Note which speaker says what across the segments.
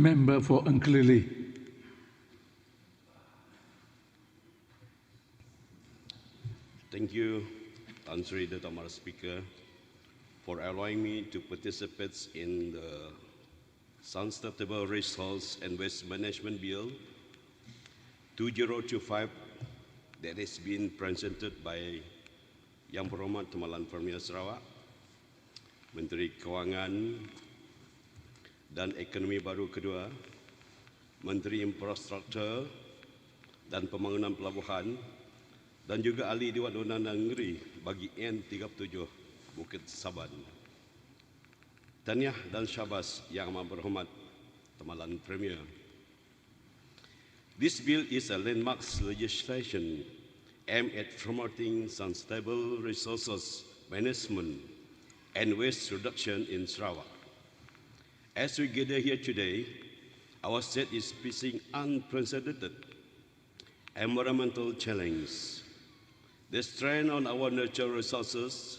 Speaker 1: Member for Engkelili.
Speaker 2: Thank you, Tan Sri Dato' Amar Speaker, for allowing me to participate in the Sustainable Resource and Waste Management Bill 2025 that has been presented by Yang Berhormat Temalan Premier Sarawak, Menteri Kewangan dan Ekonomi Baru Kedua, Menteri Infrastruktur dan Pembangunan Pelabuhan, dan juga Ahli Dewan Undangan Negeri Bagi N37 Bukit Saban. Tahniah dan syabas Yang Amat Berhormat Temalan Premier. This bill is a landmark legislation aimed at promoting sustainable resources management and waste reduction in Sarawak. As we gather here today, our state is facing unprecedented environmental challenge. The strain on our natural resources,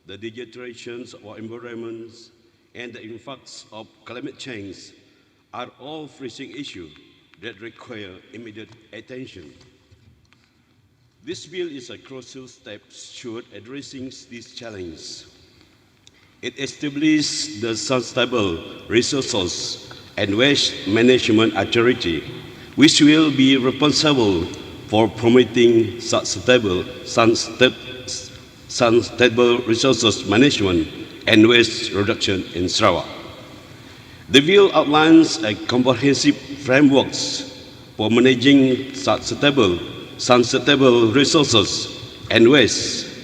Speaker 2: the deterioration of our environments, and the impacts of climate change are all pressing issues that require immediate attention. This bill is a crucial step toward addressing these challenges. It establishes the Sustainable Resources and Waste Management Authority, which will be responsible for promoting sustainable resources management and waste reduction in Sarawak. The bill outlines a comprehensive framework for managing sustainable resources and waste,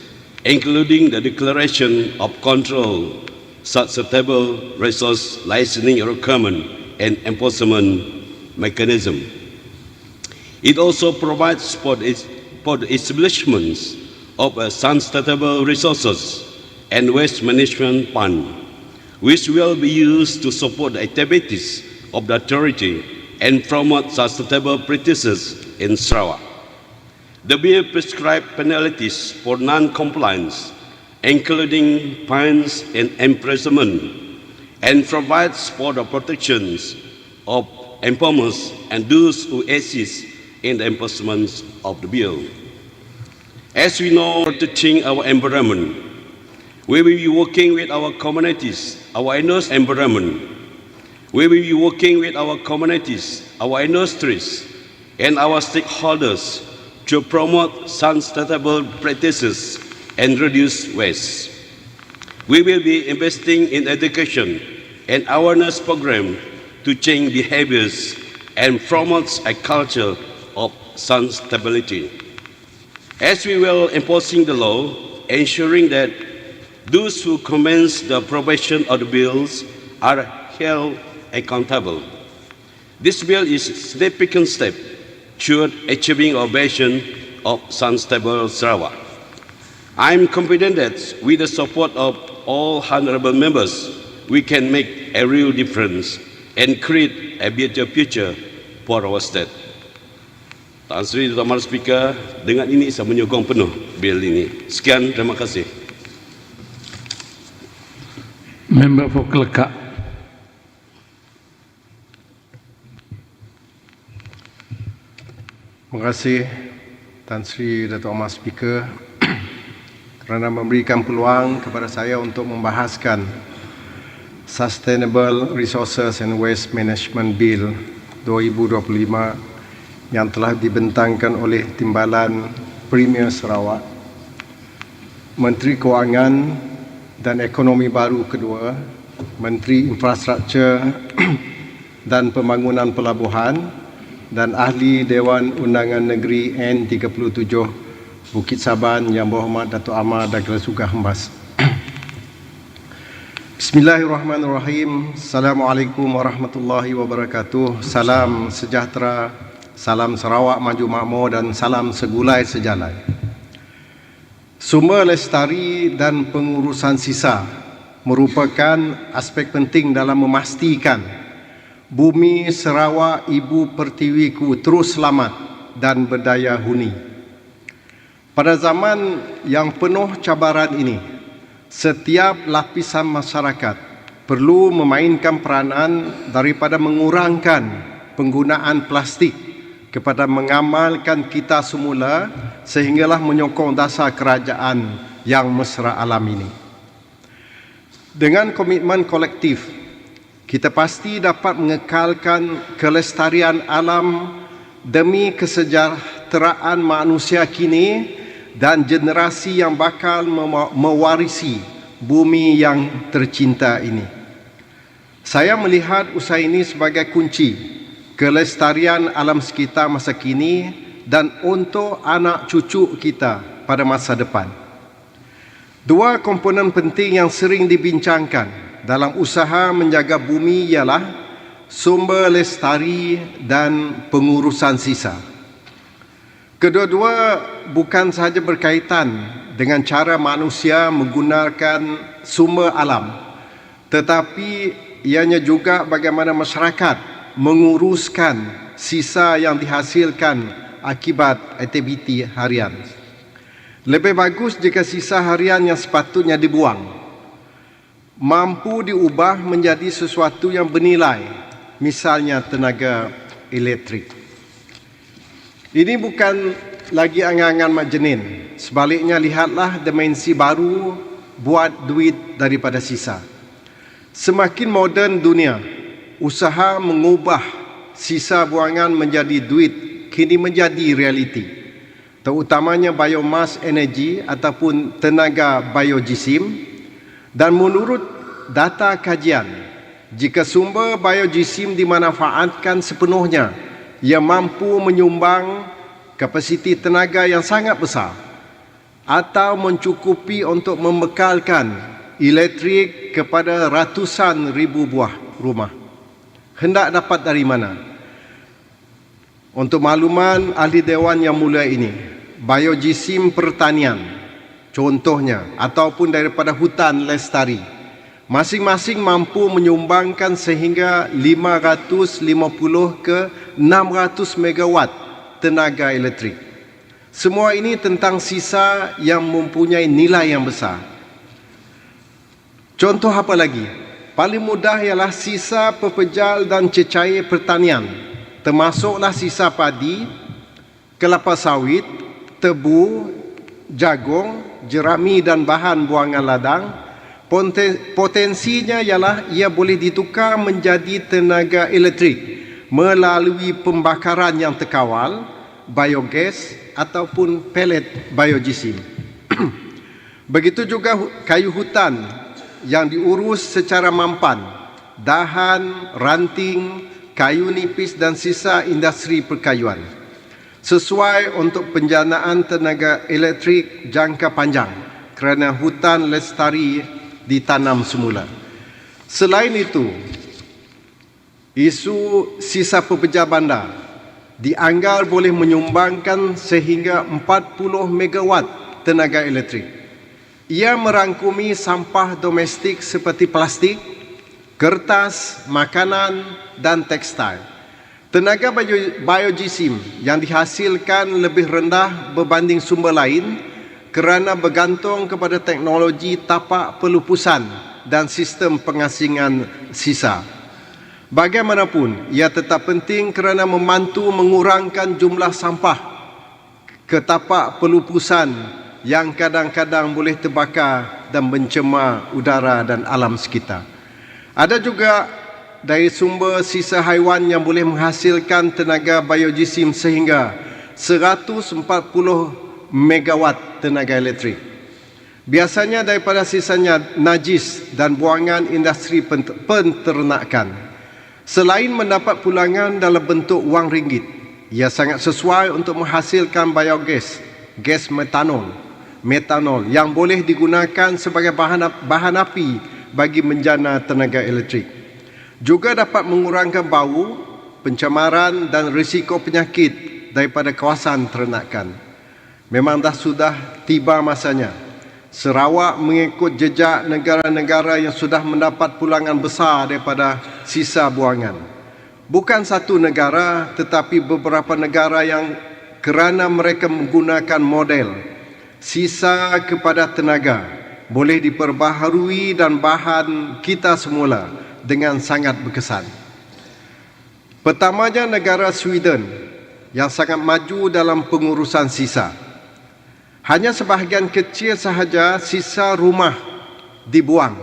Speaker 2: including the declaration of control, sustainable resource licensing requirement, and enforcement mechanism. It also provides for the establishment of a sustainable resources and waste management fund, which will be used to support the activities of the authority and promote sustainable practices in Sarawak. The bill prescribes penalties for non-compliance, including fines and imprisonment, and provides for the protections of informers and those who assist in the enforcement of the bill. As we know, protecting our environment, we will be working with our communities, our environment. We will be working with our communities, our industries, and our stakeholders to promote sustainable practices and reduce waste. We will be investing in education and awareness programs to change behaviors and promote a culture of sustainability. As we will enforcing the law, ensuring that those who commence the approbation of the bills are held accountable. This bill is a significant step toward achieving our vision of sustainable Sarawak. I am confident that with the support of all honorable members, we can make a real difference and create a better future for our state. Tan Sri Dato' Amar Speaker, dengan ini saya menyokong penuh bil ini. Sekian, terima kasih.
Speaker 1: Member for Kelekak.
Speaker 3: Terima kasih Tan Sri Dato' Amar Speaker kerana memberikan peluang kepada saya untuk membahaskan Sustainable Resources and Waste Management Bill 2025 yang telah dibentangkan oleh Timbalan Premier Sarawak, Menteri Kewangan dan Ekonomi Baru Kedua, Menteri Infrastruktur dan Pembangunan Pelabuhan, dan Ahli Dewan Undangan Negeri N37 Bukit Saban Yang Berhormat Dato' Amar Dagla Sugah Hembas. Bismillahirrahmanirrahim. Assalamualaikum warahmatullahi wabarakatuh. Salam sejahtera, salam Sarawak maju makmur, dan salam segulai sejalan. Sumber lestari dan pengurusan sisa merupakan aspek penting dalam memastikan bumi Sarawak Ibu Pertiwiku terus selamat dan berdaya huni. Pada zaman yang penuh cabaran ini, setiap lapisan masyarakat perlu memainkan peranan daripada mengurangkan penggunaan plastik kepada mengamalkan kita semula sehinggalah menyokong dasar kerajaan yang mesra alam ini. Dengan komitmen kolektif, kita pasti dapat mengekalkan kelestarian alam demi kesejahteraan manusia kini dan generasi yang bakal mewarisi bumi yang tercinta ini. Saya melihat usaha ini sebagai kunci kelestarian alam sekitar masa kini dan untuk anak cucu kita pada masa depan. Dua komponen penting yang sering dibincangkan dalam usaha menjaga bumi ialah sumber lestari dan pengurusan sisa. Kedua-dua bukan sahaja berkaitan dengan cara manusia menggunakan sumber alam, tetapi ianya juga bagaimana masyarakat menguruskan sisa yang dihasilkan akibat aktiviti harian. Lebih bagus jika sisa harian yang sepatutnya dibuang mampu diubah menjadi sesuatu yang bernilai, misalnya tenaga elektrik. Ini bukan lagi angan-angan majenin. Sebaliknya, lihatlah dimensi baru buat duit daripada sisa. Semakin moden dunia, usaha mengubah sisa buangan menjadi duit kini menjadi realiti, terutamanya biomass energy ataupun tenaga biojisim. Dan menurut data kajian, jika sumber biojisim dimanfaatkan sepenuhnya, ia mampu menyumbang kapasiti tenaga yang sangat besar atau mencukupi untuk membekalkan elektrik kepada ratusan ribu buah rumah. Hendak dapat dari mana? Untuk makluman ahli Dewan yang mulia ini, biojisim pertanian contohnya ataupun daripada hutan lestari masing-masing mampu menyumbangkan sehingga 550 ke 600 megawatt tenaga elektrik. Semua ini tentang sisa yang mempunyai nilai yang besar. Contoh apa lagi? Paling mudah ialah sisa pepejal dan cecair pertanian, termasuklah sisa padi, kelapa sawit, tebu, jagung, jerami dan bahan buangan ladang. Potensinya ialah ia boleh ditukar menjadi tenaga elektrik melalui pembakaran yang terkawal, biogas ataupun pelet biojisim. Begitu juga kayu hutan yang diurus secara mampan, dahan, ranting, kayu nipis dan sisa industri perkayuan, sesuai untuk penjanaan tenaga elektrik jangka panjang kerana hutan lestari ditanam semula. Selain itu, isu sisa pepejal bandar dianggar boleh menyumbangkan sehingga 40 megawatt tenaga elektrik. Ia merangkumi sampah domestik seperti plastik, kertas, makanan dan tekstil. Tenaga biojisim yang dihasilkan lebih rendah berbanding sumber lain kerana bergantung kepada teknologi tapak pelupusan dan sistem pengasingan sisa. Bagaimanapun, ia tetap penting kerana membantu mengurangkan jumlah sampah ke tapak pelupusan yang kadang-kadang boleh terbakar dan mencemar udara dan alam sekitar. Ada juga dari sumber sisa haiwan yang boleh menghasilkan tenaga biojisim sehingga 140 megawatt tenaga elektrik. Biasanya daripada sisanya najis dan buangan industri penternakan. Selain mendapat pulangan dalam bentuk wang ringgit, ia sangat sesuai untuk menghasilkan biogas, gas metanol yang boleh digunakan sebagai bahan api bagi menjana tenaga elektrik. Juga dapat mengurangkan bau, pencemaran dan risiko penyakit daripada kawasan ternakan. Memang sudah tiba masanya Sarawak mengikut jejak negara-negara yang sudah mendapat pulangan besar daripada sisa buangan. Bukan satu negara tetapi beberapa negara yang kerana mereka menggunakan model sisa kepada tenaga boleh diperbaharui dan bahan kita semula dengan sangat berkesan. Pertamanya, negara Sweden yang sangat maju dalam pengurusan sisa. Hanya sebahagian kecil sahaja sisa rumah dibuang,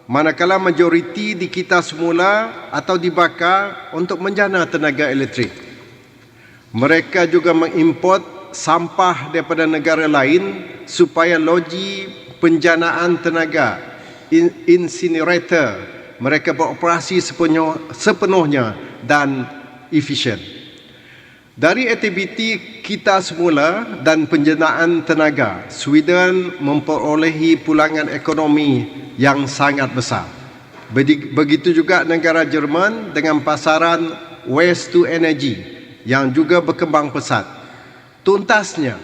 Speaker 3: manakala majoriti di kita semula atau dibakar untuk menjana tenaga elektrik. Mereka juga mengimport sampah daripada negara lain supaya loji penjanaan tenaga incinerator mereka beroperasi sepenuhnya dan efisien. Dari aktiviti kita semula dan penjanaan tenaga, Sweden memperolehi pulangan ekonomi yang sangat besar. Begitu juga negara Jerman dengan pasaran waste to energy yang juga berkembang pesat. Tuntasnya,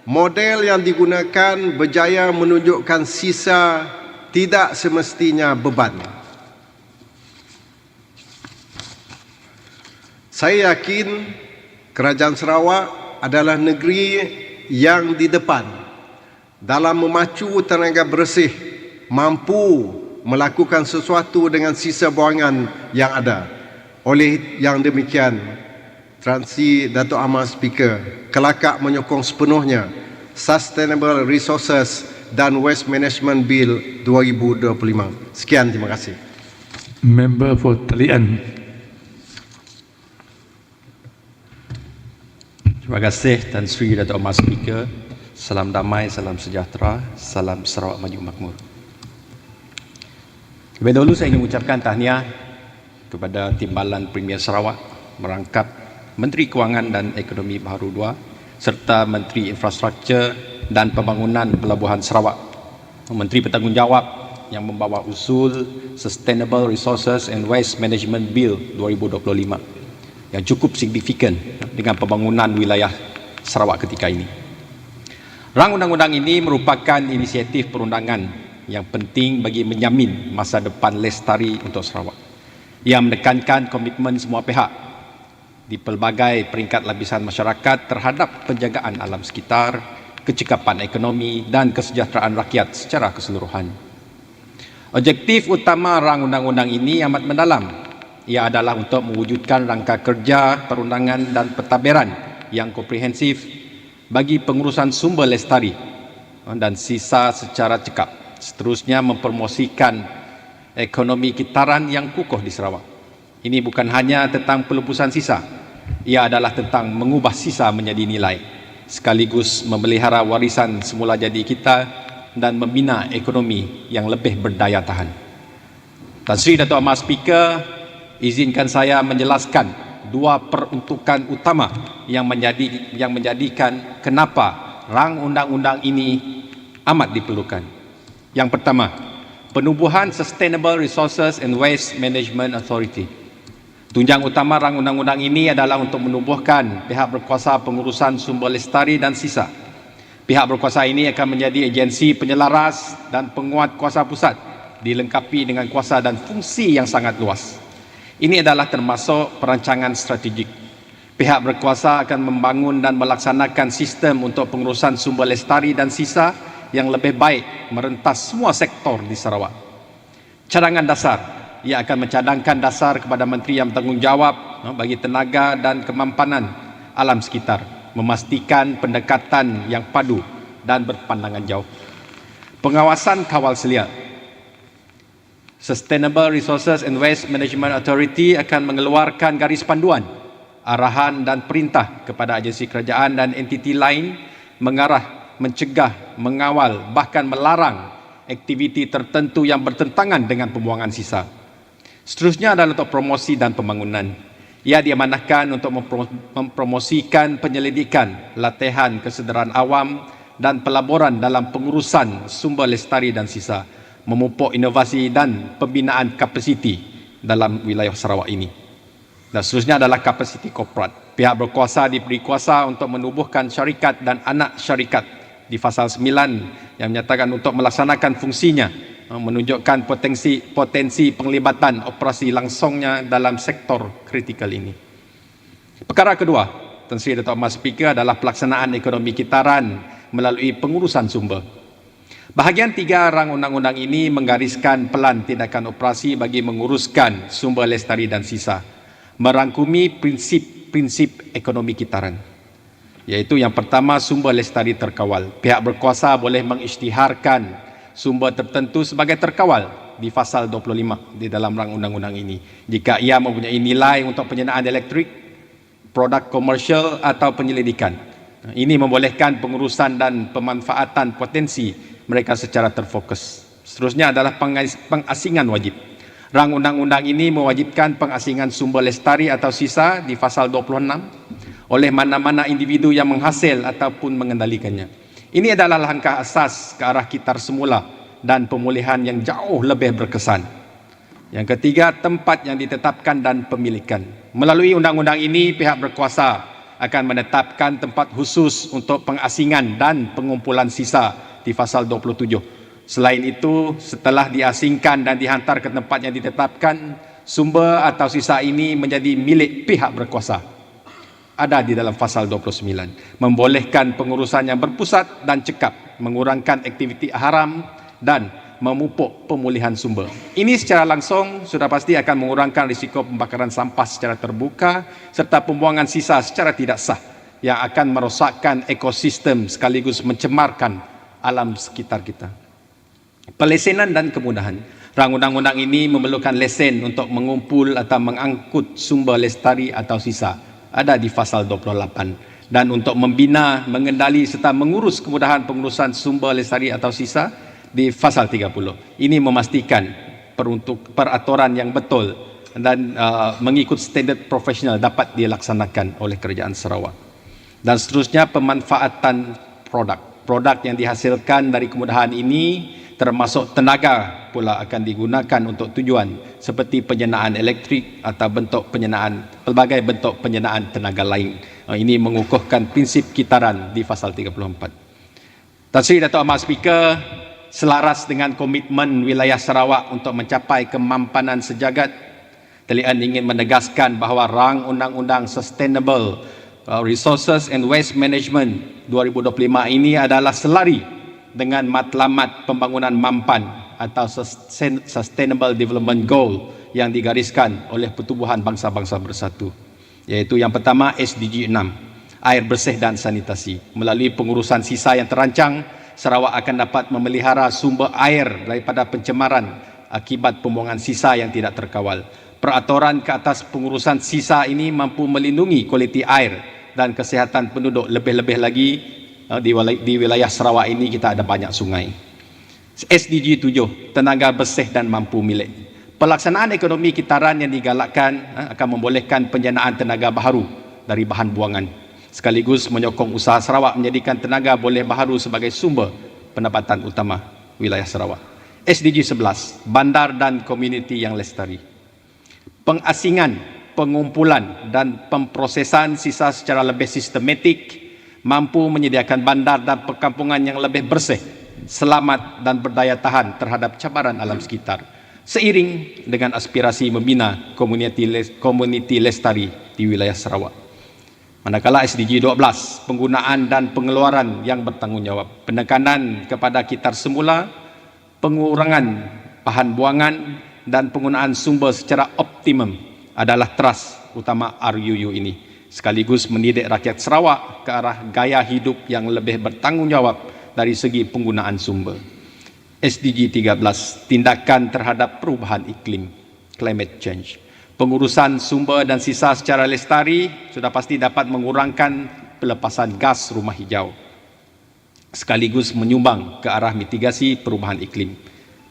Speaker 3: model yang digunakan berjaya menunjukkan sisa tidak semestinya beban. Saya yakin Kerajaan Sarawak adalah negeri yang di depan dalam memacu tenaga bersih, mampu melakukan sesuatu dengan sisa buangan yang ada. Oleh yang demikian, Transi Datuk Amar Speaker kelakar menyokong sepenuhnya Sustainable Resources dan Waste Management Bill 2025. Sekian, terima kasih.
Speaker 1: Member for Talian.
Speaker 4: Terima kasih Tan Sri Datuk Amar Speaker. Salam damai, salam sejahtera, salam Sarawak Maju Makmur. Lebih dahulu saya ingin mengucapkan tahniah kepada Timbalan Premier Sarawak merangkap Menteri Kewangan dan Ekonomi Baharu II serta Menteri Infrastruktur dan Pembangunan Pelabuhan Sarawak, Menteri Bertanggungjawab yang membawa usul Sustainable Resources and Waste Management Bill 2025 yang cukup signifikan dengan pembangunan wilayah Sarawak ketika ini. Rang undang-undang ini merupakan inisiatif perundangan yang penting bagi menjamin masa depan lestari untuk Sarawak. Ia menekankan komitmen semua pihak di pelbagai peringkat lapisan masyarakat terhadap penjagaan alam sekitar, kecekapan ekonomi dan kesejahteraan rakyat secara keseluruhan. Objektif utama rang undang-undang ini amat mendalam. Ia adalah untuk mewujudkan rangka kerja, perundangan dan pentadbiran yang komprehensif bagi pengurusan sumber lestari dan sisa secara cekap. Seterusnya mempromosikan ekonomi kitaran yang kukuh di Sarawak. Ini bukan hanya tentang pelebusan sisa, ia adalah tentang mengubah sisa menjadi nilai, sekaligus memelihara warisan semula jadi kita dan membina ekonomi yang lebih berdaya tahan. Tan Sri Datuk Amar Speaker, izinkan saya menjelaskan dua peruntukan utama yang menjadikan kenapa rang undang-undang ini amat diperlukan. Yang pertama, penubuhan Sustainable Resources and Waste Management Authority. Tunjang utama rang undang-undang ini adalah untuk menubuhkan pihak berkuasa pengurusan sumber lestari dan sisa. Pihak berkuasa ini akan menjadi agensi penyelaras dan penguat kuasa pusat, dilengkapi dengan kuasa dan fungsi yang sangat luas. Ini adalah termasuk perancangan strategik. Pihak berkuasa akan membangun dan melaksanakan sistem untuk pengurusan sumber lestari dan sisa yang lebih baik merentas semua sektor di Sarawak. Cadangan dasar, ia akan mencadangkan dasar kepada menteri yang bertanggungjawab bagi tenaga dan kemampanan alam sekitar, memastikan pendekatan yang padu dan berpandangan jauh. Pengawasan kawal selia. Sustainable Resources and Waste Management Authority akan mengeluarkan garis panduan, arahan dan perintah kepada agensi kerajaan dan entiti lain mengarah, mencegah, mengawal, bahkan melarang aktiviti tertentu yang bertentangan dengan pembuangan sisa. Seterusnya adalah untuk promosi dan pembangunan. Ia diamanahkan untuk mempromosikan penyelidikan, latihan kesedaran awam dan pelaburan dalam pengurusan sumber lestari dan sisa, memupuk inovasi dan pembinaan kapasiti dalam wilayah Sarawak ini. Dan seterusnya adalah kapasiti korporat. Pihak berkuasa diberi kuasa untuk menubuhkan syarikat dan anak syarikat di Fasal 9 yang menyatakan untuk melaksanakan fungsinya, menunjukkan potensi penglibatan operasi langsungnya dalam sektor kritikal ini. Perkara kedua, Tan Sri Datuk Amar Speaker, adalah pelaksanaan ekonomi kitaran melalui pengurusan sumber. Bahagian 3 rang undang-undang ini menggariskan pelan tindakan operasi bagi menguruskan sumber lestari dan sisa, merangkumi prinsip-prinsip ekonomi kitaran, iaitu yang pertama, sumber lestari terkawal. Pihak berkuasa boleh mengisytiharkan sumber tertentu sebagai terkawal di pasal 25 di dalam rang undang-undang ini jika ia mempunyai nilai untuk penjenaan elektrik, produk komersial atau penyelidikan. Ini membolehkan pengurusan dan pemanfaatan potensi mereka secara terfokus. Seterusnya adalah pengasingan wajib. Rang undang-undang ini mewajibkan pengasingan sumber lestari atau sisa di pasal 26 oleh mana-mana individu yang menghasil ataupun mengendalikannya. Ini adalah langkah asas ke arah kitar semula dan pemulihan yang jauh lebih berkesan. Yang ketiga, tempat yang ditetapkan dan pemilikan. Melalui undang-undang ini, pihak berkuasa akan menetapkan tempat khusus untuk pengasingan dan pengumpulan sisa di pasal 27. Selain itu, setelah diasingkan dan dihantar ke tempat yang ditetapkan, sumber atau sisa ini menjadi milik pihak berkuasa. Ada di dalam pasal 29. Membolehkan pengurusan yang berpusat dan cekap, mengurangkan aktiviti haram dan memupuk pemulihan sumber. Ini secara langsung sudah pasti akan mengurangkan risiko pembakaran sampah secara terbuka serta pembuangan sisa secara tidak sah yang akan merosakkan ekosistem sekaligus mencemarkan alam sekitar kita. Pelesenan dan kemudahan. Rang undang-undang ini memerlukan lesen untuk mengumpul atau mengangkut sumber lestari atau sisa. Ada di pasal 28. Dan untuk membina, mengendali serta mengurus kemudahan pengurusan sumber lestari atau sisa di pasal 30. Ini memastikan peraturan yang betul dan mengikut standard profesional dapat dilaksanakan oleh Kerajaan Sarawak. Dan seterusnya, pemanfaatan produk yang dihasilkan dari kemudahan ini termasuk tenaga pula akan digunakan untuk tujuan seperti penjenaan elektrik atau pelbagai bentuk penjenaan tenaga lain. Ini mengukuhkan prinsip kitaran di pasal 34. Tan Sri Dato' Ahmad Speaker, selaras dengan komitmen wilayah Sarawak untuk mencapai kemampanan sejagat, Talian ingin menegaskan bahawa rang undang-undang Sustainable Resources and Waste Management 2025 ini adalah selari dengan matlamat pembangunan mampan atau Sustainable Development Goal yang digariskan oleh Pertubuhan Bangsa-Bangsa Bersatu, iaitu yang pertama SDG 6, air bersih dan sanitasi. Melalui pengurusan sisa yang terancang, Sarawak akan dapat memelihara sumber air daripada pencemaran akibat pembuangan sisa yang tidak terkawal. Peraturan ke atas pengurusan sisa ini mampu melindungi kualiti air dan kesihatan penduduk. Lebih-lebih lagi di wilayah Sarawak ini kita ada banyak sungai. SDG 7, tenaga bersih dan mampu milik. Pelaksanaan ekonomi kitaran yang digalakkan akan membolehkan penjanaan tenaga baharu dari bahan buangan, sekaligus menyokong usaha Sarawak menjadikan tenaga boleh baharu sebagai sumber pendapatan utama wilayah Sarawak. SDG 11, bandar dan komuniti yang lestari. Pengasingan, pengumpulan dan pemprosesan sisa secara lebih sistematik mampu menyediakan bandar dan perkampungan yang lebih bersih, selamat dan berdaya tahan terhadap cabaran alam sekitar, seiring dengan aspirasi membina komuniti lestari di wilayah Sarawak. Manakala SDG 12, penggunaan dan pengeluaran yang bertanggungjawab, penekanan kepada kitar semula, pengurangan bahan buangan dan penggunaan sumber secara optimum adalah teras utama RUU ini, sekaligus mendidik rakyat Sarawak ke arah gaya hidup yang lebih bertanggungjawab dari segi penggunaan sumber. SDG 13, tindakan terhadap perubahan iklim, climate change. Pengurusan sumber dan sisa secara lestari sudah pasti dapat mengurangkan pelepasan gas rumah hijau, sekaligus menyumbang ke arah mitigasi perubahan iklim.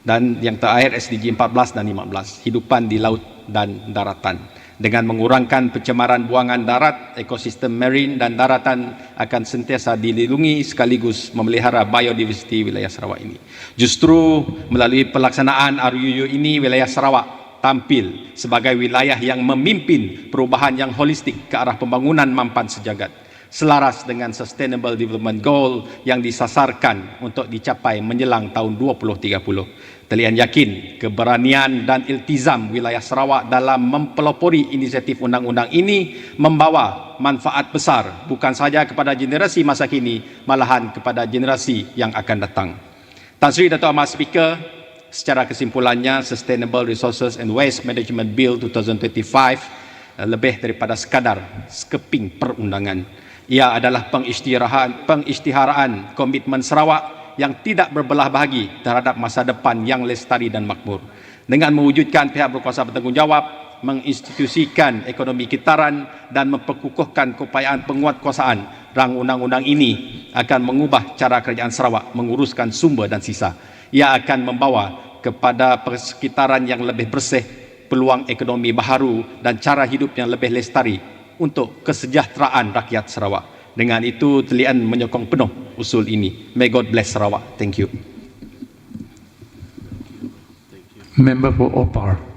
Speaker 4: Dan yang terakhir SDG 14 dan 15, hidupan di laut dan daratan. Dengan mengurangkan pencemaran buangan darat, ekosistem marine dan daratan akan sentiasa dilindungi sekaligus memelihara biodiversiti wilayah Sarawak ini. Justru melalui pelaksanaan RUU ini, wilayah Sarawak tampil sebagai wilayah yang memimpin perubahan yang holistik ke arah pembangunan mampan sejagat, selaras dengan Sustainable Development Goal yang disasarkan untuk dicapai menjelang tahun 2030. Talian yakin keberanian dan iltizam wilayah Sarawak dalam mempelopori inisiatif undang-undang ini membawa manfaat besar bukan sahaja kepada generasi masa kini, malahan kepada generasi yang akan datang. Tan Sri Dato' Ahmad Speaker, secara kesimpulannya Sustainable Resources and Waste Management Bill 2025 lebih daripada sekadar skeping perundangan. Ia adalah pengisytiharaan komitmen Sarawak yang tidak berbelah bahagi terhadap masa depan yang lestari dan makmur. Dengan mewujudkan pihak berkuasa bertanggungjawab, menginstitusikan ekonomi kitaran dan memperkukuhkan keupayaan penguatkuasaan, rang undang-undang ini akan mengubah cara kerajaan Sarawak menguruskan sumber dan sisa. Ia akan membawa kepada persekitaran yang lebih bersih, peluang ekonomi baharu dan cara hidup yang lebih lestari untuk kesejahteraan rakyat Sarawak. Dengan itu, talian menyokong penuh usul ini. May God bless Sarawak. Thank you.
Speaker 1: Member for Opar.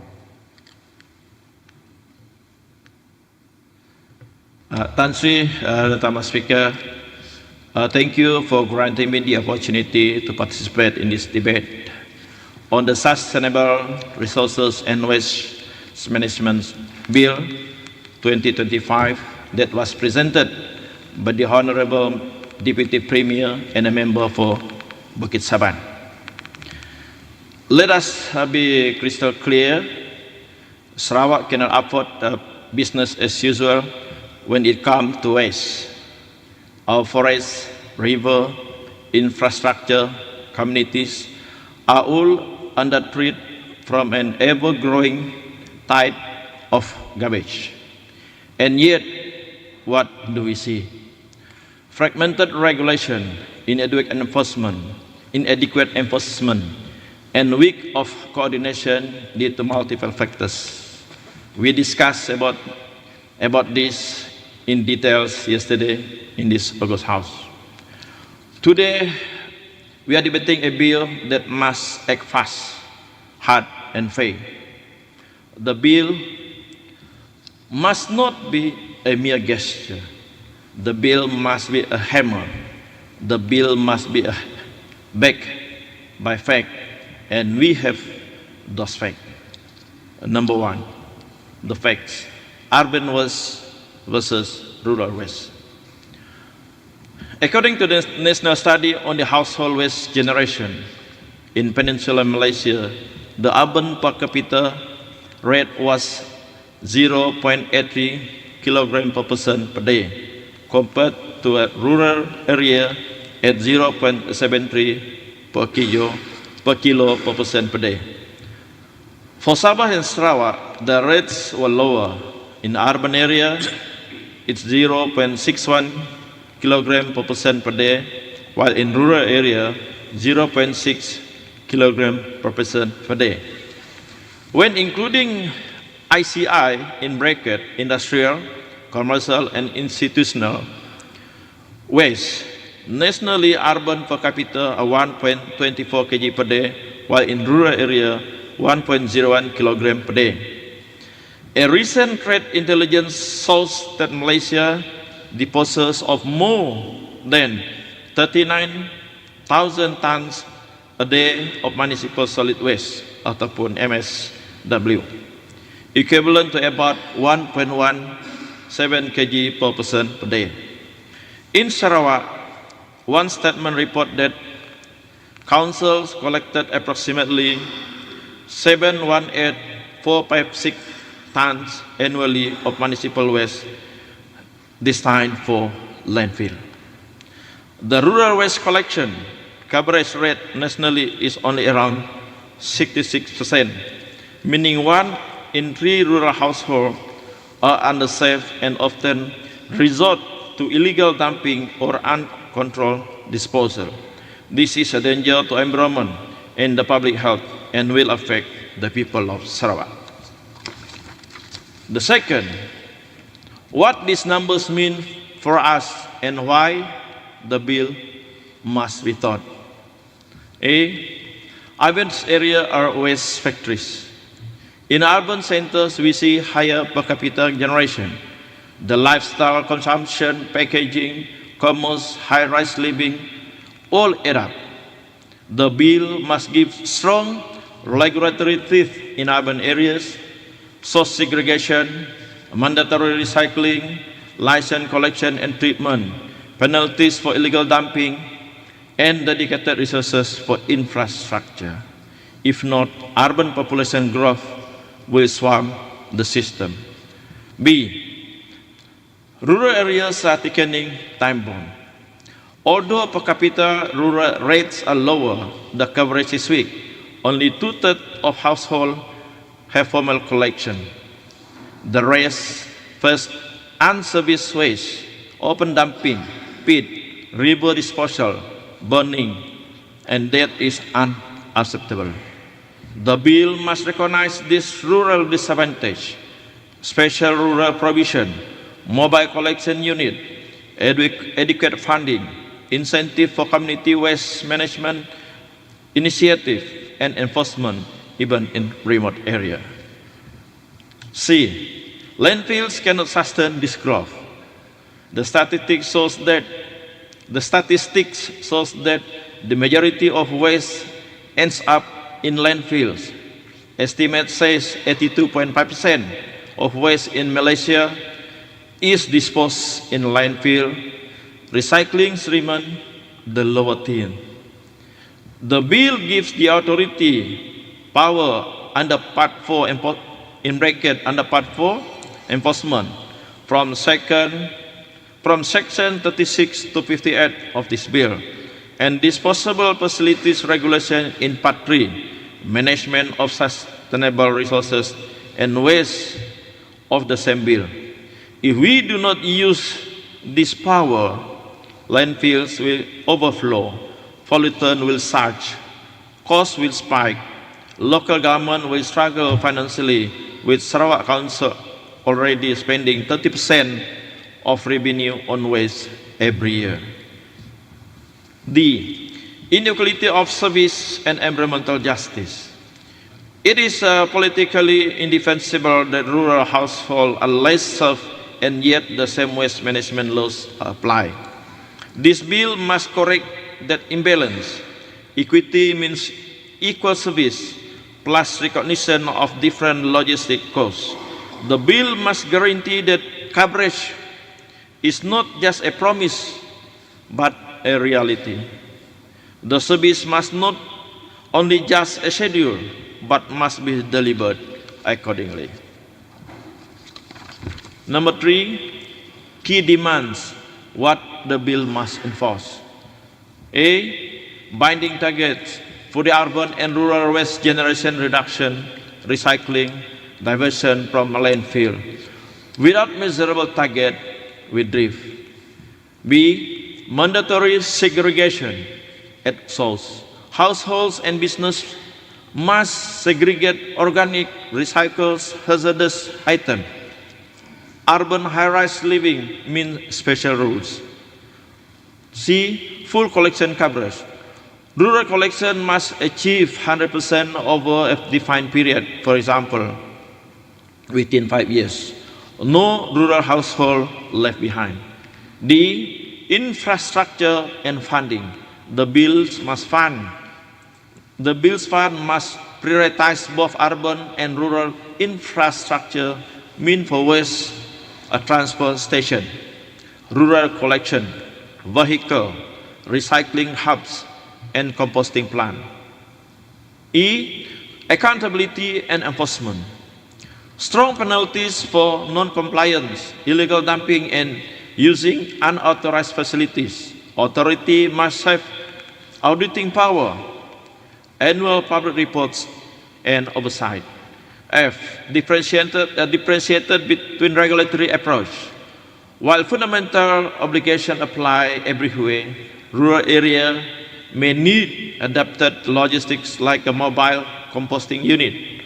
Speaker 5: Tan Sri, Dato' Ahmad Speaker, thank you for granting me the opportunity to participate in this debate on the Sustainable Resources and Waste Management Bill 2025 that was presented by the Honorable Deputy Premier and a member for Bukit Saban. Let us be crystal clear. Sarawak cannot afford business as usual when it comes to waste. Our forests, river, infrastructure, communities are all under threat from an ever-growing tide of garbage. And yet, what do we see? Fragmented regulation, inadequate enforcement, and weak of coordination due to multiple factors. We discussed about this in details yesterday in this August House. Today, we are debating a bill that must act fast, hard, and fair. The bill must not be a mere gesture. The bill must be a hammer. The bill must be backed by fact, and we have those facts. Number one, the facts: urban waste versus rural waste. According to the National Study on the Household Waste Generation in Peninsular Malaysia, the urban per capita rate was 0.83 kilogram per person per day, compared to a rural area at 0.73 per kilo per person per day. For Sabah and Sarawak, the rates were lower. In urban area, it's 0.61 kilogram per person per day, while in rural area, 0.6 kilogram per person per day. When including ICI in bracket, industrial, commercial, and institutional waste, nationally urban per capita are 1.24 kg per day, while in rural area, 1.01 kilogram per day. A recent trade intelligence shows that Malaysia disposes of more than 39,000 tons a day of municipal solid waste ataupun MSW, equivalent to about 1.17 kg per person per day. In Sarawak, one statement report that councils collected approximately 718,456 tons annually of municipal waste destined for landfill. The rural waste collection coverage rate nationally is only around 66%, meaning 1 in 3 rural households are underserved and often resort to illegal dumping or uncontrolled disposal. This is a danger to environment and the public health and will affect the people of Sarawak. The second, what these numbers mean for us and why the bill must be thought. Urban areas are waste factories. In urban centers, we see higher per capita generation. The lifestyle, consumption, packaging, commerce, high-rise living, all add up. The bill must give strong regulatory teeth in urban areas, source segregation, mandatory recycling, license collection and treatment, penalties for illegal dumping, and dedicated resources for infrastructure. If not, urban population growth will swarm the system. B. Rural areas are thickening time bomb. Although per capita rural rates are lower, the coverage is weak. Only 2/3 of households have formal collection. The rest face unserviced waste, open dumping, pit, river disposal, burning, and that is unacceptable. The bill must recognize this rural disadvantage, special rural provision, mobile collection unit, adequate funding, incentive for community waste management initiative, and enforcement even in remote area. C. Landfills cannot sustain this growth. The statistics shows that the majority of waste ends up in landfills. Estimate says 82.5% of waste in Malaysia is disposed in landfill. Recycling remains the lower tier. The bill gives the authority power under Part 4 under Part 4 enforcement from Section 36 to 58 of this bill, and disposable facilities regulation in Part 3, management of sustainable resources and waste of the same bill. If we do not use this power, landfills will overflow, pollutants will surge, costs will spike, local government will struggle financially, with Sarawak Council already spending 30% of revenue on waste every year. D. Inequality of service and environmental justice. It is politically indefensible that rural households are less served and yet the same waste management laws apply. This bill must correct that imbalance. Equity means equal service plus recognition of different logistic costs. The bill must guarantee that coverage is not just a promise but a reality. The service must not only just a schedule but must be delivered accordingly. Number 3, key demands what the bill must enforce. A. Binding targets for the urban and rural waste generation reduction, recycling, diversion from landfill. Without measurable target, we drift. B. Mandatory segregation at source. Households and business must segregate organic, recycled, hazardous items. Urban high-rise living means special rules. C. Full collection coverage. Rural collection must achieve 100% over a defined period, for example, within 5 years. No rural household left behind. D. Infrastructure and funding. The bills must fund must prioritize both urban and rural infrastructure, mean for waste, a transport station, rural collection, vehicle, recycling hubs, and composting plant. E. Accountability and enforcement. Strong penalties for non-compliance, illegal dumping, and using unauthorized facilities. Authority must have auditing power, annual public reports, and oversight. F. Differentiated between regulatory approach. While fundamental obligations apply everywhere, rural area may need adapted logistics like a mobile composting unit,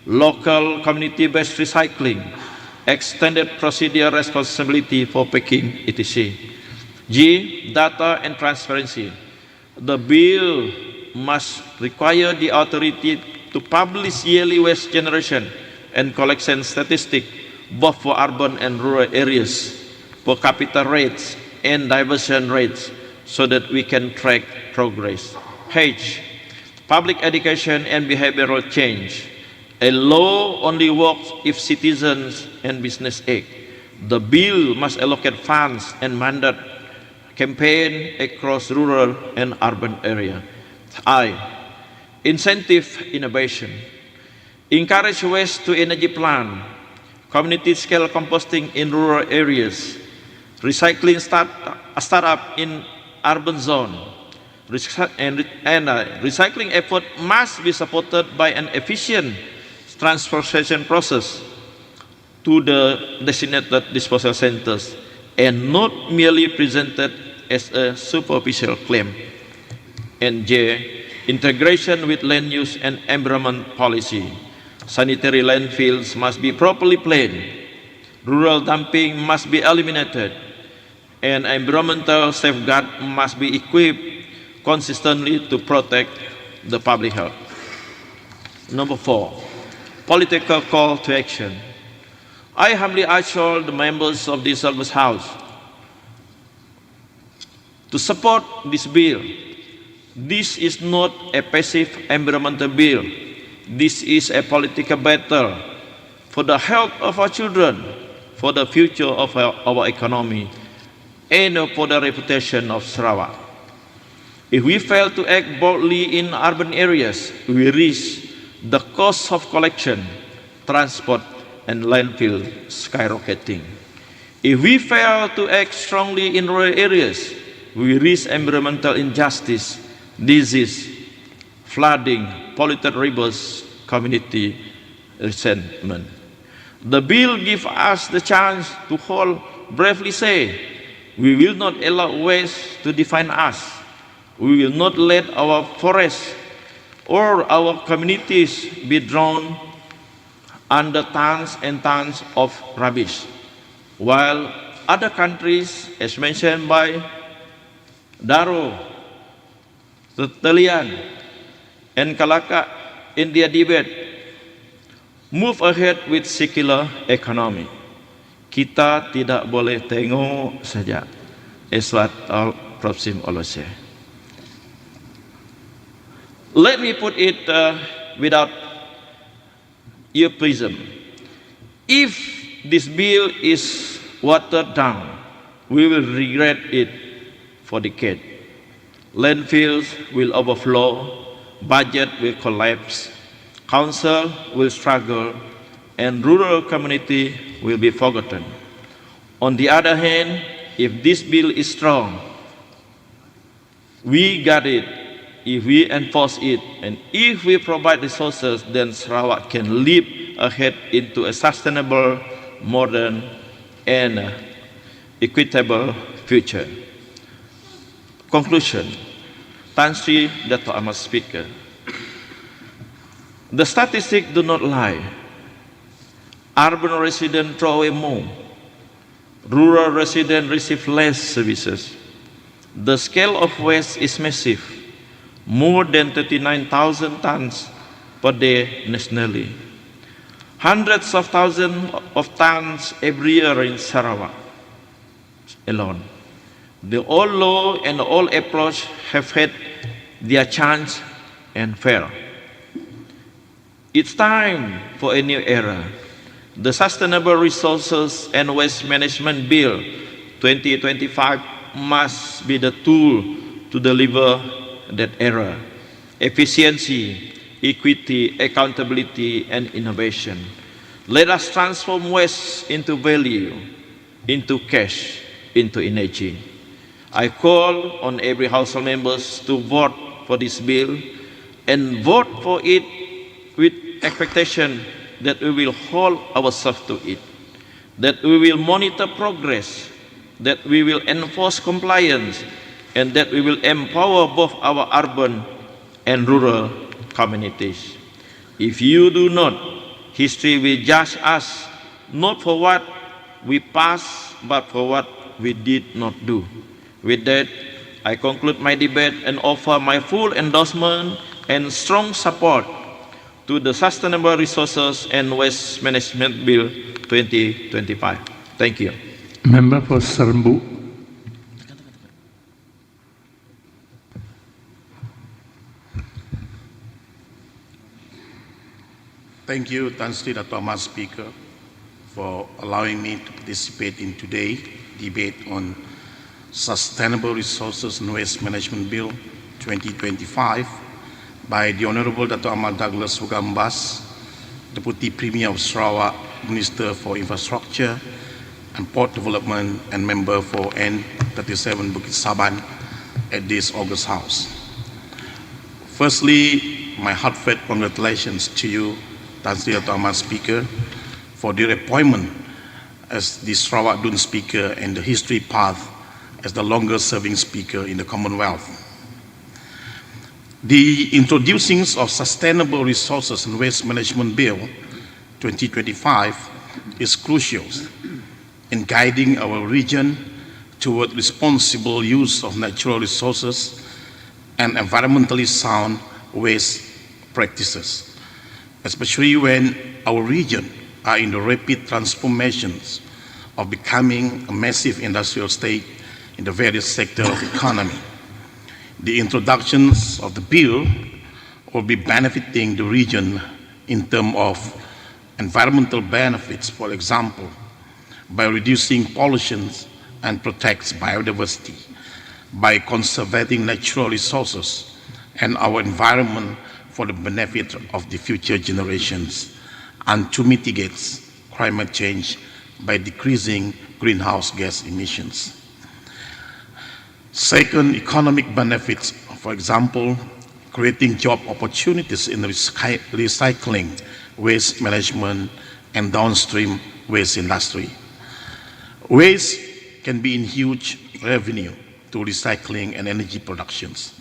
Speaker 5: local community-based recycling, extended procedure responsibility for packing, etc. G. Data and transparency. The bill must require the authority to publish yearly waste generation and collection statistics both for urban and rural areas, per capita rates and diversion rates, so that we can track progress. H. Public education and behavioral change. A law only works if citizens and business act. The bill must allocate funds and mandate campaign across rural and urban area. I, incentive innovation, encourage waste to energy plant, community scale composting in rural areas, recycling startup in urban zone, recycling effort must be supported by an efficient transportation process to the designated disposal centers and not merely presented as a superficial claim. And J, integration with land use and environment policy. Sanitary landfills must be properly planned, rural dumping must be eliminated, and environmental safeguard must be equipped consistently to protect the public health. Number 4, political call to action. I humbly assure the members of this August House to support this bill. This is not a passive environmental bill. This is a political battle for the health of our children, for the future of our economy, and for the reputation of Sarawak. If we fail to act boldly in urban areas, we risk the cost of collection, transport, and landfill skyrocketing. If we fail to act strongly in rural areas, we risk environmental injustice, disease, flooding, polluted rivers, community resentment. The bill gives us the chance to bravely say, we will not allow waste to define us. We will not let our forests or our communities be drowned under tons and tons of rubbish. While other countries, as mentioned by Daro, Talian, and Kalaka in their debate, move ahead with circular economy. Kita tidak boleh tengok saja. As what Prof. Sim always say. Let me put it without euphemism. If this bill is watered down, we will regret it for decades. Landfills will overflow, budget will collapse, council will struggle, and rural community will be forgotten. On the other hand, if this bill is strong, we got it. If we enforce it, and if we provide resources, then Sarawak can leap ahead into a sustainable, modern, and equitable future. Conclusion. Tan Sri Dato' Ahmad Speaker. The statistics do not lie. Urban residents throw away more. Rural residents receive less services. The scale of waste is massive. More than 39,000 tons per day nationally. Hundreds of thousands of tons every year in Sarawak alone. The old law and the old approach have had their chance and failed. It's time for a new era. The Sustainable Resources and Waste Management Bill 2025 must be the tool to deliver that era. Efficiency, equity, accountability, and innovation. Let us transform waste into value, into cash, into energy. I call on every household members to vote for this bill and vote for it with expectation that we will hold ourselves to it, that we will monitor progress, that we will enforce compliance, and that we will empower both our urban and rural communities. If you do not, history will judge us not for what we passed, but for what we did not do. With that, I conclude my debate and offer my full endorsement and strong support to the Sustainable Resources and Waste Management Bill 2025. Thank you.
Speaker 1: Member for Serembu.
Speaker 6: Thank you, Tan Sri Dato' Ahmad Speaker, for allowing me to participate in today's debate on Sustainable Resources and Waste Management Bill 2025 by the Honorable Dato' Ahmad Douglas Hugambas, Deputy Premier of Sarawak, Minister for Infrastructure and Port Development and Member for N37 Bukit Saban at this August House. Firstly, my heartfelt congratulations to you, Tan Sri Dato' Ahmad Speaker, for your appointment as the Sarawak Dun Speaker and the history path as the longest serving Speaker in the Commonwealth. The introducing of Sustainable Resources and Waste Management Bill 2025 is crucial in guiding our region toward responsible use of natural resources and environmentally sound waste practices, especially when our region are in the rapid transformations of becoming a massive industrial state in the various sectors of the economy. The introductions of the bill will be benefiting the region in terms of environmental benefits, for example, by reducing pollution and protects biodiversity, by conserving natural resources and our environment for the benefit of the future generations, and to mitigate climate change by decreasing greenhouse gas emissions. Second, economic benefits, for example, creating job opportunities in recycling, waste management, and downstream waste industry. Waste can be in huge revenue to recycling and energy productions.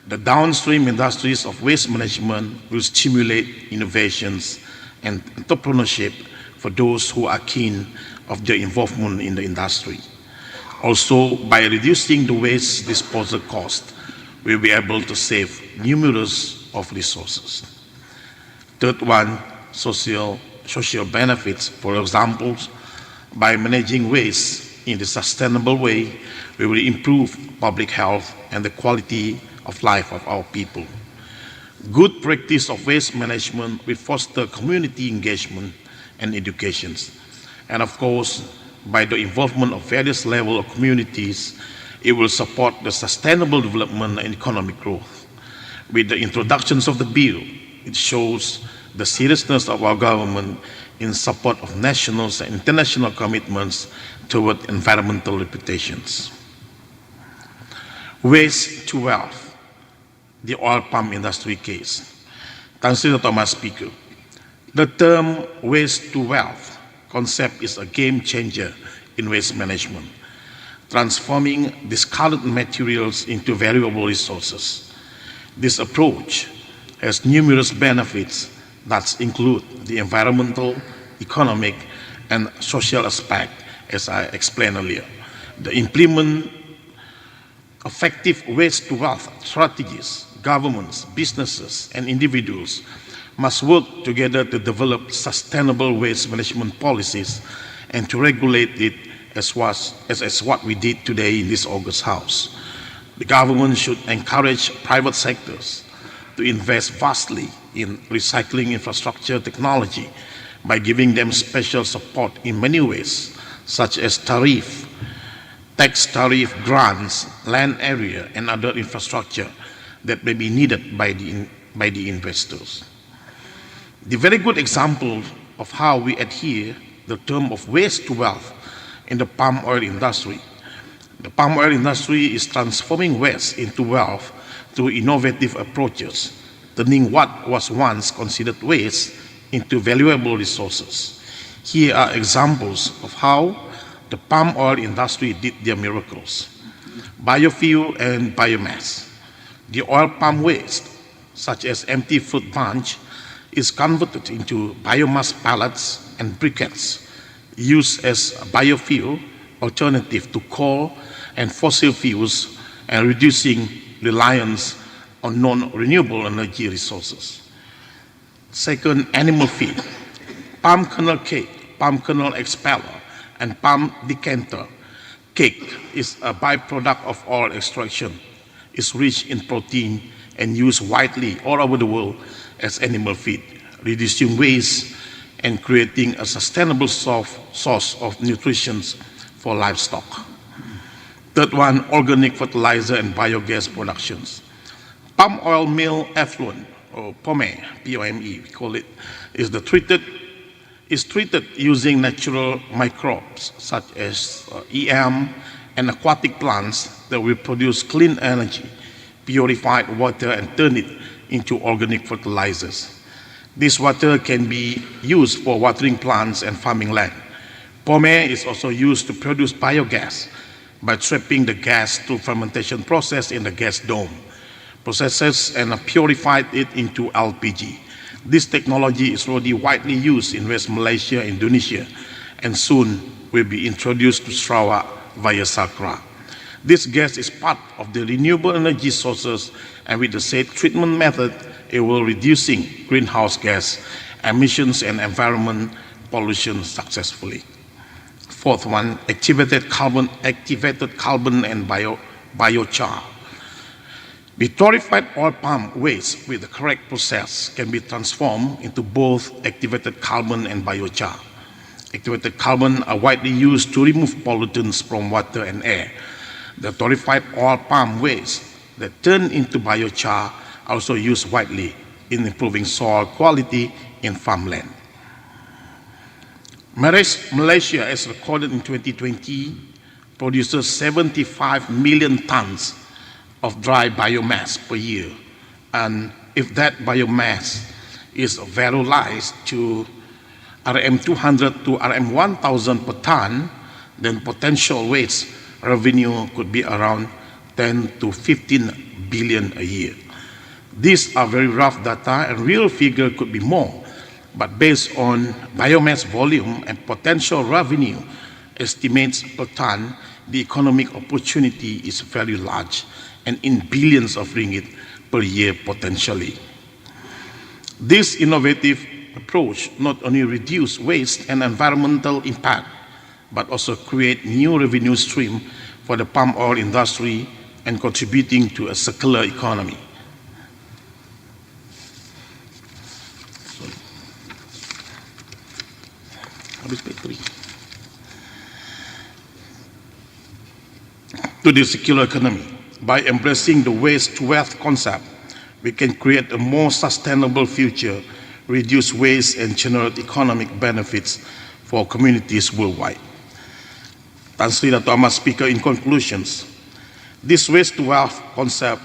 Speaker 6: The downstream industries of waste management will stimulate innovations and entrepreneurship for those who are keen of their involvement in the industry. Also, by reducing the waste disposal cost, we'll be able to save numerous of resources. Third one, social benefits. For example, by managing waste in a sustainable way, we will improve public health and the quality of life of our people. Good practice of waste management will foster community engagement and education. And of course, by the involvement of various levels of communities, it will support the sustainable development and economic growth. With the introductions of the bill, it shows the seriousness of our government in support of national and international commitments toward environmental reputations. Waste to wealth, the oil palm industry case. Tan Sri Dato' Ahmad Speaker, the term waste to wealth concept is a game changer in waste management, transforming discarded materials into valuable resources. This approach has numerous benefits that include the environmental, economic, and social aspect, as I explained earlier. The implement effective waste to wealth strategies, governments, businesses, and individuals must work together to develop sustainable waste management policies and to regulate it as what we did today in this August House. The government should encourage private sectors to invest vastly in recycling infrastructure technology by giving them special support in many ways, such as tax tariff grants, land area, and other infrastructure that may be needed by the investors. The very good example of how we adhere the term of waste to wealth in the palm oil industry. The palm oil industry is transforming waste into wealth through innovative approaches, turning what was once considered waste into valuable resources. Here are examples of how the palm oil industry did their miracles. Biofuel and biomass. The oil palm waste, such as empty fruit bunch, is converted into biomass pellets and briquettes used as a biofuel alternative to coal and fossil fuels and reducing reliance on non-renewable energy resources. Second, animal feed. Palm kernel cake, palm kernel expeller, and palm decanter cake is a byproduct of oil extraction. It's rich in protein and used widely all over the world as animal feed, reducing waste and creating a sustainable source of nutrition for livestock. Third one, organic fertilizer and biogas productions. Palm oil mill effluent, or POME, P-O-M-E, we call it, is treated using natural microbes such as EM and aquatic plants that will produce clean energy, purified water, and turn it into organic fertilizers. This water can be used for watering plants and farming land. POME is also used to produce biogas by trapping the gas through fermentation process in the gas dome, processes and purified it into LPG. This technology is already widely used in West Malaysia, Indonesia, and soon will be introduced to Sarawak via SAKRA. This gas is part of the renewable energy sources, and with the said treatment method, it will reducing greenhouse gas emissions and environment pollution successfully. Fourth one, activated carbon and biochar. The torrefied oil palm waste with the correct process can be transformed into both activated carbon and biochar. Activated carbon are widely used to remove pollutants from water and air. The torrefied oil palm waste that turn into biochar are also used widely in improving soil quality in farmland. Malaysia, as recorded in 2020, produces 75 million tons of dry biomass per year. And if that biomass is valorized to RM200 to RM1000 per ton, then potential waste revenue could be around 10 to 15 billion a year. These are very rough data, and real figure could be more, but based on biomass volume and potential revenue estimates per ton, the economic opportunity is very large and in billions of ringgit per year potentially. This innovative approach not only reduce waste and environmental impact, but also create new revenue stream for the palm oil industry and contributing to a circular economy. To the circular economy. By embracing the waste to wealth concept, we can create a more sustainable future, reduce waste, and generate economic benefits for communities worldwide. Tan Sri Dato' Ahmad Speaker, in conclusions, this waste to wealth concept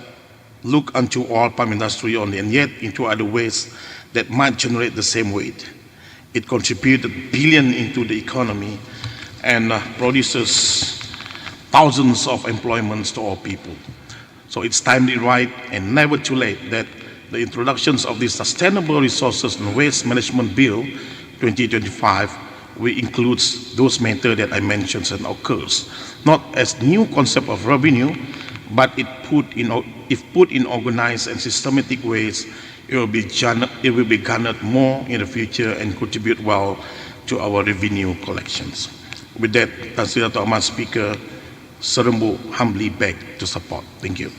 Speaker 6: look unto oil palm industry only and yet into other ways that might generate the same weight. It contributed billions into the economy and produces thousands of employments to all people. So it's timely right and never too late that the introductions of the Sustainable Resources and Waste Management Bill 2025 will include those matters that I mentioned and occurs, not as new concept of revenue, but if put in organized and systematic ways, it will be garnered more in the future and contribute well to our revenue collections. With that, Tan Sri Dato' Ahmad Speaker, Serembu humbly beg to support. Thank you.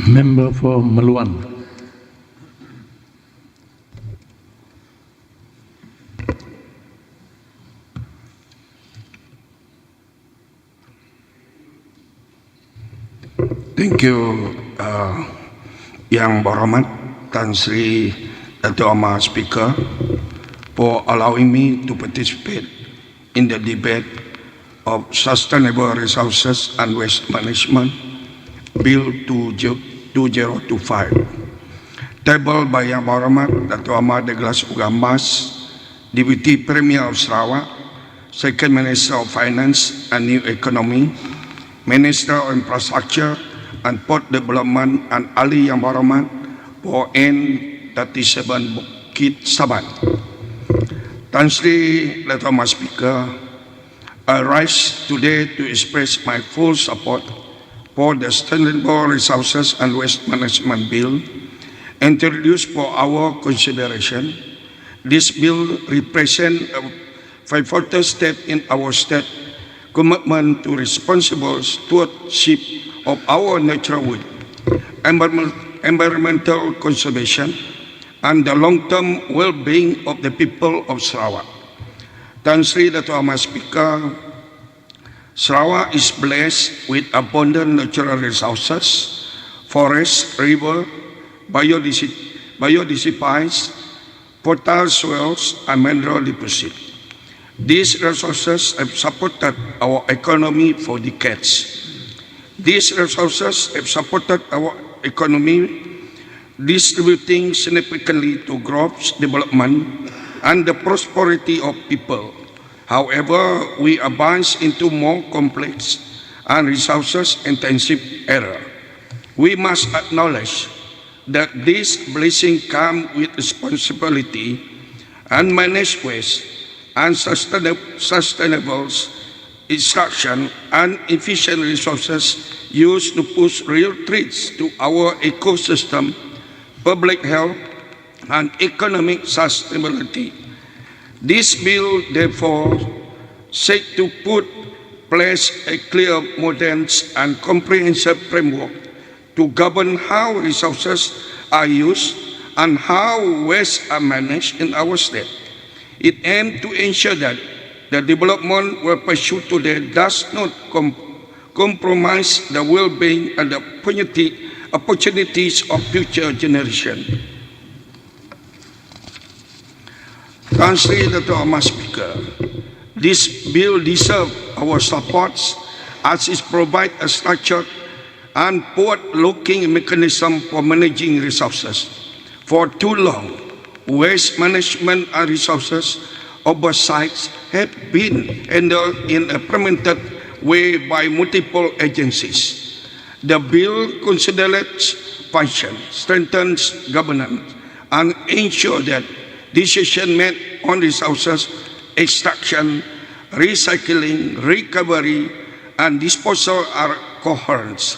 Speaker 1: Member for Meluan.
Speaker 7: Thank you, Yang Berhormat Tan Sri Dato' Ahmad Speaker, for allowing me to participate in the debate of Sustainable Resources and Waste Management Bill 2025, tabled by Yang Berhormat Dato' Ahmad Douglas Ugambas, Deputy Premier of Sarawak, Second Minister of Finance and New Economy, Minister of Infrastructure and Port Development, and Ali Yang Berhormat for N37 Bukit Saban. Tan Sri Dato' Ahmad Speaker, I rise today to express my full support for the Sustainable Resources and Waste Management Bill introduced for our consideration. This bill represents a pivotal step in our state commitment to responsible stewardship of our natural world, environmental conservation, and the long-term well-being of the people of Sarawak. Tan Sri Dato' Ahmad Speaker, Sarawak is blessed with abundant natural resources, forests, river, biodiversity, fertile soils, and mineral deposits. These resources have supported our economy for decades. These resources have supported our economy, distributing significantly to growth, development, and the prosperity of people. However, we advance into more complex and resources-intensive era. We must acknowledge that this blessing comes with responsibility and manage waste and sustainable extraction and efficient resources used to pose real threats to our ecosystem, public health, and economic sustainability. This bill, therefore, seeks to put place a clear, modern, and comprehensive framework to govern how resources are used and how waste are managed in our state. It aims to ensure that the development we pursue today does not compromise the well-being and the opportunities of future generations. Country Dr. Speaker, this bill deserves our support as it provides a structured and forward-looking mechanism for managing resources. For too long, waste management and resources oversights have been handled in a fragmented way by multiple agencies. The bill consolidates function, strengthens governance, and ensures that decisions made on resources extraction, recycling, recovery, and disposal are coherent,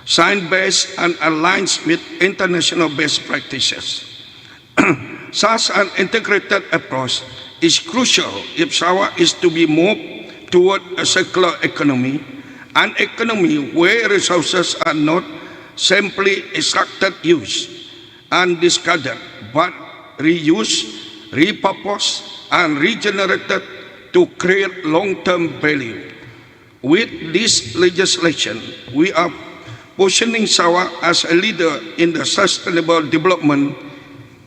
Speaker 7: science-based, and aligned with international best practices. Such an integrated approach is crucial if Sarawak is to be moved toward a circular economy, an economy where resources are not simply extracted, used, and discarded, but reused, repurposed, and regenerated to create long-term value. With this legislation, we are positioning Sarawak as a leader in the sustainable development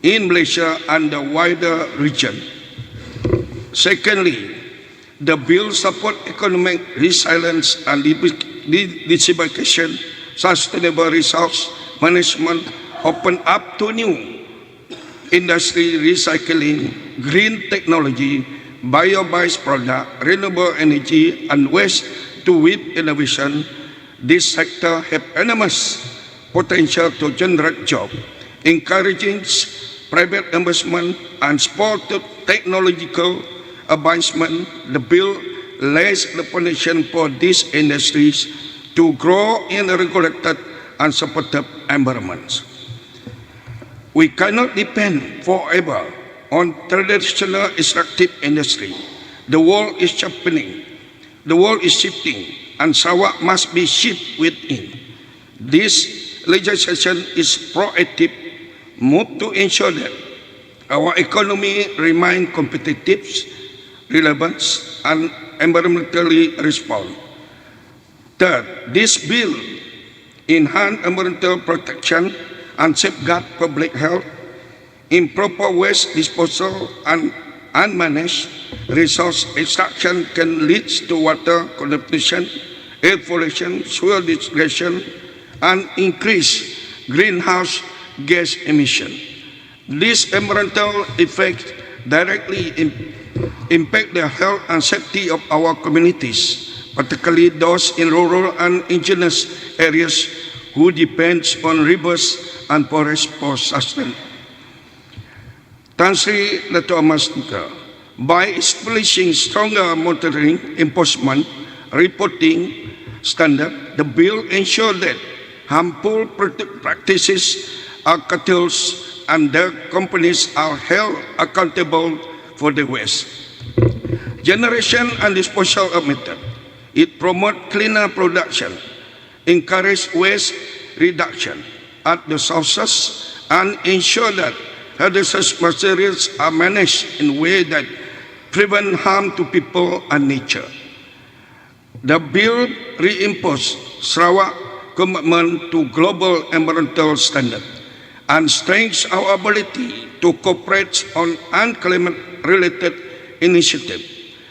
Speaker 7: in Malaysia and the wider region. Secondly, the bill supports economic resilience and diversification, sustainable resource management, open up to new industry, recycling, green technology, bio-based product, renewable energy, and waste-to-wealth innovation. This sector has enormous potential to generate jobs, encouraging private investment and support technological advancement. The bill lays the foundation for these industries to grow in a regulated and supportive environments. We cannot depend forever on traditional extractive industry. The world is shifting, and Sarawak must be shifted within. This legislation is proactive move to ensure that our economy remains competitive, relevant, and environmentally responsible. Third, this bill enhances environmental protection and safeguard public health. Improper waste disposal and unmanaged resource extraction can lead to water contamination, air pollution, soil degradation, and increased greenhouse gas emission. These environmental effects directly impact the health and safety of our communities, particularly those in rural and indigenous areas who depend on rivers and forests for sustenance. Country Speaker, by establishing stronger monitoring, enforcement, reporting standards, the bill ensures that harmful practices are curtailed and their companies are held accountable for the waste generation and disposal of method. It promotes cleaner production, encourages waste reduction at the sources, and ensures that hazardous materials are managed in a way that prevent harm to people and nature. The bill reimposes Sarawak commitment to global environmental standards and strengthens our ability to cooperate on unclimate-related initiatives.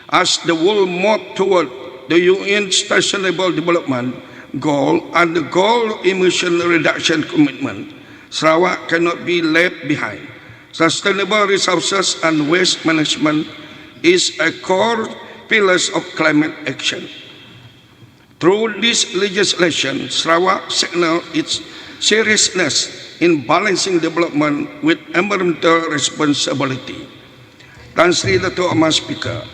Speaker 7: As the world moves toward the UN Sustainable Development Goal and the goal emission reduction commitment, Sarawak cannot be left behind. Sustainable resources and waste management is a core pillar of climate action. Through this legislation, Sarawak signals its seriousness in balancing development with environmental responsibility. Tan Sri Dato' Amar Speaker,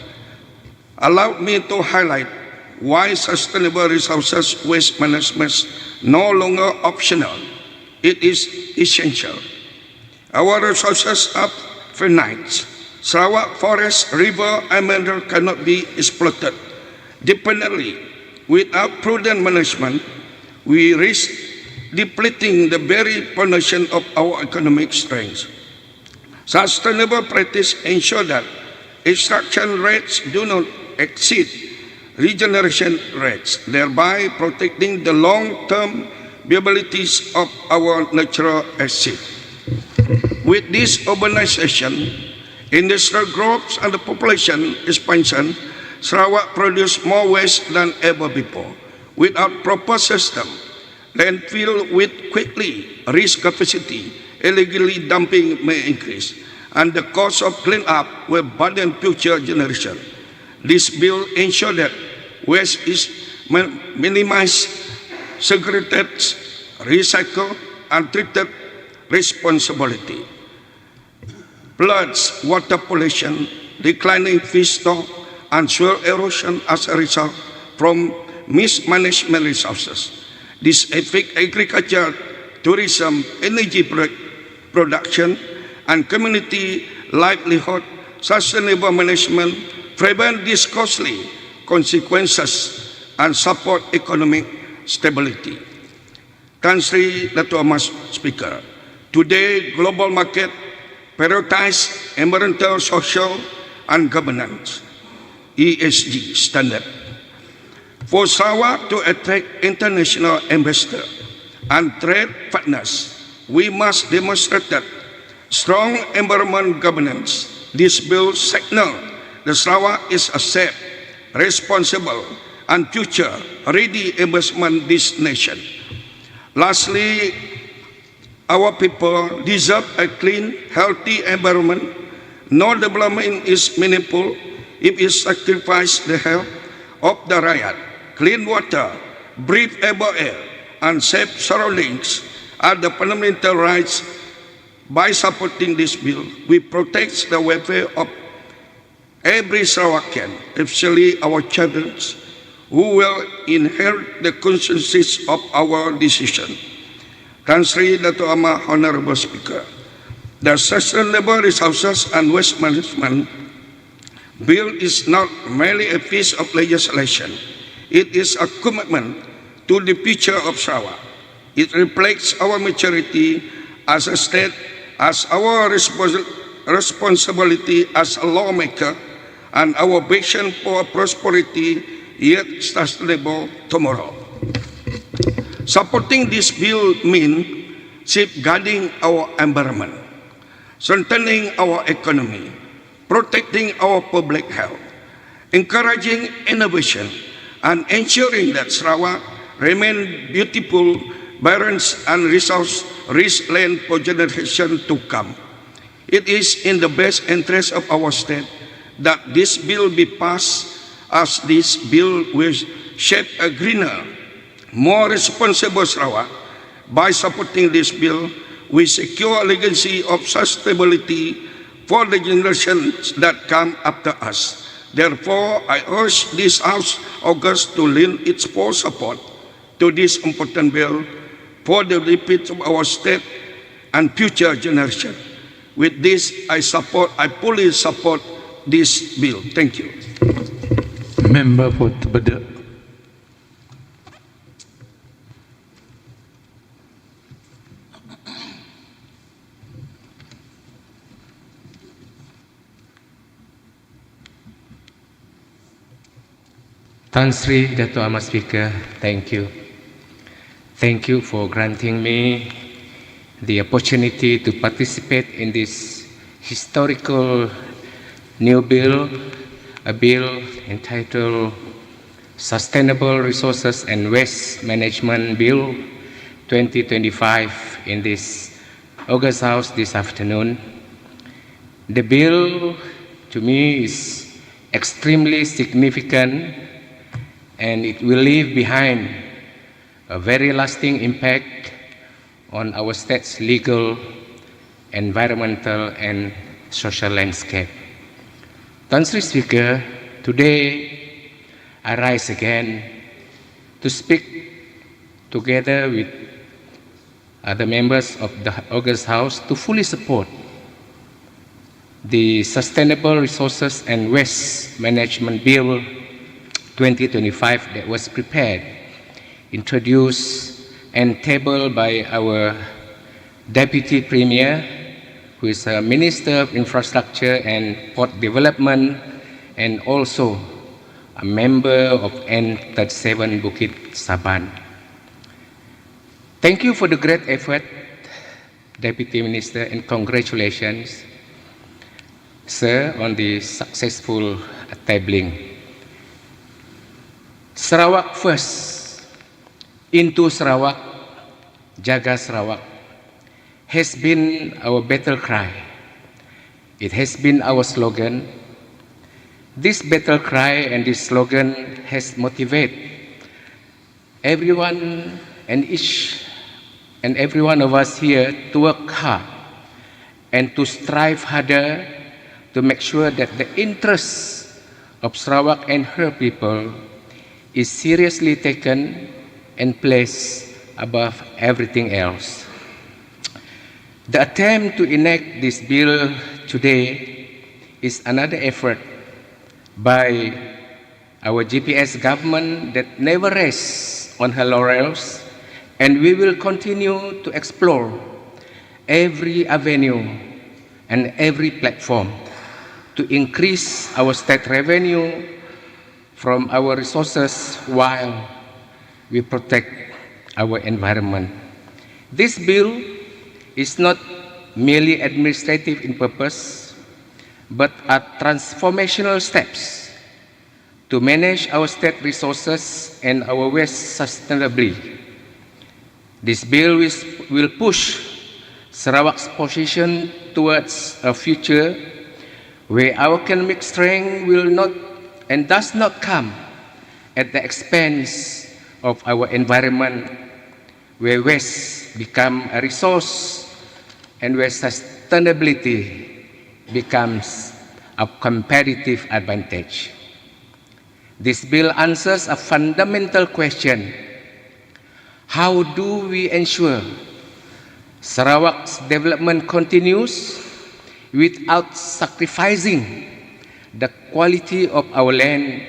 Speaker 7: allow me to highlight why sustainable resources waste management is no longer optional. It is essential. Our resources are finite. Sarawak forest, river, and mineral cannot be exploited dependently. Without prudent management, we risk depleting the very foundation of our economic strength. Sustainable practice ensure that extraction rates do not exceed regeneration rates, thereby protecting the long-term viabilities of our natural assets. With this urbanization, industrial growth and the population expansion, Sarawak produces more waste than ever before. Without proper system, landfill will quickly reach capacity, illegally dumping may increase, and the cost of cleanup will burden future generations. This bill ensures that waste is minimized, segregated, recycled, and treated responsibly. Floods, water pollution, declining fish stock, and soil erosion as a result from mismanagement resources. This affects agriculture, tourism, energy production, and community livelihood. Sustainable management prevent these costly consequences and support economic stability. Tan Sri Dato' Amar Speaker, today global market prioritize environmental, social, and governance (ESG) standard. For Sarawak to attract international investors and trade partners, we must demonstrate that strong environment governance. This bill signals that Sarawak is a safe, responsible, and future-ready investment destination. Lastly, our people deserve a clean, healthy environment. No development is meaningful if it sacrifices the health of the rakyat. Clean water, breathable air, and safe surroundings are the fundamental rights. By supporting this bill, we protect the welfare of every Sarawakian, especially our children, who will inherit the consequences of our decision. Tan Sri Dato' Amar, Honorable Speaker, the Sustainable Resources and Waste Management Bill is not merely a piece of legislation. It is a commitment to the future of Sarawak. It reflects our maturity as a state, as our responsibility as a lawmaker, and our vision for a prosperity yet sustainable tomorrow. Supporting this bill means safeguarding our environment, strengthening our economy, protecting our public health, encouraging innovation, and ensuring that Sarawak remains beautiful, vibrant, and resource-rich land for generations to come. It is in the best interest of our state that this bill be passed, as this bill will shape a greener, more responsible Sarawak. By supporting this bill, we secure a legacy of sustainability for the generations that come after us. Therefore, I urge this House August to lend its full support to this important bill for the benefit of our state and future generations. With this, I fully support this bill. Thank you.
Speaker 1: Member for Tebeda.
Speaker 8: Tan Sri Dato' Ahmad Speaker, thank you. Thank you for granting me the opportunity to participate in this historical new bill, a bill entitled Sustainable Resources and Waste Management Bill 2025 in this August House this afternoon. The bill to me is extremely significant and it will leave behind a very lasting impact on our state's legal, environmental and social landscape. Tan Sri Speaker, today I rise again to speak together with other members of the August House to fully support the Sustainable Resources and Waste Management Bill 2025 that was prepared, introduced and tabled by our Deputy Premier, who is a Minister of Infrastructure and Port Development and also a member of N37 Bukit Saban. Thank you for the great effort, Deputy Minister, and congratulations, sir, on the successful tabling. Sarawak first, into Sarawak, Jaga Sarawak, has been our battle cry. It has been our slogan. This battle cry and this slogan has motivated everyone and each and every one of us here to work hard and to strive harder to make sure that the interests of Sarawak and her people is seriously taken and placed above everything else. The attempt to enact this bill today is another effort by our GPS government that never rests on her laurels, and we will continue to explore every avenue and every platform to increase our state revenue from our resources while we protect our environment. This bill is not merely administrative in purpose, but are transformational steps to manage our state resources and our waste sustainably. This bill will push Sarawak's position towards a future where our economic strength will not and does not come at the expense of our environment, where waste become a resource and where sustainability becomes a competitive advantage. This bill answers a fundamental question: how do we ensure Sarawak's development continues without sacrificing the quality of our land,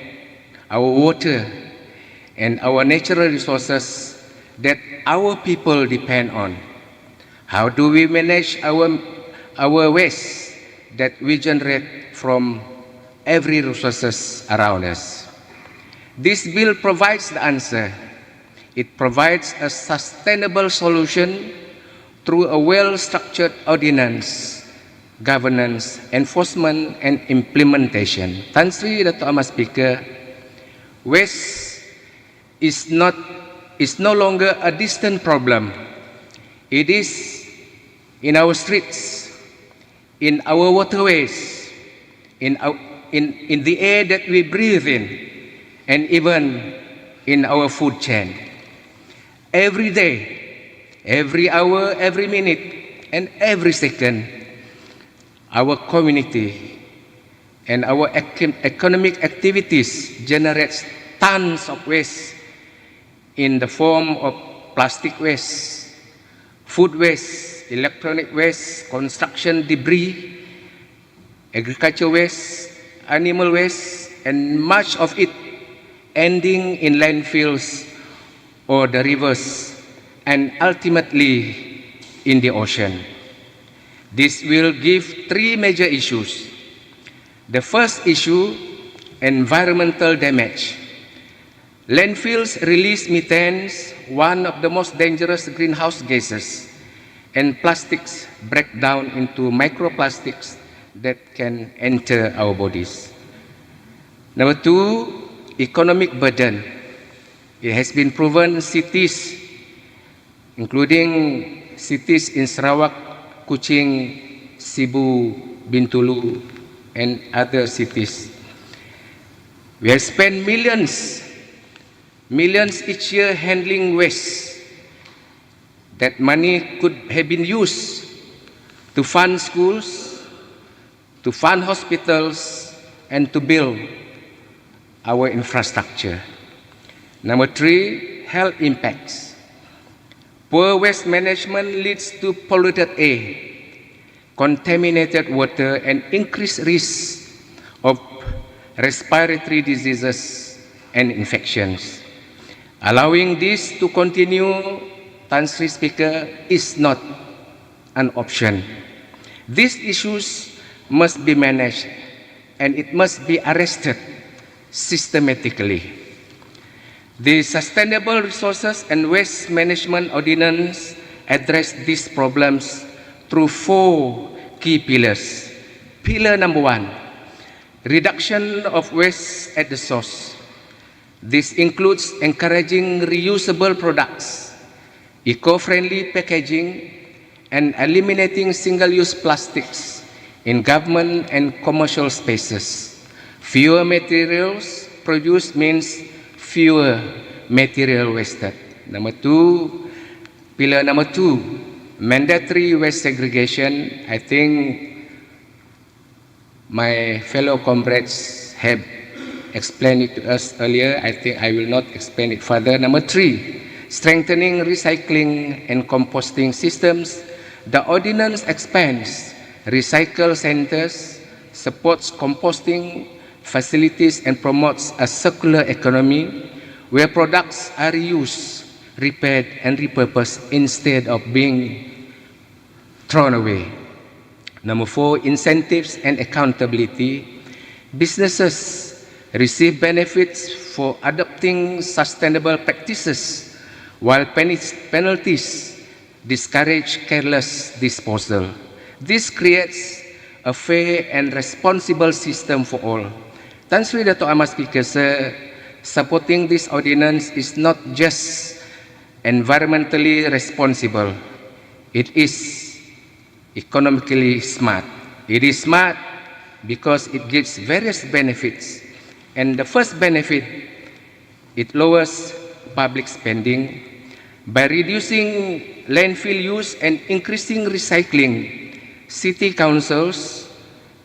Speaker 8: our water, and our natural resources that our people depend on? How do we manage our waste that we generate from every resources around us? This bill provides the answer. It provides a sustainable solution through a well-structured ordinance, governance, enforcement, and implementation. Tan Sri Dato' Ahmad Speaker, waste is no longer a distant problem. It is in our streets, in our waterways, in the air that we breathe in, and even in our food chain. Every day, every hour, every minute, and every second, our community and our economic activities generates tons of waste in the form of plastic waste, food waste, electronic waste, construction debris, agriculture waste, animal waste, and much of it ending in landfills or the rivers and ultimately in the ocean. This will give three major issues. The first issue, environmental damage. Landfills release methane, one of the most dangerous greenhouse gases, and plastics break down into microplastics that can enter our bodies. Number two, economic burden. It has been proven cities, including cities in Sarawak, Kuching, Sibu, Bintulu, and other cities. We have spent millions each year handling waste. That money could have been used to fund schools, to fund hospitals, and to build our infrastructure. Number three, health impacts. Poor waste management leads to polluted air, contaminated water, and increased risk of respiratory diseases and infections. Allowing this to continue, Sri Speaker, is not an option. These issues must be managed and it must be arrested systematically. The Sustainable Resources and Waste Management Ordinance address these problems through 4 key pillars. Pillar number 1, reduction of waste at the source. This includes encouraging reusable products, eco-friendly packaging, and eliminating single-use plastics in government and commercial spaces. Fewer materials produced means fewer material wasted. Pillar number 2, mandatory waste segregation. I think my fellow comrades have explained it to us earlier. I think I will not explain it further. Number 3, strengthening recycling and composting systems. The ordinance expands recycle centers, supports composting facilities, and promotes a circular economy where products are reused, repaired, and repurposed instead of being thrown away. Number 4, incentives and accountability. Businesses receive benefits for adopting sustainable practices, while penalties discourage careless disposal. This creates a fair and responsible system for all. Tan Sri Dato' Ahmad Speaker, sir, supporting this ordinance is not just environmentally responsible, it is economically smart. It is smart because it gives various benefits. And the first benefit, it lowers public spending. By reducing landfill use and increasing recycling, city councils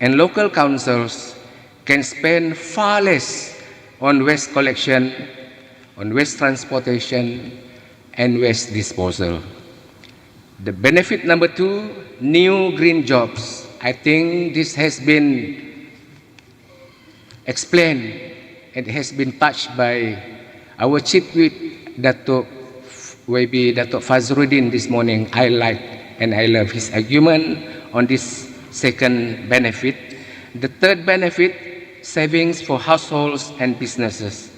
Speaker 8: and local councils can spend far less on waste collection, on waste transportation, and waste disposal. The benefit number 2, new green jobs. I think this has been explained and has been touched by our Chief Whip, Dato' Fazruddin this morning. I like and I love his argument on this second benefit. The third benefit, savings for households and businesses.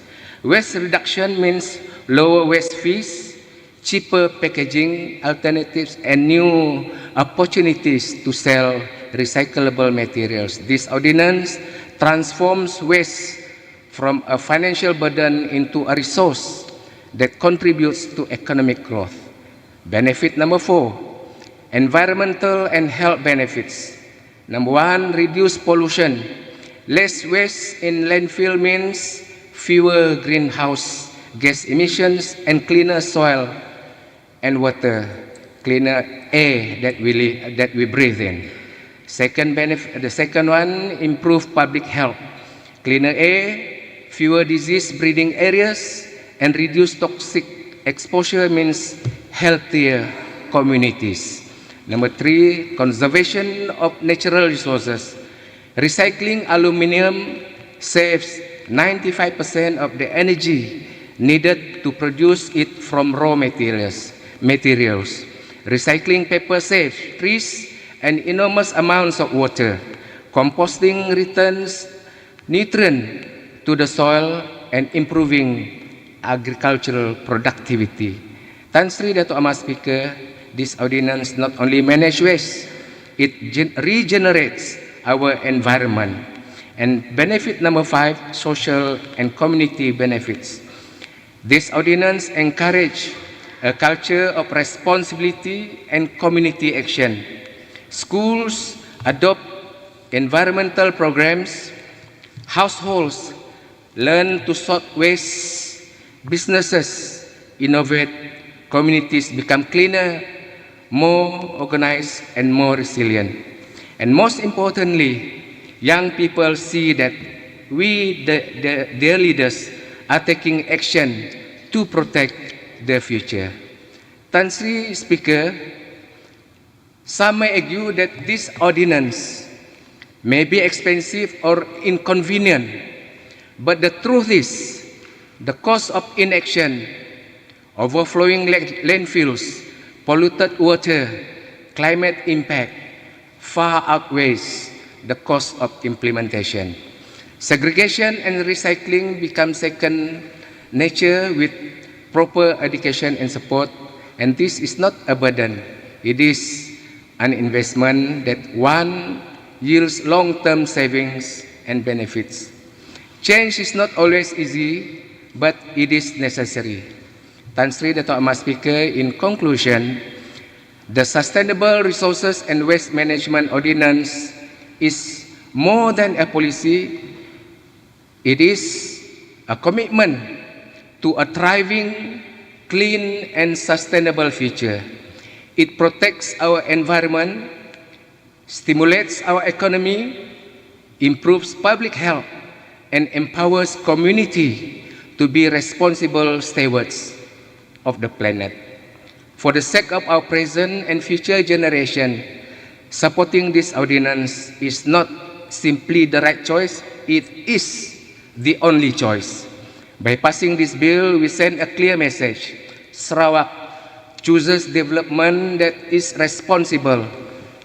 Speaker 8: Waste reduction means lower waste fees, cheaper packaging alternatives, and new opportunities to sell recyclable materials. This ordinance transforms waste from a financial burden into a resource that contributes to economic growth. Benefit number 4, environmental and health benefits. Number 1, reduce pollution. Less waste in landfill means fewer greenhouse gas emissions and cleaner soil and water, cleaner air that we breathe in. Second benefit, the second one, improve public health. Cleaner air, fewer disease-breeding areas, and reduce toxic exposure means healthier communities. Number 3, conservation of natural resources. Recycling aluminum saves 95% of the energy needed to produce it from raw materials. Recycling paper saves trees and enormous amounts of water. Composting returns nutrient to the soil and improving agricultural productivity. Tan Sri Dato' Amar Speaker, this ordinance not only manage waste, it regenerates our environment. And benefit number 5, social and community benefits. This ordinance encourage a culture of responsibility and community action. Schools adopt environmental programs, households learn to sort waste, businesses innovate, communities become cleaner, more organized, and more resilient. And most importantly, young people see that we, their leaders, are taking action to protect their future. Tan Sri Speaker, some may argue that this ordinance may be expensive or inconvenient, but the truth is, the cost of inaction, overflowing landfills, polluted water, climate impact far outweighs the cost of implementation. Segregation and recycling become second nature with proper education and support, and this is not a burden. It is an investment that one yields long-term savings and benefits. Change is not always easy, but it is necessary. Tan Sri Dato' Amar Speaker, in conclusion, the Sustainable Resources and Waste Management Ordinance is more than a policy. It is a commitment to a thriving, clean, and sustainable future. It protects our environment, stimulates our economy, improves public health, and empowers community to be responsible stewards of the planet. For the sake of our present and future generation, supporting this ordinance is not simply the right choice, it is the only choice. By passing this bill, we send a clear message. Sarawak chooses development that is responsible,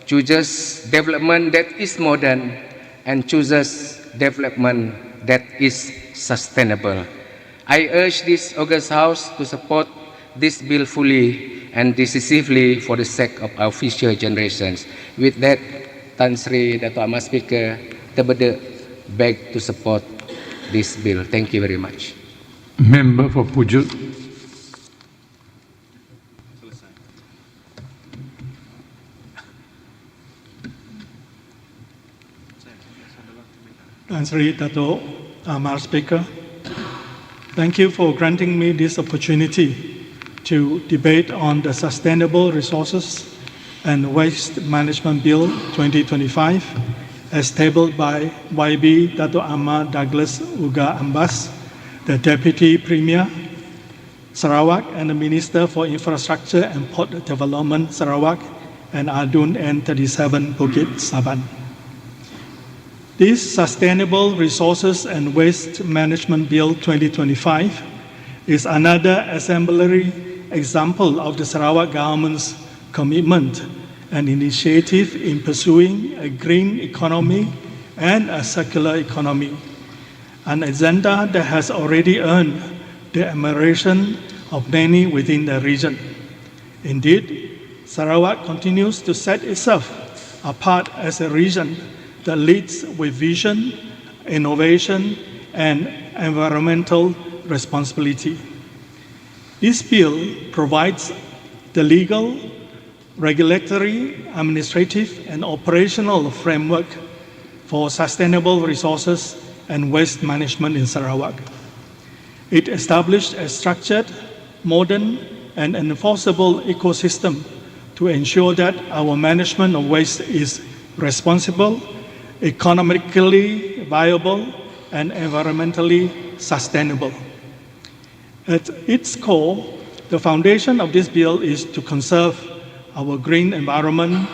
Speaker 8: chooses development that is modern, and chooses development that is sustainable. I urge this August House to support this bill fully and decisively for the sake of our future generations. With that, Tan Sri Dato' Amar Speaker, Tebede beg to support this bill. Thank you very much.
Speaker 1: Member for Pujuk.
Speaker 9: Tan Sri Dato' Amar Speaker, thank you for granting me this opportunity to debate on the Sustainable Resources and Waste Management Bill 2025 as tabled by YB Dato' Amar Douglas Uga Ambas, the Deputy Premier Sarawak and the Minister for Infrastructure and Port Development Sarawak, and Adun N37 Bukit Saban. This Sustainable Resources and Waste Management Bill 2025 is another exemplary example of the Sarawak government's commitment and initiative in pursuing a green economy and a circular economy, an agenda that has already earned the admiration of many within the region. Indeed, Sarawak continues to set itself apart as a region that leads with vision, innovation, and environmental responsibility. This bill provides the legal, regulatory, administrative, and operational framework for sustainable resources and waste management in Sarawak. It established a structured, modern, and enforceable ecosystem to ensure that our management of waste is responsible, economically viable, and environmentally sustainable. At its core, the foundation of this bill is to conserve our green environment,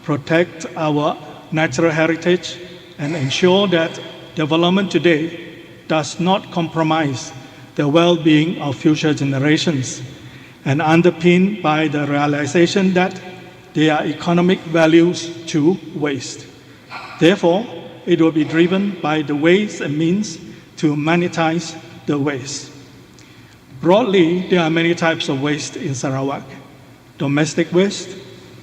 Speaker 9: protect our natural heritage, and ensure that development today does not compromise the well-being of future generations, and underpinned by the realization that there are economic values to waste. Therefore, it will be driven by the ways and means to monetize the waste. Broadly, there are many types of waste in Sarawak: domestic waste,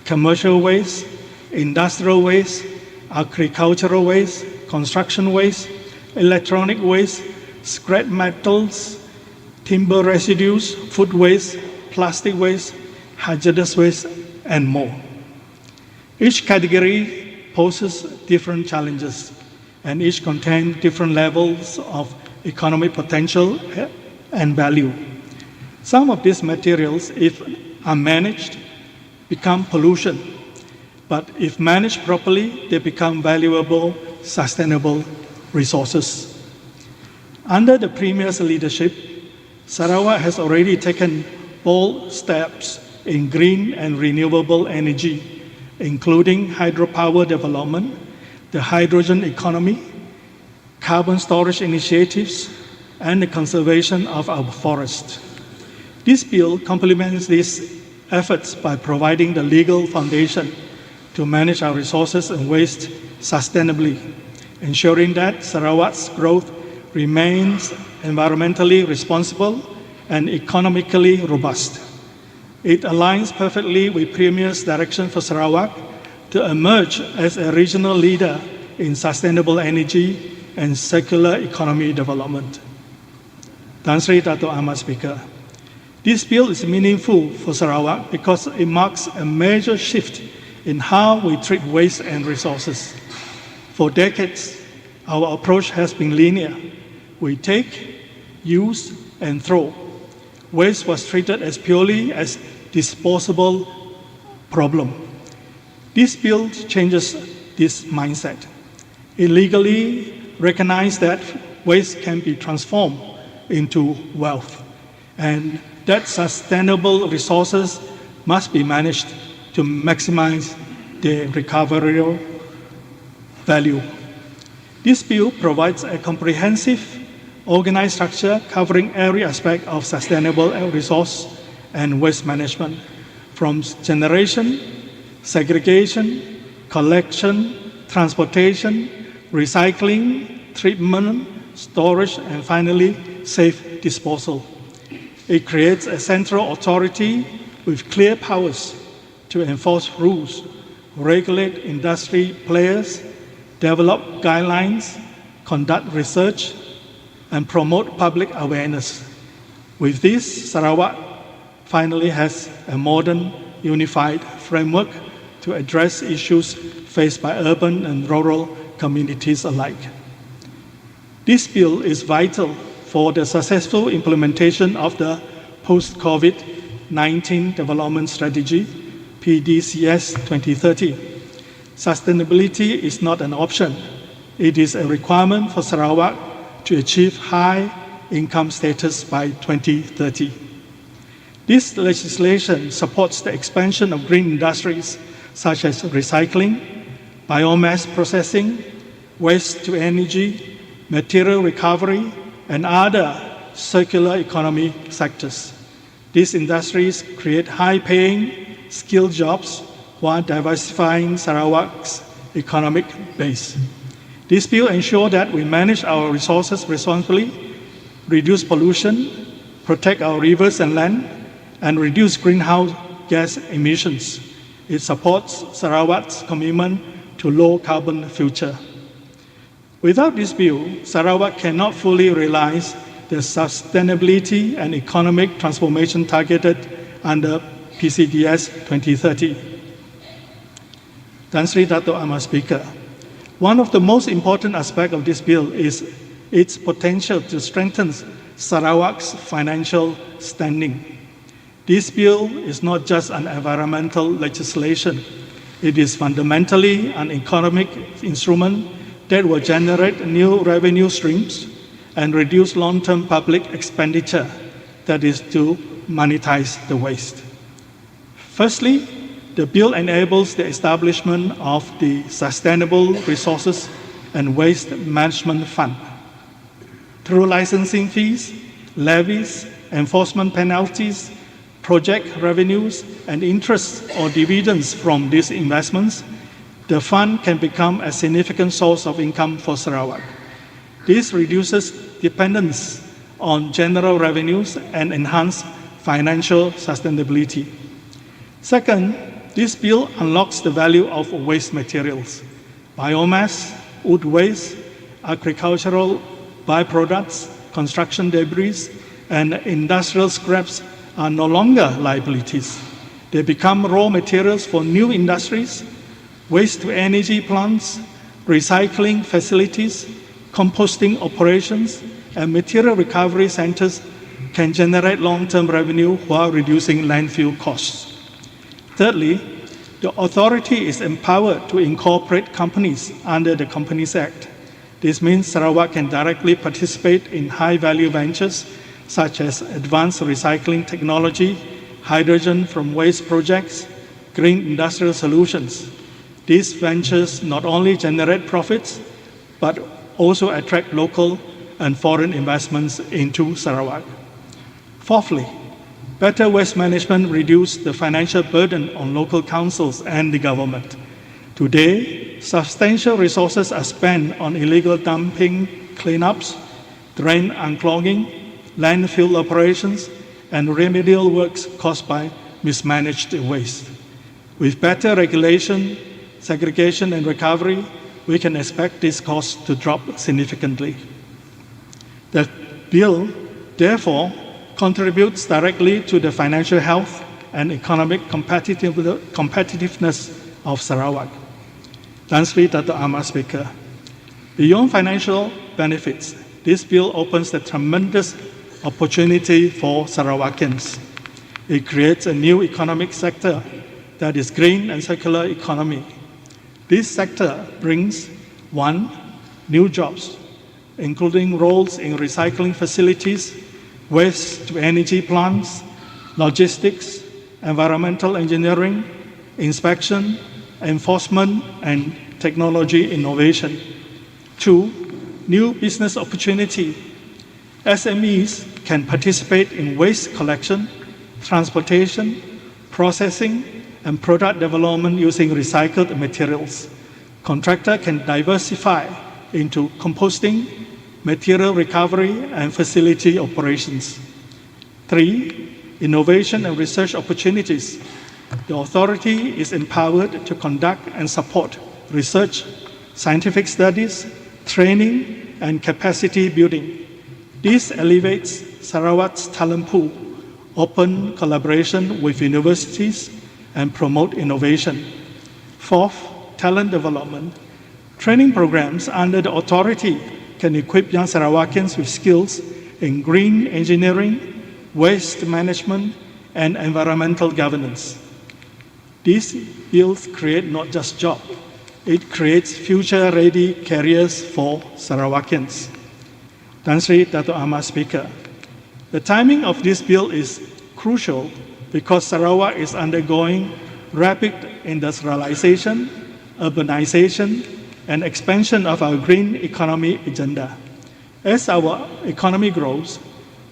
Speaker 9: commercial waste, industrial waste, agricultural waste, construction waste, electronic waste, scrap metals, timber residues, food waste, plastic waste, hazardous waste, and more. Each category poses different challenges, and each contains different levels of economic potential and value. Some of these materials, if unmanaged, become pollution, but if managed properly, they become valuable, sustainable resources. Under the Premier's leadership, Sarawak has already taken bold steps in green and renewable energy, including hydropower development, the hydrogen economy, carbon storage initiatives, and the conservation of our forests. This bill complements these efforts by providing the legal foundation to manage our resources and waste sustainably, ensuring that Sarawak's growth remains environmentally responsible and economically robust. It aligns perfectly with Premier's direction for Sarawak to emerge as a regional leader in sustainable energy and circular economy development. Tan Sri Dato' Ahmad Speaker, this bill is meaningful for Sarawak because it marks a major shift in how we treat waste and resources. For decades, our approach has been linear. We take, use, and throw. Waste was treated as purely as disposable problem. This bill changes this mindset. It legally recognizes that waste can be transformed into wealth, and that sustainable resources must be managed to maximize their recoverable value. This bill provides a comprehensive, organized structure covering every aspect of sustainable resource and waste management, from generation, segregation, collection, transportation, recycling, treatment, storage, and finally, safe disposal. It creates a central authority with clear powers to enforce rules, regulate industry players, develop guidelines, conduct research, and promote public awareness. With this, Sarawak finally has a modern, unified framework to address issues faced by urban and rural communities alike. This bill is vital for the successful implementation of the Post-COVID-19 Development Strategy, PDCS 2030. Sustainability is not an option. It is a requirement for Sarawak to achieve high income status by 2030. This legislation supports the expansion of green industries such as recycling, biomass processing, waste to energy, material recovery, and other circular economy sectors. These industries create high-paying, skilled jobs while diversifying Sarawak's economic base. This bill ensures that we manage our resources responsibly, reduce pollution, protect our rivers and land, and reduce greenhouse gas emissions. It supports Sarawak's commitment to low-carbon future. Without this bill, Sarawak cannot fully realize the sustainability and economic transformation targeted under PCDS 2030. Tan Sri Dato' Ahmad Speaker, one of the most important aspects of this bill is its potential to strengthen Sarawak's financial standing. This bill is not just an environmental legislation. It is fundamentally an economic instrument that will generate new revenue streams and reduce long-term public expenditure, that is to monetize the waste. Firstly, the bill enables the establishment of the Sustainable Resources and Waste Management Fund. Through licensing fees, levies, enforcement penalties, project revenues, and interest or dividends from these investments, the fund can become a significant source of income for Sarawak. This reduces dependence on general revenues and enhance financial sustainability. Second, this bill unlocks the value of waste materials. Biomass, wood waste, agricultural byproducts, construction debris, and industrial scraps are no longer liabilities. They become raw materials for new industries, waste-to-energy plants, recycling facilities, composting operations, and material recovery centers can generate long-term revenue while reducing landfill costs. Thirdly, the authority is empowered to incorporate companies under the Companies Act. This means Sarawak can directly participate in high-value ventures such as advanced recycling technology, hydrogen from waste projects, green industrial solutions. These ventures not only generate profits, but also attract local and foreign investments into Sarawak. Fourthly, better waste management reduces the financial burden on local councils and the government. Today, substantial resources are spent on illegal dumping cleanups, drain unclogging, landfill operations, and remedial works caused by mismanaged waste. With better regulation, segregation, and recovery, we can expect these costs to drop significantly. The bill, therefore, contributes directly to the financial health and economic competitiveness of Sarawak. Tan Sri Dato' Amar Speaker, beyond financial benefits, this bill opens a tremendous opportunity for Sarawakians. It creates a new economic sector that is green and circular economy. This sector brings 1. New jobs, including roles in recycling facilities, waste-to-energy plants, logistics, environmental engineering, inspection, enforcement, and technology innovation. 2. New business opportunity. SMEs can participate in waste collection, transportation, processing, and product development using recycled materials. Contractor can diversify into composting, material recovery, and facility operations. 3. Innovation and research opportunities. The authority is empowered to conduct and support research, scientific studies, training, and capacity building. This elevates Sarawak's talent pool, open collaboration with universities, and promote innovation. 4th, talent development. Training programs under the authority can equip young Sarawakians with skills in green engineering, waste management, and environmental governance. These bills create not just jobs, it creates future-ready careers for Sarawakians. Tan Sri Dato' Amar Speaker, the timing of this bill is crucial because Sarawak is undergoing rapid industrialization, urbanization, and expansion of our green economy agenda. As our economy grows,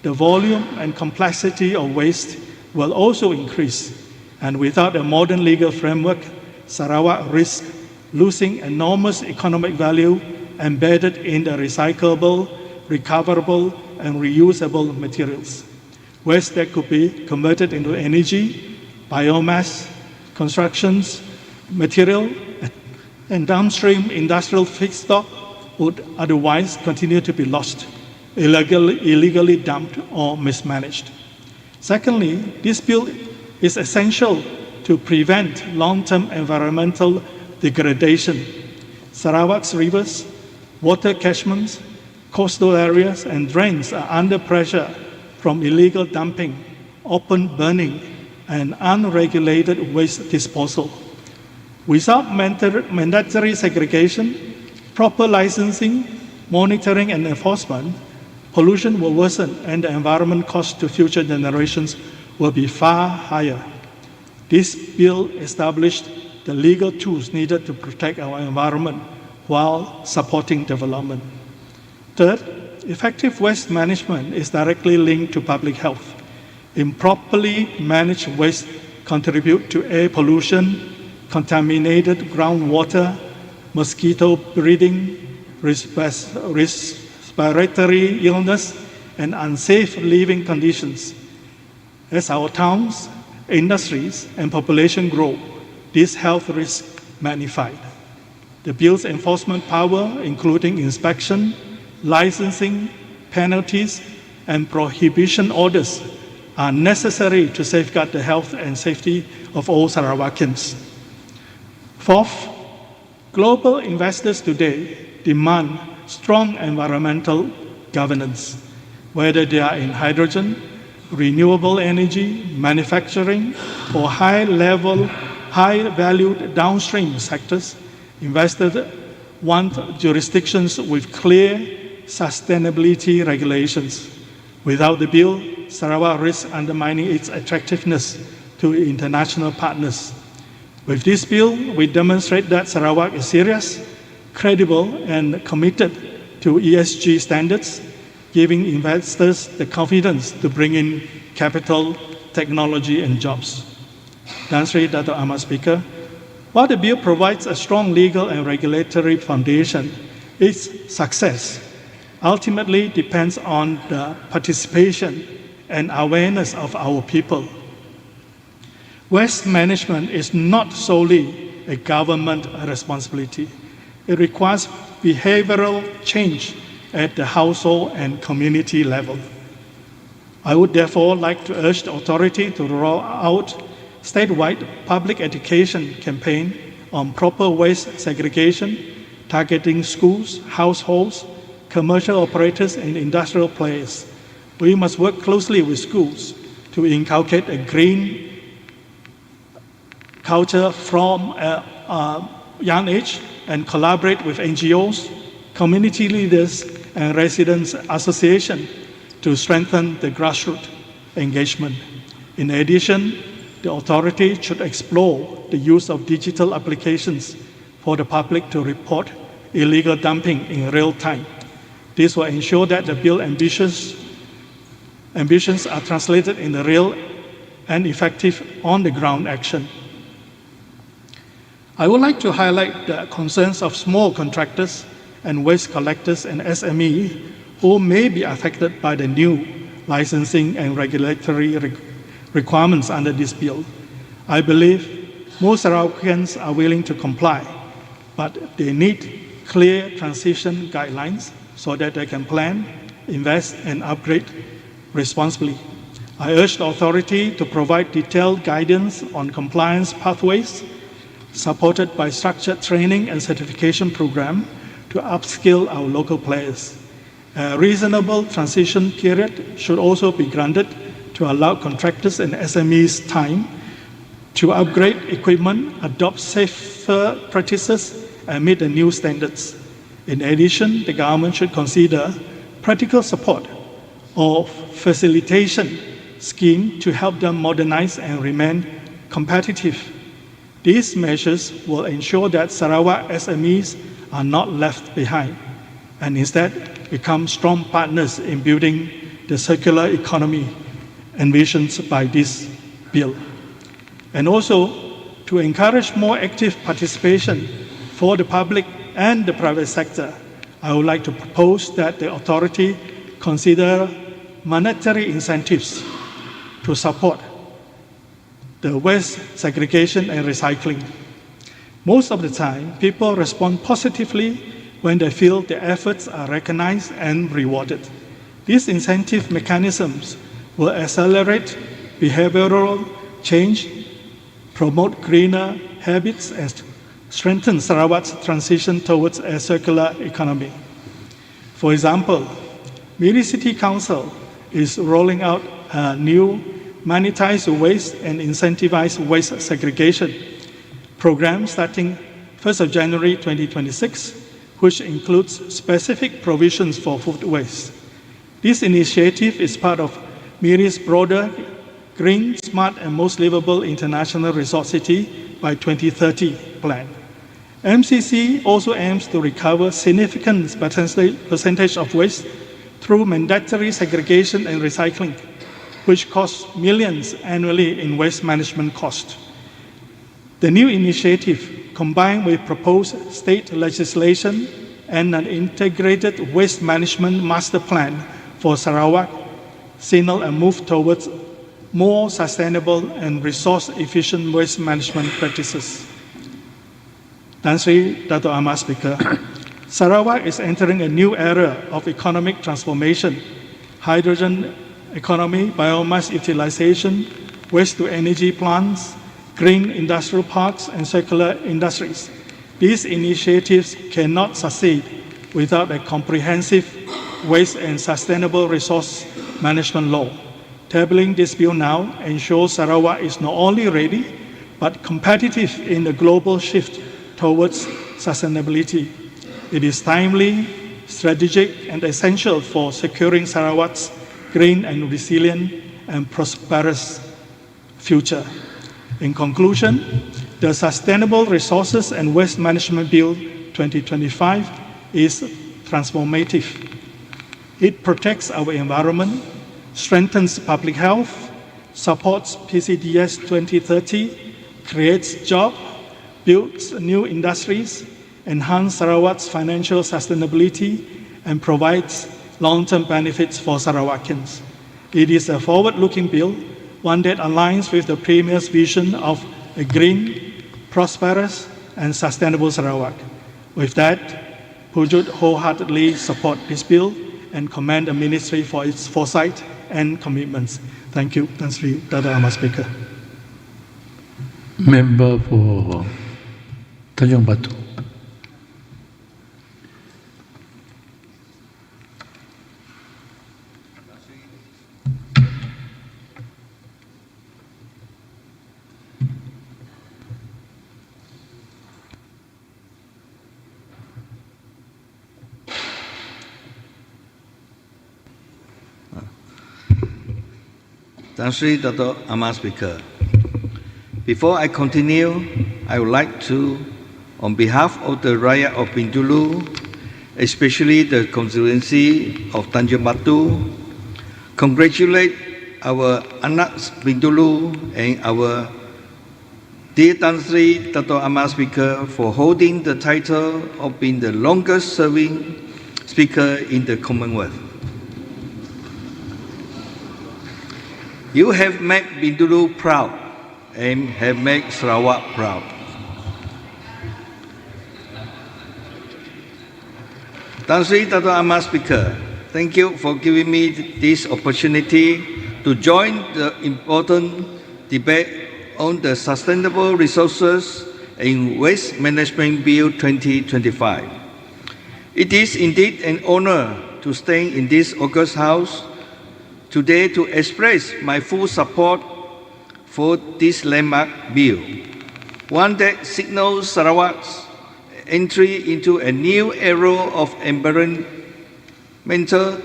Speaker 9: the volume and complexity of waste will also increase, and without a modern legal framework, Sarawak risks losing enormous economic value embedded in the recyclable, recoverable, and reusable materials. Waste that could be converted into energy, biomass, constructions, material, and downstream industrial feedstock would otherwise continue to be lost, illegally dumped, or mismanaged. Secondly, this bill is essential to prevent long-term environmental degradation. Sarawak's rivers, water catchments, coastal areas, and drains are under pressure from illegal dumping, open burning, and unregulated waste disposal. Without mandatory segregation, proper licensing, monitoring, and enforcement, pollution will worsen and the environment cost to future generations will be far higher. This bill established the legal tools needed to protect our environment while supporting development. Third, effective waste management is directly linked to public health. Improperly managed waste contribute to air pollution, contaminated groundwater, mosquito breeding, respiratory illness, and unsafe living conditions. As our towns, industries, and population grow, these health risks magnified. The bill's enforcement power, including inspection, licensing, penalties, and prohibition orders, are necessary to safeguard the health and safety of all Sarawakians. Fourth, global investors today demand strong environmental governance, whether they are in hydrogen, renewable energy, manufacturing, or high-valued downstream sectors. Investors want jurisdictions with clear sustainability regulations. Without the bill, Sarawak risks undermining its attractiveness to international partners. With this bill, we demonstrate that Sarawak is serious, credible, and committed to ESG standards, giving investors the confidence to bring in capital, technology, and jobs. Dan Sri Dato' Ahmad Speaker, while the bill provides a strong legal and regulatory foundation, its success ultimately depends on the participation and awareness of our people. Waste management is not solely a government responsibility. It requires behavioral change at the household and community level. I would therefore like to urge the authority to roll out statewide public education campaign on proper waste segregation, targeting schools, households, commercial operators, and industrial players. We must work closely with schools to inculcate a green culture from a young age and collaborate with NGOs, community leaders, and residents associations to strengthen the grassroots engagement. In addition, the authority should explore the use of digital applications for the public to report illegal dumping in real time. This will ensure that the bill ambitions are translated in the real and effective on-the-ground action. I would like to highlight the concerns of small contractors and waste collectors and SME who may be affected by the new licensing and regulatory requirements under this bill. I believe most Sarawakians are willing to comply, but they need clear transition guidelines so that they can plan, invest, and upgrade responsibly. I urge the authority to provide detailed guidance on compliance pathways, supported by structured training and certification program to upskill our local players. A reasonable transition period should also be granted to allow contractors and SMEs time to upgrade equipment, adopt safer practices, and meet the new standards. In addition, the government should consider practical support or facilitation scheme to help them modernize and remain competitive. These measures will ensure that Sarawak SMEs are not left behind and instead become strong partners in building the circular economy envisioned by this bill. And also to encourage more active participation for the public and the private sector, I would like to propose that the authority consider monetary incentives to support the waste segregation and recycling. Most of the time, people respond positively when they feel their efforts are recognized and rewarded. These incentive mechanisms will accelerate behavioral change, promote greener habits, and strengthen Sarawak's transition towards a circular economy. For example, Miri City Council is rolling out a new monetized waste and incentivized waste segregation program starting 1st of January 2026, which includes specific provisions for food waste. This initiative is part of Miri's broader Green, Smart, and Most Livable International Resort City by 2030 plan. MCC also aims to recover significant percentage of waste through mandatory segregation and recycling, which costs millions annually in waste management costs. The new initiative, combined with proposed state legislation and an integrated waste management master plan, for Sarawak signal a move towards more sustainable and resource-efficient waste management practices. Tan Sri Dato' Amar Speaker, Sarawak is entering a new era of economic transformation. Hydrogen economy, biomass utilization, waste-to-energy plants, green industrial parks, and circular industries. These initiatives cannot succeed without a comprehensive waste and sustainable resource management law. Tabling this bill now ensures Sarawak is not only ready, but competitive in the global shift towards sustainability. It is timely, strategic, and essential for securing Sarawak's green and resilient and prosperous future. In conclusion, the Sustainable Resources and Waste Management Bill 2025 is transformative. It protects our environment, strengthens public health, supports PCDS 2030, creates jobs, builds new industries, enhances Sarawak's financial sustainability, and provides long-term benefits for Sarawakians. It is a forward-looking bill, one that aligns with the Premier's vision of a green, prosperous, and sustainable Sarawak. With that, Pujut wholeheartedly support this bill and commend the Ministry for its foresight and commitments. Thank you, Tan Sri Dato' Amar Speaker.
Speaker 1: Member for Tanjung Batu.
Speaker 10: Tan Sri Dato' Amar Speaker, before I continue, I would like to, on behalf of the Rakyat of Bintulu, especially the constituency of Tanjung Batu, congratulate our anak Bintulu and our dear Tan Sri Dato' Amar Speaker for holding the title of being the longest serving Speaker in the Commonwealth. You have made Bintulu proud and have made Sarawak proud. Tan Sri Dato' Amar Speaker, thank you for giving me this opportunity to join the important debate on the Sustainable Resources and Waste Management Bill 2025. It is indeed an honor to stand in this August House today to express my full support for this landmark bill, one that signals Sarawak's entry into a new era of environmental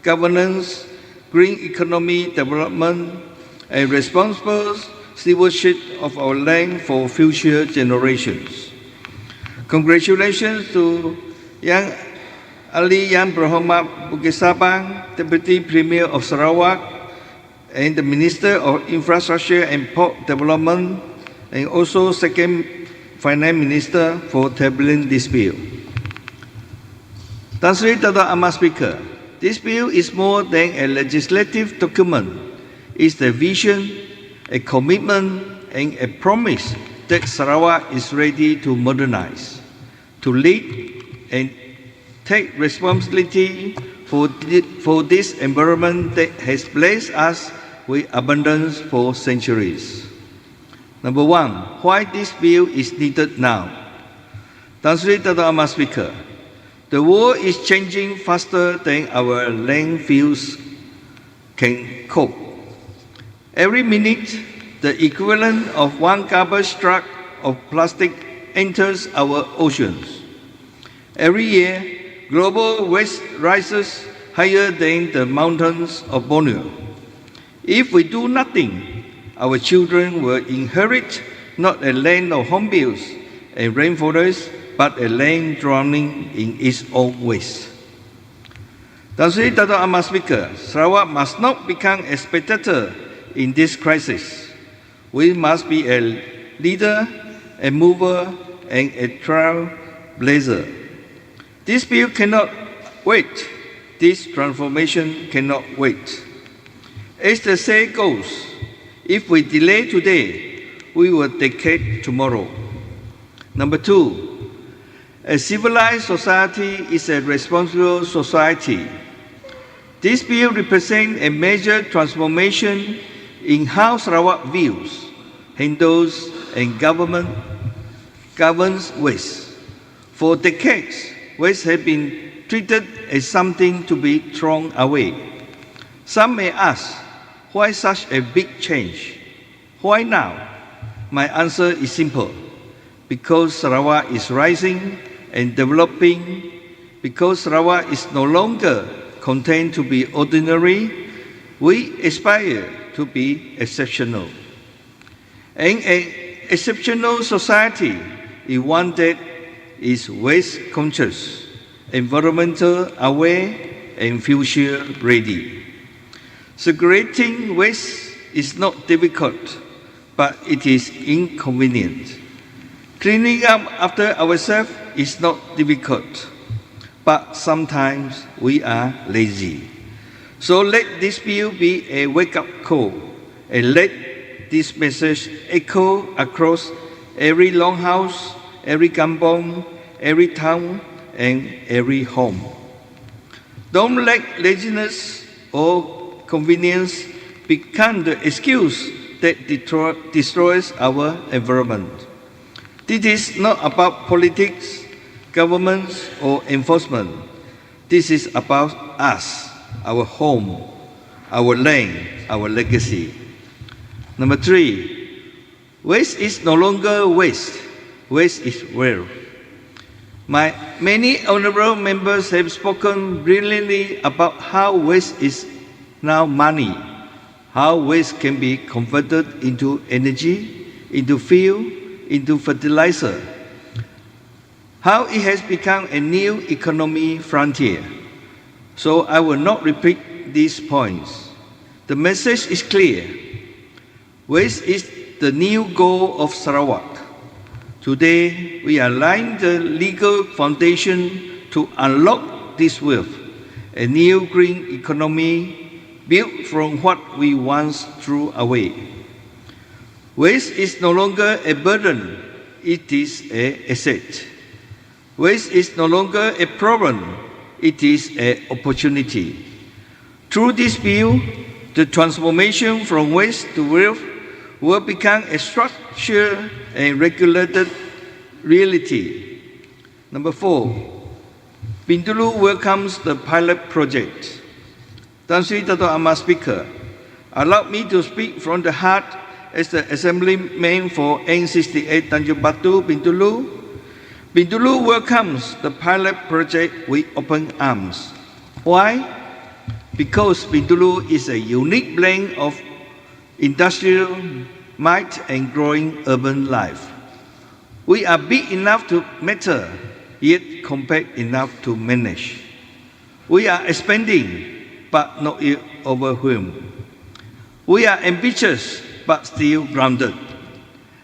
Speaker 10: governance, green economy development, and responsible stewardship of our land for future generations. Congratulations to Yang Ali Yang Berhormat Bukit Sabang, Deputy Premier of Sarawak, and the Minister of Infrastructure and Port Development, and also Second Finance Minister for tabling this bill. Tan Sri Dato' Amar Speaker, this bill is more than a legislative document. It's a vision, a commitment, and a promise that Sarawak is ready to modernize, to lead, and take responsibility for this environment that has blessed us with abundance for centuries. Number one, why this bill is needed now? Tan Sri Dato' Amar Speaker, the world is changing faster than our landfills can cope. Every minute, the equivalent of one garbage truck of plastic enters our oceans. Every year, global waste rises higher than the mountains of Borneo. If we do nothing, our children will inherit not a land of hornbills and rainforests, but a land drowning in its own waste. Tan Sri Dato' Amar Speaker, Sarawak must not become a spectator in this crisis. We must be a leader, a mover, and a trailblazer. This bill cannot wait This transformation cannot wait. As the saying goes, if we delay today, we will decay tomorrow. Number two, a civilized society is a responsible society. This bill represents a major transformation in how Sarawak views, handles, and governs waste. For decades, waste has been treated as something to be thrown away. Some may ask, why such a big change? Why now? My answer is simple. Because Sarawak is rising and developing, because Sarawak is no longer content to be ordinary, we aspire to be exceptional. And an exceptional society is one that is waste conscious, environmental aware, and future ready. Segregating waste is not difficult, but it is inconvenient. Cleaning up after ourselves is not difficult, but sometimes we are lazy. So let this bill be a wake-up call, and let this message echo across every longhouse, every kampong, every town, and every home. Don't let laziness or convenience become the excuse that destroys our environment. This is not about politics, governments, or enforcement. This is about us, our home, our land, our legacy. Number three, waste is no longer waste. Waste is wealth. Many honorable members have spoken brilliantly about how waste is now money, how waste can be converted into energy, into fuel, into fertilizer, how it has become a new economy frontier. So I will not repeat these points. The message is clear. Waste is the new goal of Sarawak. Today, we are laying the legal foundation to unlock this wealth, a new green economy built from what we once threw away. Waste is no longer a burden, it is an asset. Waste is no longer a problem, it is an opportunity. Through this bill, the transformation from waste to wealth will become a structured and regulated reality. Number four, Bintulu welcomes the pilot project. Tan Sri Dato' Amar Speaker, allow me to speak from the heart as the Assemblyman for N68 Tanjung Batu, Bintulu. Bintulu welcomes the pilot project with open arms. Why? Because Bintulu is a unique blend of industrial might and growing urban life. We are big enough to matter, yet compact enough to manage. We are expanding, but not yet overwhelmed. We are ambitious, but still grounded.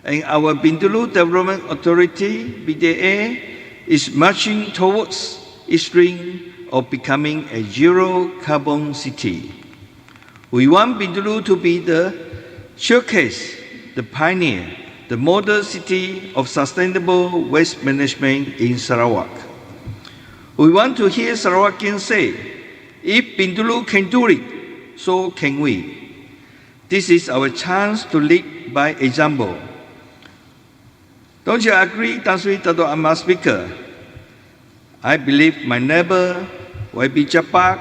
Speaker 10: And our Bintulu Development Authority, BDA, is marching towards its dream of becoming a zero-carbon city. We want Bintulu to be the showcase, the pioneer, the model city of sustainable waste management in Sarawak. We want to hear Sarawakians say, if Bintulu can do it, so can we. This is our chance to lead by example. Don't you agree, Tan Sri Dato' Amar Speaker? I believe my neighbor, YB Japak,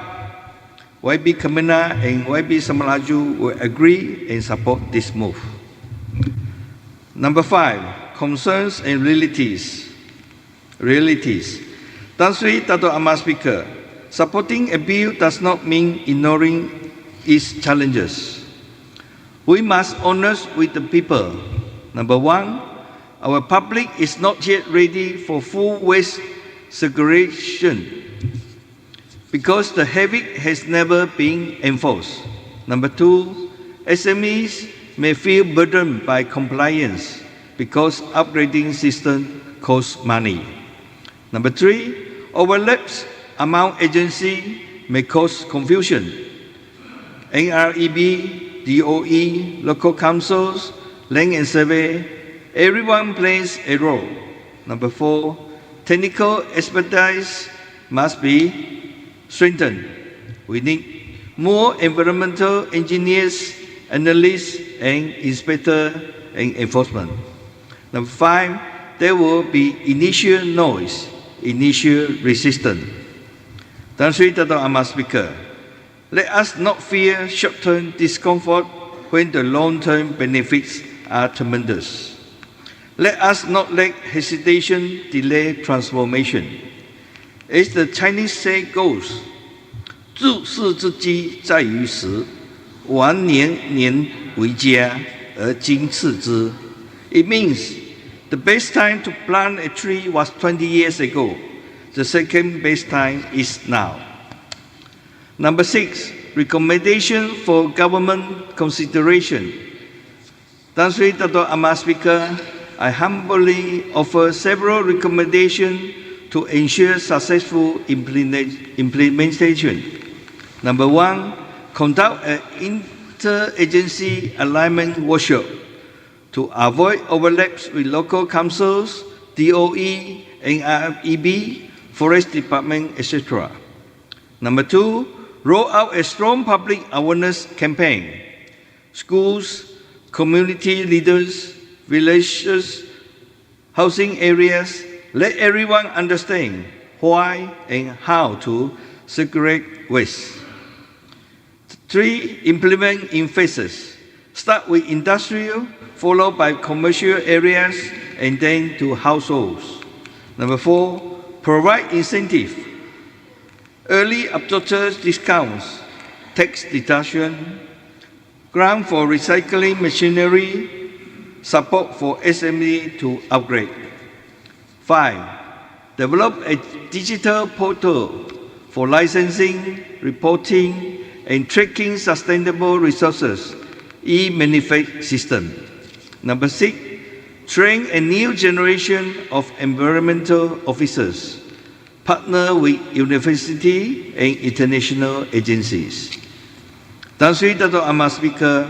Speaker 10: YB Kemena, and YB Samalaju will agree and support this move. Number five, concerns and realities. Tan Sri Dato' Amar Speaker, supporting a bill does not mean ignoring its challenges. We must be honest with the people. Number one, our public is not yet ready for full waste segregation because the habit has never been enforced. Number two, SMEs may feel burdened by compliance because upgrading system costs money. Number three, overlaps among agencies may cause confusion. NREB, DOE, local councils, land and survey, everyone plays a role. Number 4, technical expertise must be strengthened. We need more environmental engineers, analysts, and inspector and enforcement. Number 5, there will be initial noise, initial resistance. Tan Sri Dato' Amar Speaker, let us not fear short-term discomfort when the long-term benefits are tremendous. Let us not let hesitation delay transformation. As the Chinese say goes, 治世之机在于时，晚年年为佳，而今次之. It means the best time to plant a tree was 20 years ago. The second best time is now. Number 6, recommendation for government consideration. Tan Sri Dato' Amar Speaker, I humbly offer several recommendations to ensure successful implementation. Number 1, conduct an interagency alignment workshop to avoid overlaps with local councils, DOE, NREB, Forest Department, etc. Number 2, roll out a strong public awareness campaign. Schools, community leaders, villages, housing areas, let everyone understand why and how to segregate waste. 3, implement in phases. Start with industrial, followed by commercial areas, and then to households. Number 4, provide incentive. Early adopters discounts, tax deduction, grant for recycling machinery, support for SME to upgrade. 5, develop a digital portal for licensing, reporting, and tracking sustainable resources, e-manifest system. Number 6, train a new generation of environmental officers. Partner with university and international agencies. Tan Sri Dato' Amar Speaker,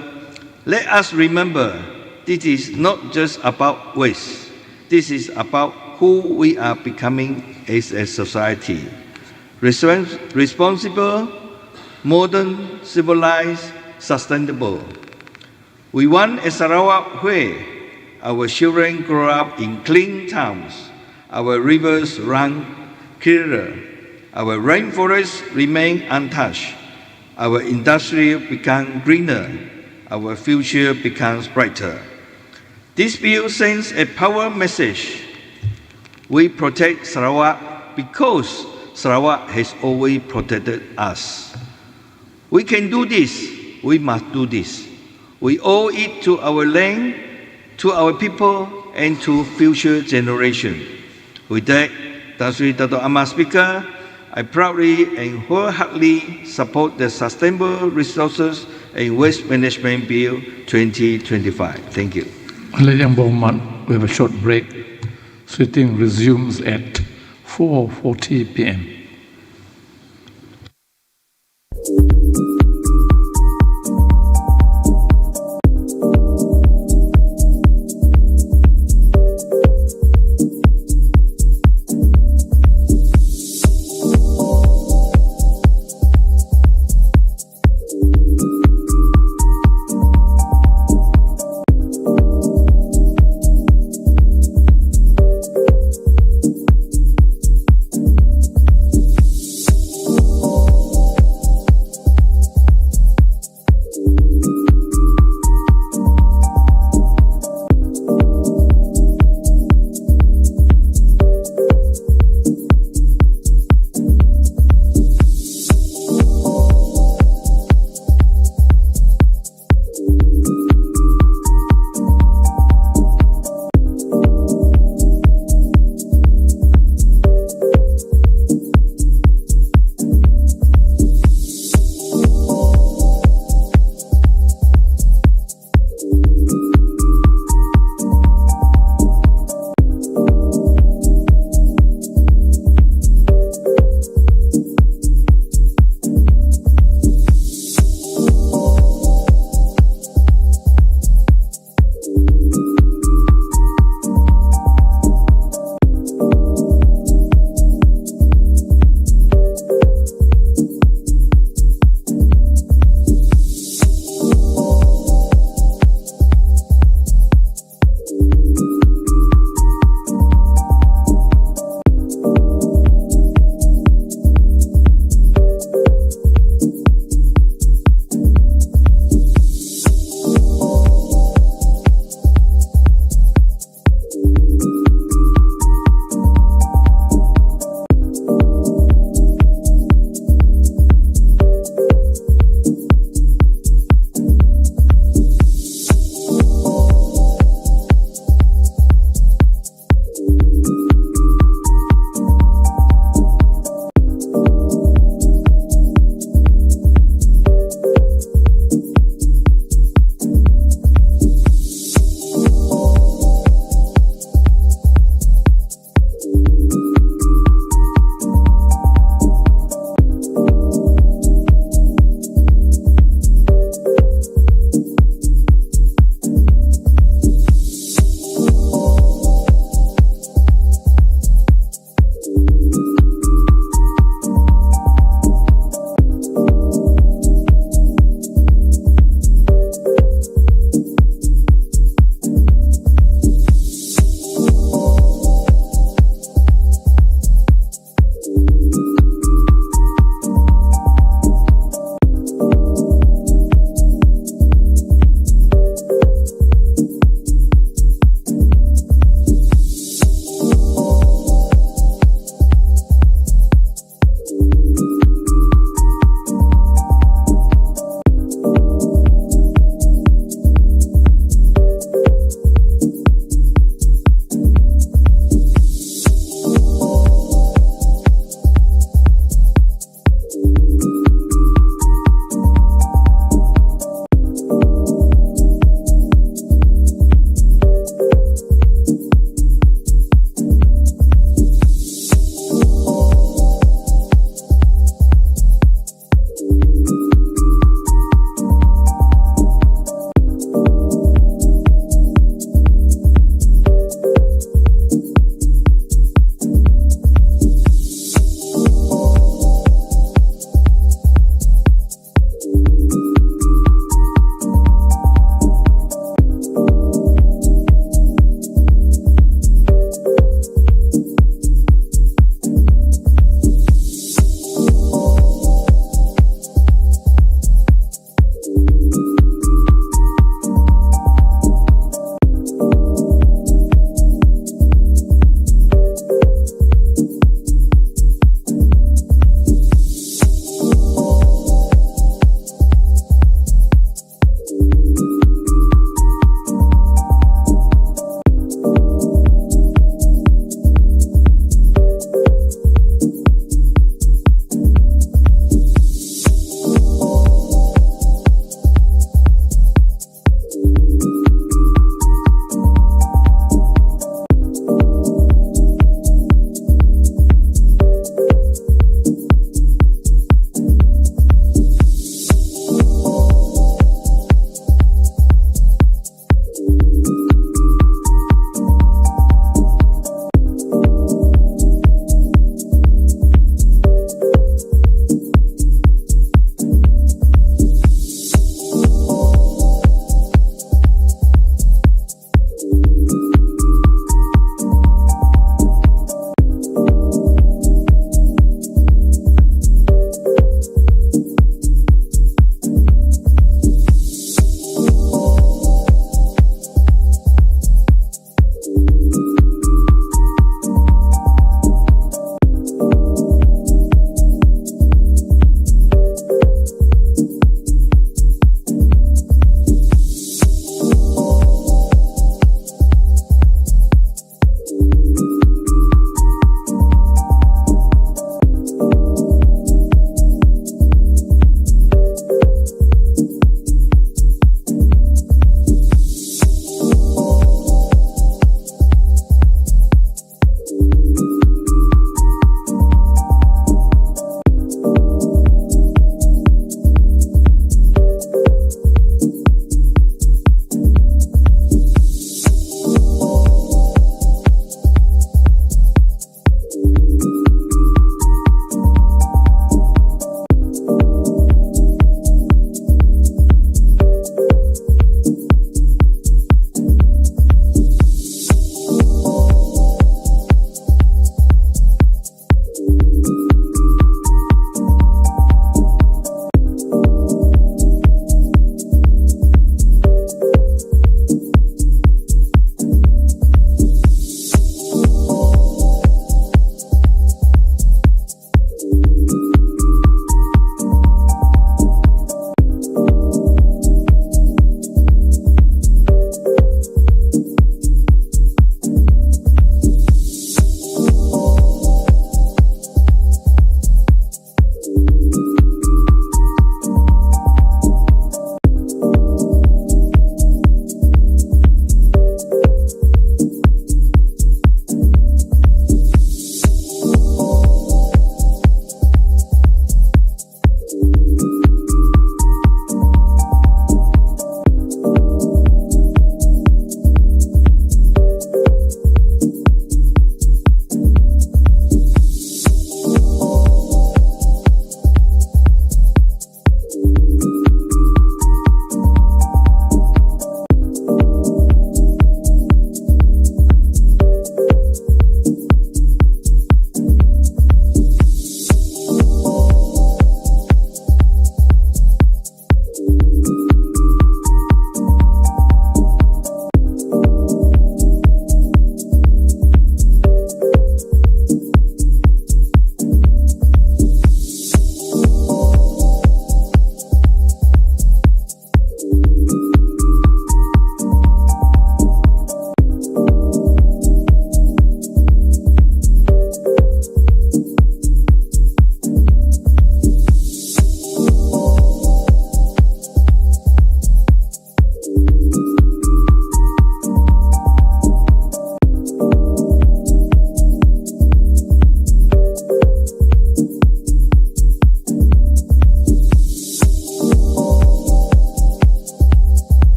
Speaker 10: let us remember this is not just about waste. This is about who we are becoming as a society. Responsible, modern, civilized, sustainable. We want a Sarawak where our children grow up in clean towns, our rivers run clearer, our rainforests remain untouched, our industry become greener, our future becomes brighter. This bill sends a power message. We protect Sarawak because Sarawak has always protected us. We can do this, we must do this. We owe it to our land, to our people, and to future generations. With that, Tan Sri Dato' Amar Speaker, I proudly and wholeheartedly support the Sustainable Resources and Waste Management Bill 2025. Thank you.
Speaker 1: Ladies and gentlemen, we have a short break. Sitting resumes at 4:40 p.m.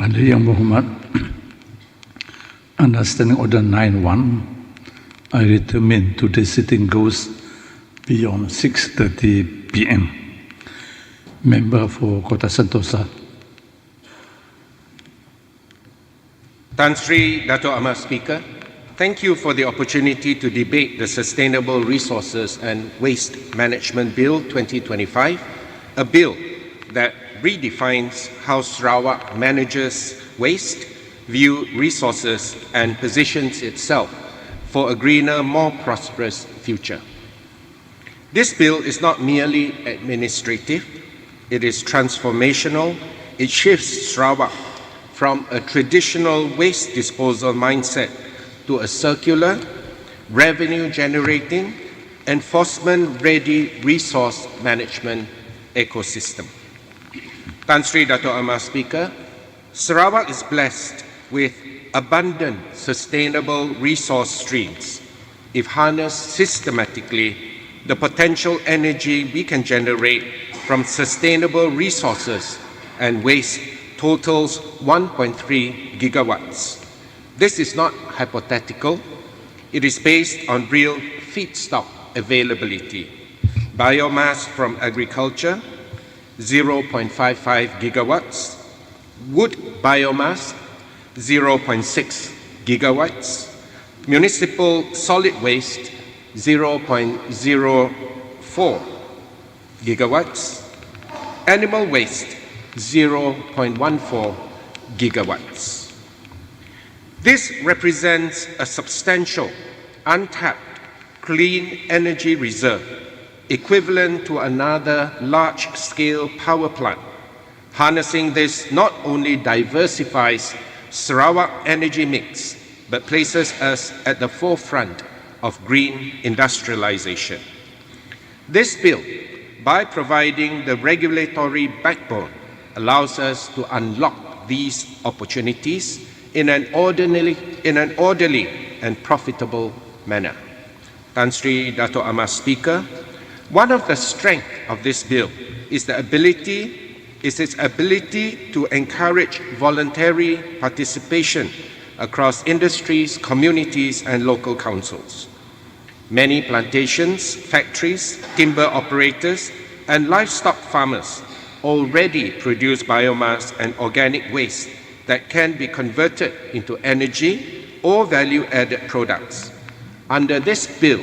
Speaker 1: Ahli yang berhormat, understanding Order 9.1, I determine today's sitting goes beyond 6:30 p.m. Member for Kota Sentosa.
Speaker 8: Tan Sri Dato' Amar Speaker, thank you for the opportunity to debate the Sustainable Resources and Waste Management Bill 2025, a bill that redefines how Sarawak manages waste, views resources, and positions itself for a greener, more prosperous future. This bill is not merely administrative, it is transformational. It shifts Sarawak from a traditional waste disposal mindset to a circular, revenue-generating, enforcement-ready resource management ecosystem. Tan Sri Dato' Amar Speaker, Sarawak is blessed with abundant sustainable resource streams. If harnessed systematically, the potential energy we can generate from sustainable resources and waste totals 1.3 gigawatts. This is not hypothetical. It is based on real feedstock availability. Biomass from agriculture, 0.55 gigawatts. Wood biomass, 0.6 gigawatts. Municipal solid waste, 0.04 gigawatts. Animal waste, 0.14 gigawatts. This represents a substantial, untapped, clean energy reserve equivalent to another large-scale power plant. Harnessing this not only diversifies Sarawak energy mix, but places us at the forefront of green industrialization. This bill, by providing the regulatory backbone, allows us to unlock these opportunities in an orderly and profitable manner. Tan Sri Dato' Amar Speaker, one of the strengths of this bill is its ability to encourage voluntary participation across industries, communities, and local councils. Many plantations, factories, timber operators, and livestock farmers already produce biomass and organic waste that can be converted into energy or value-added products. Under this bill,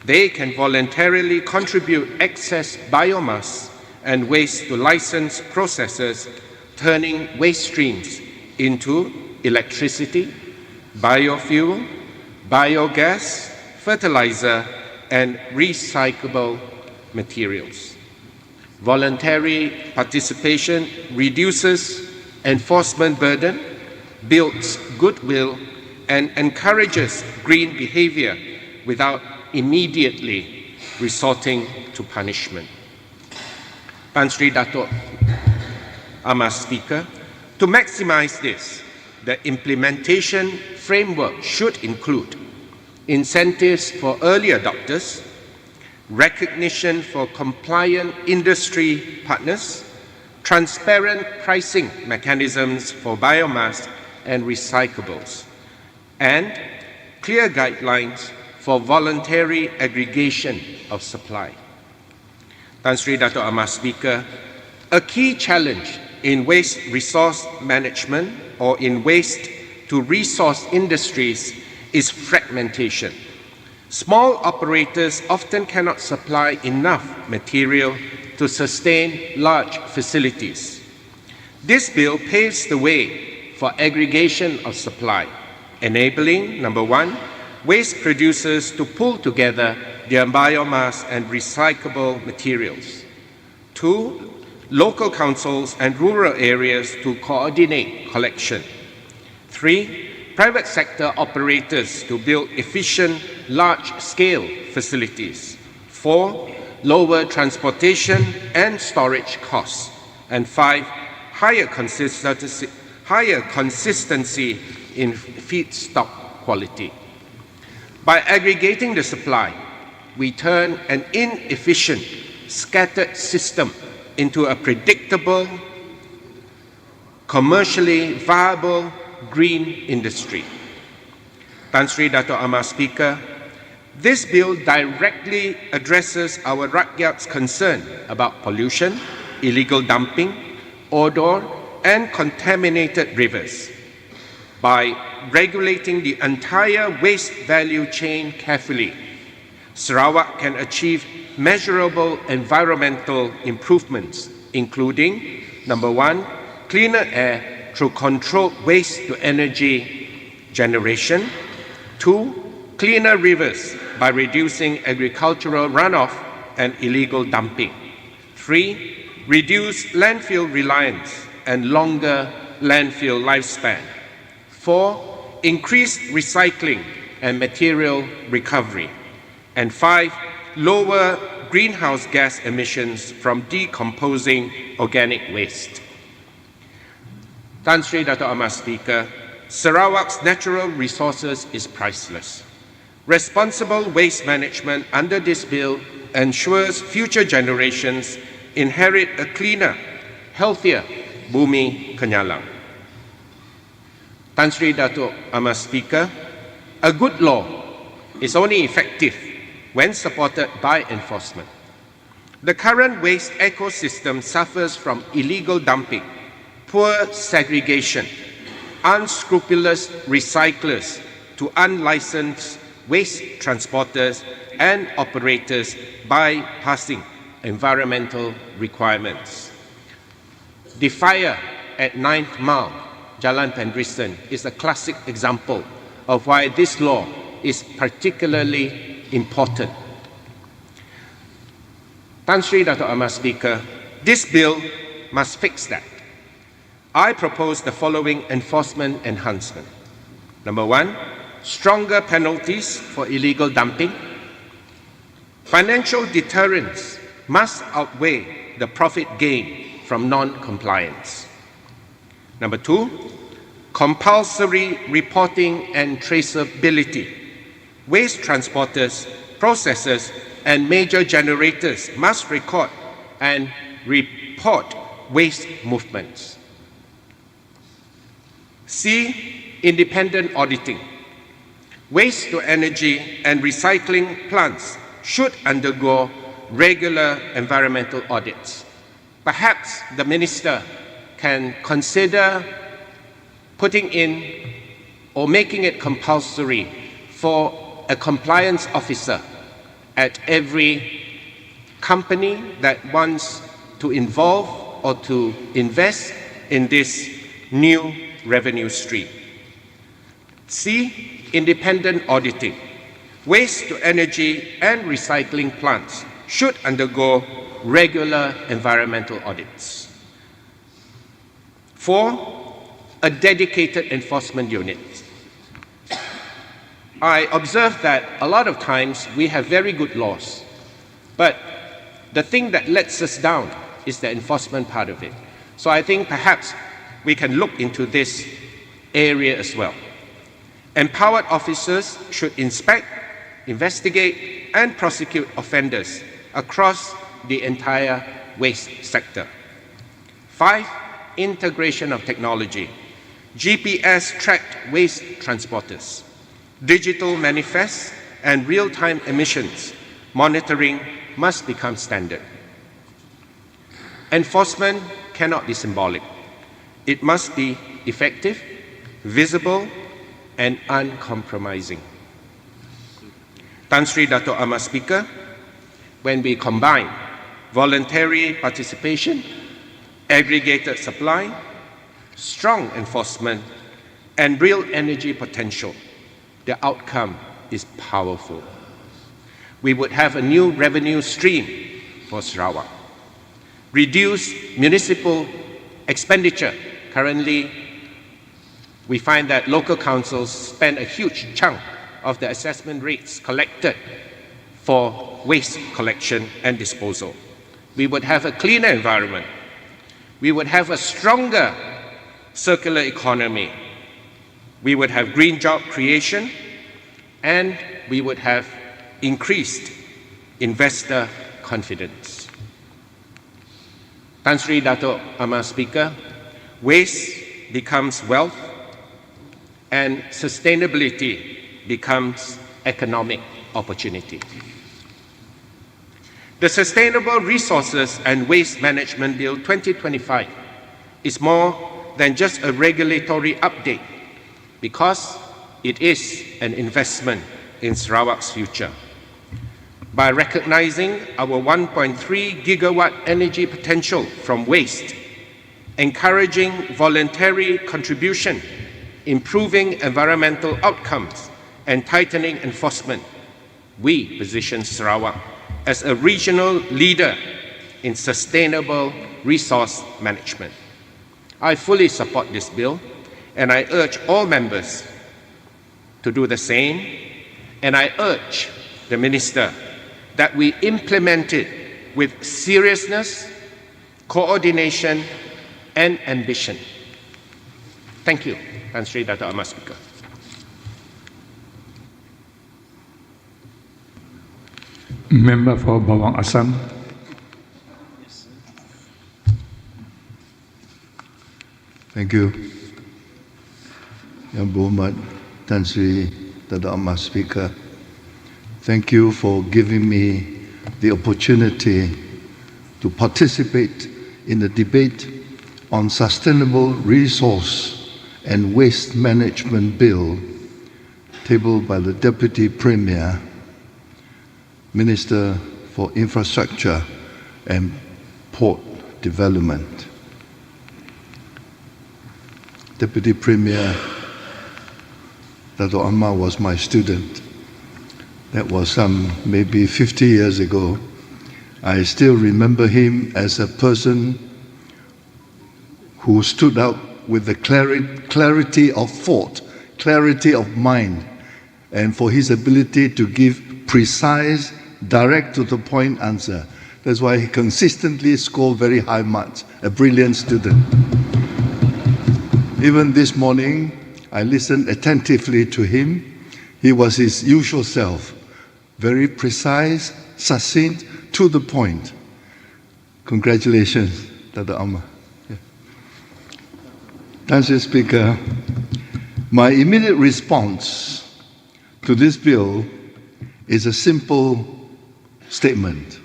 Speaker 8: they can voluntarily contribute excess biomass and waste to licensed processors, turning waste streams into electricity, biofuel, biogas, fertilizer, and recyclable materials. Voluntary participation reduces enforcement burden, builds goodwill, and encourages green behavior without immediately resorting to punishment. Tan Sri Dato' Amar Speaker, to maximize this, the implementation framework should include incentives for early adopters, recognition for compliant industry partners, transparent pricing mechanisms for biomass and recyclables, and clear guidelines for voluntary aggregation of supply. Tan Sri Dato' Amar Speaker, a key challenge in waste resource management or in waste to resource industries is fragmentation. Small operators often cannot supply enough material to sustain large facilities. This bill paves the way for aggregation of supply, enabling, number one, waste producers to pull together their biomass and recyclable materials. Two, local councils and rural areas to coordinate collection. Three, private sector operators to build efficient, large-scale facilities. Four, lower transportation and storage costs. And five, higher consistency in feedstock quality. By aggregating the supply, we turn an inefficient, scattered system into a predictable,
Speaker 11: commercially viable green industry. Tan Sri Dato' Amar Speaker, this bill directly addresses our rakyat's concern about pollution, illegal dumping, odor, and contaminated rivers. By regulating the entire waste value chain carefully, Sarawak can achieve measurable environmental improvements, including, number one, cleaner air through controlled waste-to-energy generation. Two, cleaner rivers by reducing agricultural runoff and illegal dumping. Three, reduce landfill reliance and longer landfill lifespan. Four, increase recycling and material recovery. And five, lower greenhouse gas emissions from decomposing organic waste. Tan Sri Dato' Amar Speaker, Sarawak's natural resources is priceless. Responsible waste management under this bill ensures future generations inherit a cleaner, healthier Bumi Kenyalang. Tan Sri Dato' Amar Speaker, a good law is only effective when supported by enforcement. The current waste ecosystem suffers from illegal dumping, poor segregation, unscrupulous recyclers to unlicensed waste transporters and operators bypassing environmental requirements. The fire at 9th Mile, Jalan Pendrisan, is a classic example of why this law is particularly important. Tan Sri Dato' Amar Speaker, this bill must fix that. I propose the following enforcement enhancement. Number one, stronger penalties for illegal dumping. Financial deterrence must outweigh the profit gain from non-compliance. Number two, compulsory reporting and traceability. Waste transporters, processors, and major generators must record and report waste movements. C, independent auditing. Waste-to-energy and recycling plants should undergo regular environmental audits. Perhaps the Minister can consider putting in or making it compulsory for a compliance officer at every company that wants to involve or to invest in this new revenue stream. C, independent auditing. Waste-to-energy and recycling plants should undergo regular environmental audits. 4, a dedicated enforcement unit. I observe that a lot of times we have very good laws, but the thing that lets us down is the enforcement part of it. So I think perhaps we can look into this area as well. Empowered officers should inspect, investigate, and prosecute offenders across the entire waste sector. 5, integration of technology. GPS-tracked waste transporters, digital manifests, and real-time emissions monitoring must become standard. Enforcement cannot be symbolic. It must be effective, visible, and uncompromising. Tan Sri Dato' Amar Speaker, when we combine voluntary participation, aggregated supply, strong enforcement, and real energy potential, the outcome is powerful. We would have a new revenue stream for Sarawak. Reduce municipal expenditure. Currently, we find that local councils spend a huge chunk of the assessment rates collected for waste collection and disposal. We would have a cleaner environment. We would have a stronger circular economy. We would have green job creation, and we would have increased investor confidence. Tan Sri Dato' Amar Speaker, waste becomes wealth, and sustainability becomes economic opportunity. The Sustainable Resources and Waste Management Bill 2025 is more than just a regulatory update because it is an investment in Sarawak's future. By recognizing our 1.3 gigawatt energy potential from waste, encouraging voluntary contribution, improving environmental outcomes, and tightening enforcement, we position Sarawak as a regional leader in sustainable resource management. I fully support this bill, and I urge all members to do the same, and I urge the Minister that we implement it with seriousness, coordination, and ambition. Thank you, Tan Sri Dato' Ahmad Speaker.
Speaker 1: Member for Bawang Asam.
Speaker 12: Thank you. Yang Berhormat Tan Sri Dato' Ahmad Speaker, thank you for giving me the opportunity to participate in the debate on Sustainable Resource and Waste Management Bill tabled by the Deputy Premier, Minister for Infrastructure and Port Development. Deputy Premier Dato' Ahmad was my student. That was maybe 50 years ago. I still remember him as a person who stood out with the clarity of thought, clarity of mind, and for his ability to give precise, direct to the point answer. That's why he consistently scored very high marks, a brilliant student. Even this morning, I listened attentively to him. He was his usual self, very precise, succinct, to the point. Congratulations, Dato' Ahmad. Tan Sri Speaker, my immediate response to this bill is a simple statement.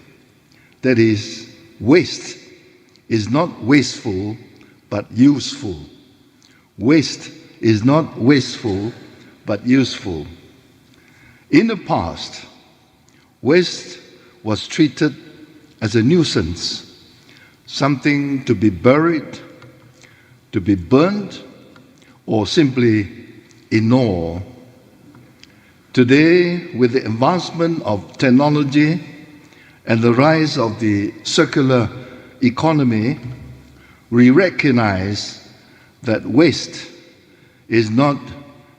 Speaker 12: That is, waste is not wasteful, but useful. Waste is not wasteful, but useful. In the past, waste was treated as a nuisance, something to be buried, to be burned, or simply ignored. Today, with the advancement of technology and the rise of the circular economy, we recognize that waste is not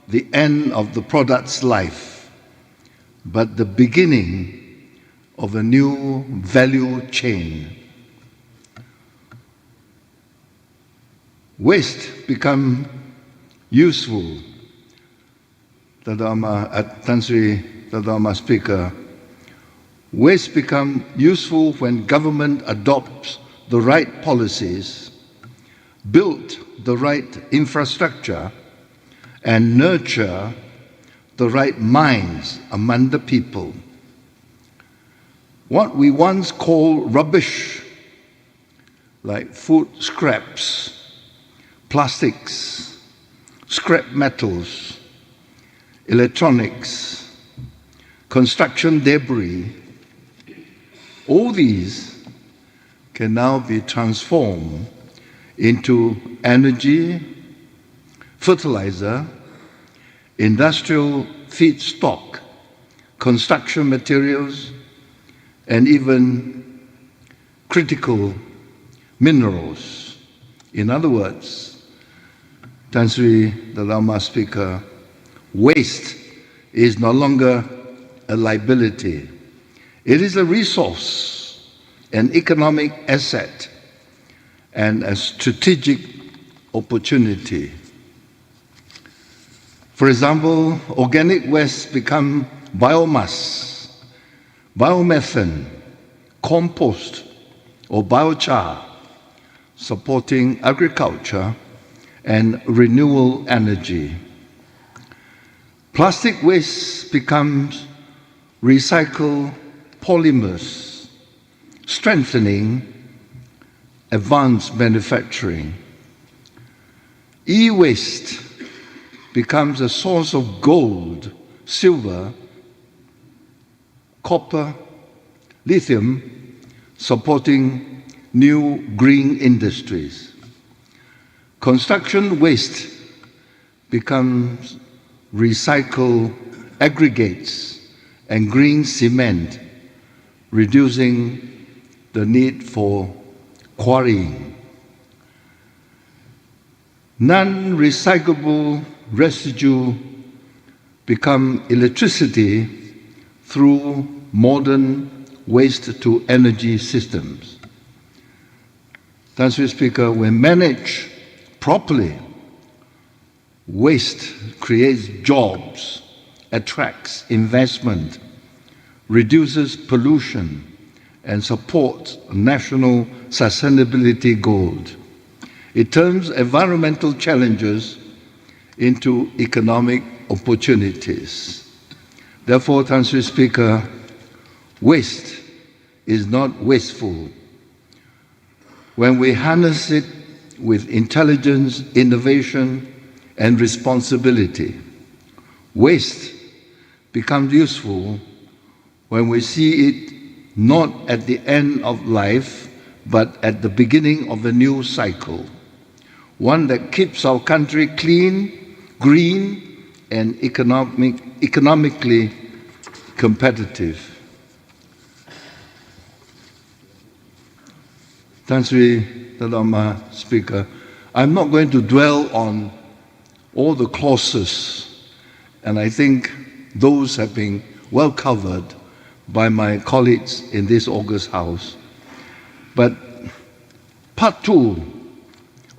Speaker 12: the end of the product's life, but the beginning of a new value chain. Waste become useful. Tan Sri Dato' Ahmad Speaker, waste become useful when government adopts the right policies, build the right infrastructure, and nurture the right minds among the people. What we once called rubbish, like food scraps, plastics, scrap metals, electronics, construction debris, all these can now be transformed into energy, fertilizer, industrial feedstock, construction materials, and even critical minerals. In other words, Tan Sri Dato' Ahmad Speaker, waste is no longer a liability. It is a resource, an economic asset, and a strategic opportunity. For example, organic waste become biomass, biomethane, compost, or biochar, supporting agriculture and renewable energy. Plastic waste becomes recycled polymers, strengthening advanced manufacturing. E-waste becomes a source of gold, silver, copper, lithium, supporting new green industries. Construction waste becomes recycled aggregates and green cement, reducing the need for quarrying. Non-recyclable residue become electricity through modern waste-to-energy systems. Mr. Speaker, when managed properly, waste creates jobs, attracts investment, reduces pollution, and supports national sustainability goals. It turns environmental challenges into economic opportunities. Therefore, Mr. Speaker, waste is not wasteful. When we harness it with intelligence, innovation, and responsibility, waste becomes useful when we see it not at the end of life, but at the beginning of a new cycle, one that keeps our country clean, green, and economically competitive. Mr. Speaker, I'm not going to dwell on all the clauses, and I think those have been well covered by my colleagues in this August House. But Part 2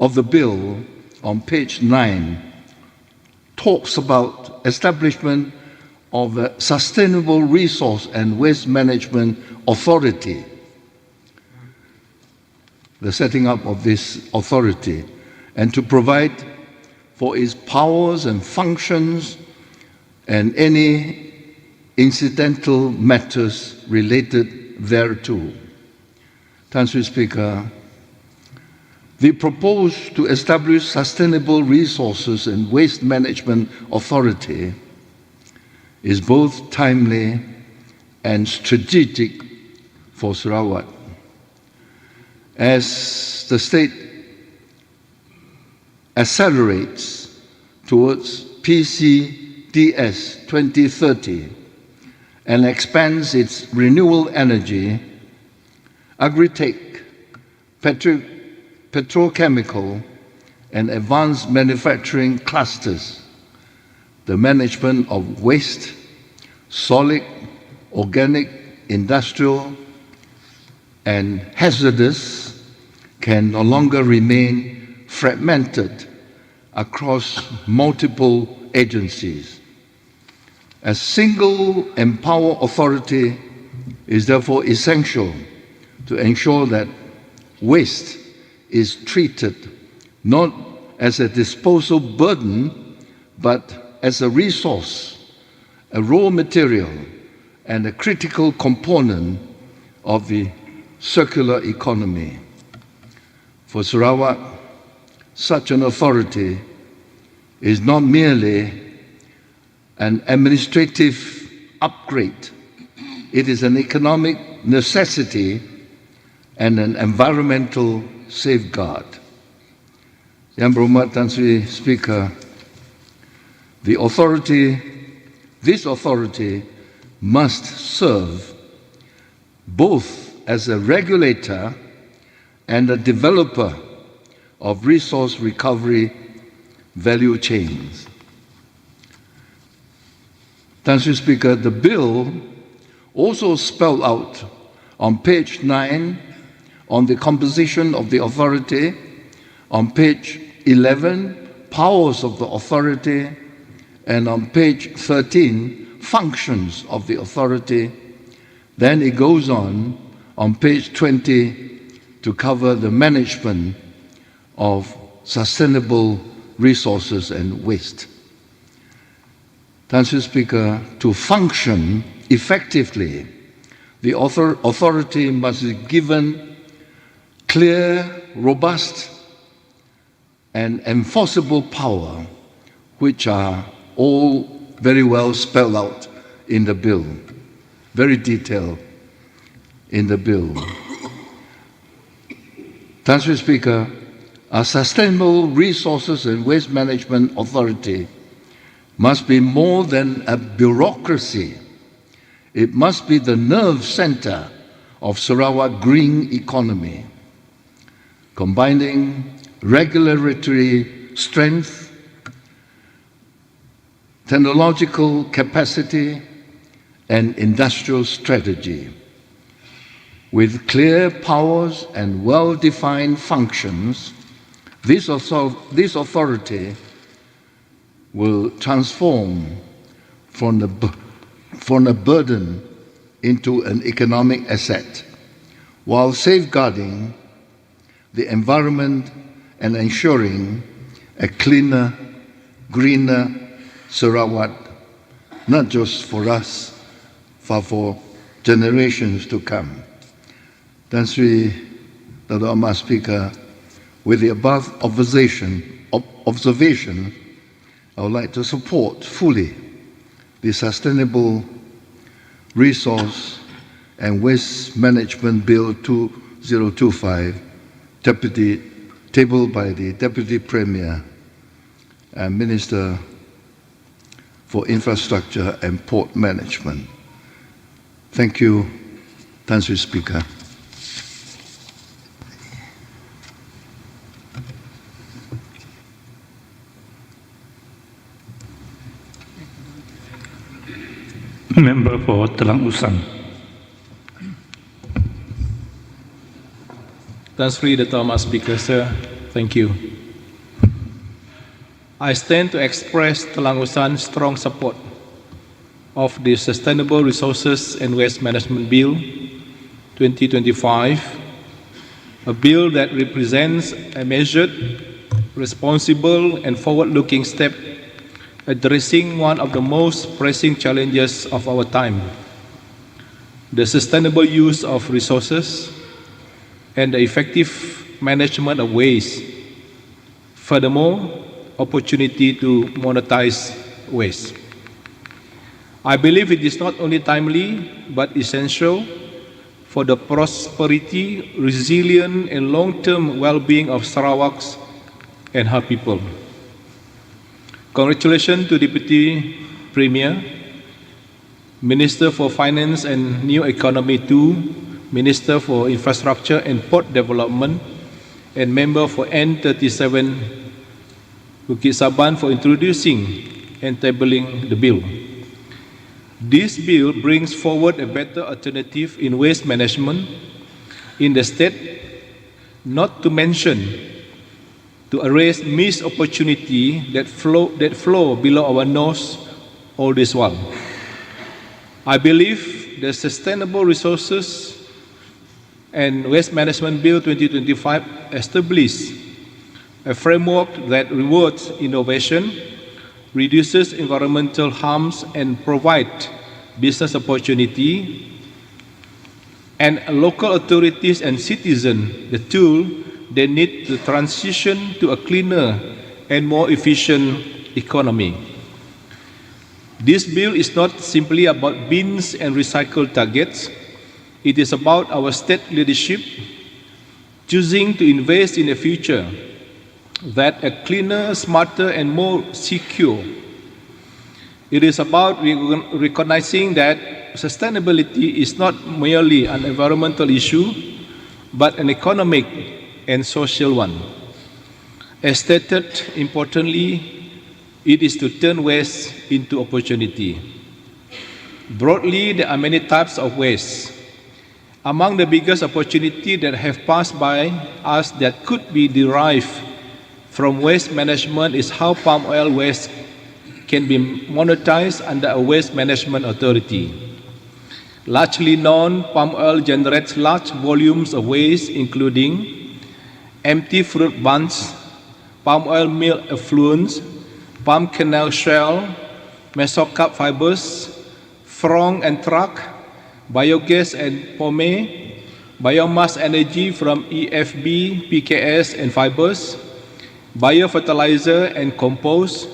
Speaker 12: of the bill on page 9 talks about establishment of a Sustainable Resource and Waste Management Authority, the setting up of this authority, and to provide for its powers and functions and any incidental matters related thereto. Mr. Speaker, the proposed to establish Sustainable Resources and Waste Management Authority is both timely and strategic for Sarawak. As the state accelerates towards PCDS 2030 and expands its renewable energy, agri-tech, petrochemical, and advanced manufacturing clusters, the management of waste, solid, organic, industrial, and hazardous can no longer remain fragmented across multiple agencies. A single empowered authority is therefore essential to ensure that waste is treated not as a disposal burden, but as a resource, a raw material, and a critical component of the circular economy. For Sarawak, such an authority is not merely an administrative upgrade. It is an economic necessity and an environmental safeguard. Yang Berhormat Tan Sri Speaker, this authority must serve both as a regulator and a developer of resource recovery value chains. Mr. Speaker, the bill also spelled out on page 9 on the composition of the authority, on page 11, powers of the authority, and on page 13, functions of the authority. Then it goes on page 20, to cover the management of sustainable resources and waste. Mr. Speaker, to function effectively, the authority must be given clear, robust, and enforceable power, which are all very well spelled out in the bill, very detailed in the bill. Mr. Speaker, a sustainable resources and waste management authority must be more than a bureaucracy. It must be the nerve center of Sarawak green economy, combining regulatory strength, technological capacity, and industrial strategy. With clear powers and well-defined functions, this authority will transform from a burden into an economic asset, while safeguarding the environment and ensuring a cleaner, greener Sarawak, not just for us, but for generations to come. Mr. Speaker, with the above observation, I would like to support fully the Sustainable Resource and Waste Management Bill 2025, tabled by the Deputy Premier and Minister for Infrastructure and Port Management. Thank you, Mr. Speaker.
Speaker 1: Member for LANGSUNG.
Speaker 13: Tan Sri Dato' Mas Speaker, sir, thank you. I stand to express LANGSUNG's strong support of the Sustainable Resources and Waste Management Bill 2025, a bill that represents a measured, responsible, and forward-looking step addressing one of the most pressing challenges of our time, the sustainable use of resources and the effective management of waste. Furthermore, opportunity to monetize waste. I believe it is not only timely but essential for the prosperity, resilience, and long-term well-being of Sarawak's and her people. Congratulations to Deputy Premier, Minister for Finance and New Economy 2, Minister for Infrastructure and Port Development, and Member for N37 Bukit Saban for introducing and tabling the bill. This bill brings forward a better alternative in waste management in the state, not to mention to erase missed opportunity that flow below our nose all this while. I believe the Sustainable Resources and Waste Management Bill 2025 establishes a framework that rewards innovation, reduces environmental harms, and provides business opportunity, and local authorities and citizens the tool they need to transition to a cleaner and more efficient economy. This bill is not simply about bins and recycle targets. It is about our state leadership choosing to invest in a future that is cleaner, smarter, and more secure. It is about recognizing that sustainability is not merely an environmental issue, but an economic and social one. As stated importantly, it is to turn waste into opportunity. Broadly, there are many types of waste. Among the biggest opportunities that have passed by us that could be derived from waste management is how palm oil waste can be monetized under a waste management authority. Largely known, palm oil generates large volumes of waste, including empty fruit bunches, palm oil mill effluents, palm kernel shell, mesocarp fibers, frong and truck, biogas and pomade, biomass energy from EFB, PKS and fibers, biofertilizer and compost,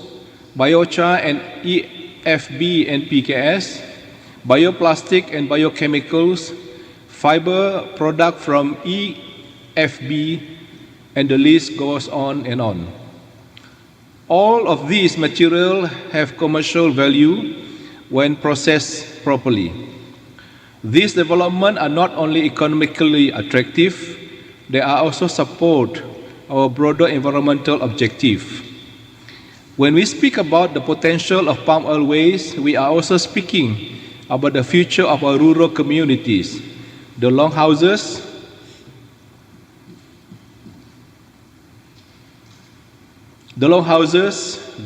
Speaker 13: biochar and EFB and PKS, bioplastic and biochemicals, fiber product from EFB, and the list goes on and on. All of these materials have commercial value when processed properly. These developments are not only economically attractive, they are also support our broader environmental objective. When we speak about the potential of palm oil waste, we are also speaking about the future of our rural communities, the longhouses,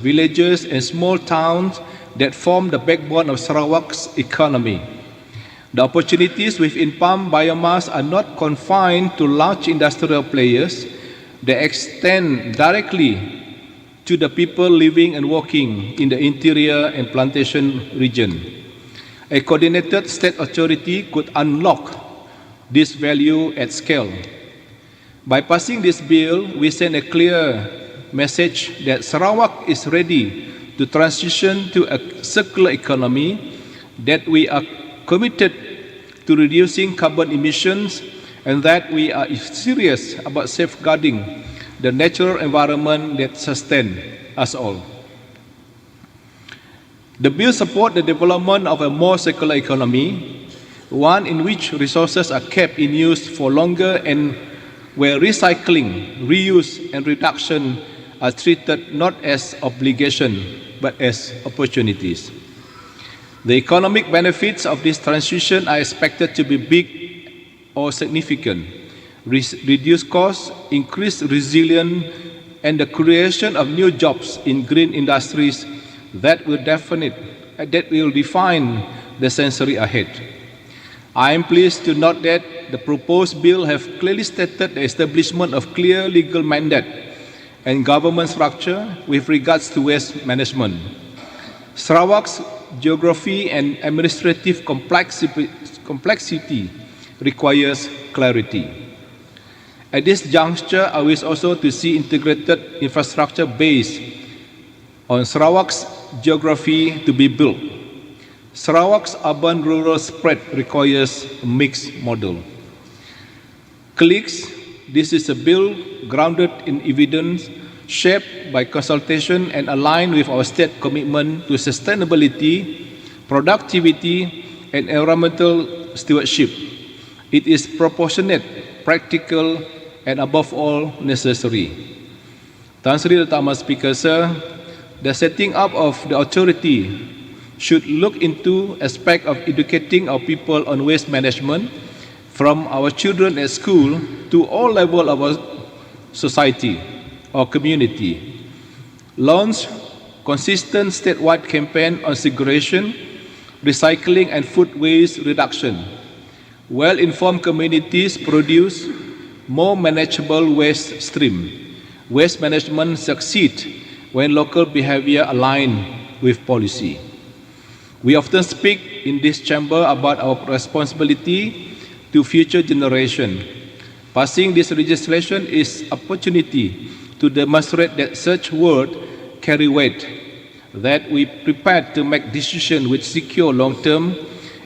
Speaker 13: villages, and small towns that form the backbone of Sarawak's economy. The opportunities within palm biomass are not confined to large industrial players. They extend directly to the people living and working in the interior and plantation region. A coordinated state authority could unlock this value at scale. By passing this bill, we send a clear message that Sarawak is ready to transition to a circular economy, that we are committed to reducing carbon emissions, and that we are serious about safeguarding the natural environment that sustains us all. The bill supports the development of a more circular economy, one in which resources are kept in use for longer and where recycling, reuse, and reduction are treated not as obligation but as opportunities. The economic benefits of this transition are expected to be big or significant. Reduced costs, increased resilience, and the creation of new jobs in green industries that will define the century ahead. I am pleased to note that the proposed bill have clearly stated the establishment of clear legal mandate and government structure with regards to waste management. Sarawak's geography and administrative complexity requires clarity. At this juncture, I wish also to see integrated infrastructure based on Sarawak's geography to be built. Sarawak's urban-rural spread requires a mixed model. Colleagues, this is a bill grounded in evidence, shaped by consultation and aligned with our state commitment to sustainability, productivity, and environmental stewardship. It is proportionate, practical, and above all, necessary. Tan Sri Datuk Ahmad Speaker, Sir, the setting up of the authority should look into aspect of educating our people on waste management, from our children at school to all levels of our society or community. Launch consistent statewide campaign on segregation, recycling, and food waste reduction. Well-informed communities produce more manageable waste stream. Waste management succeeds when local behavior aligns with policy. We often speak in this chamber about our responsibility to future generation. Passing this legislation is an opportunity to demonstrate that such words carry weight, that we prepared to make decisions which secure long-term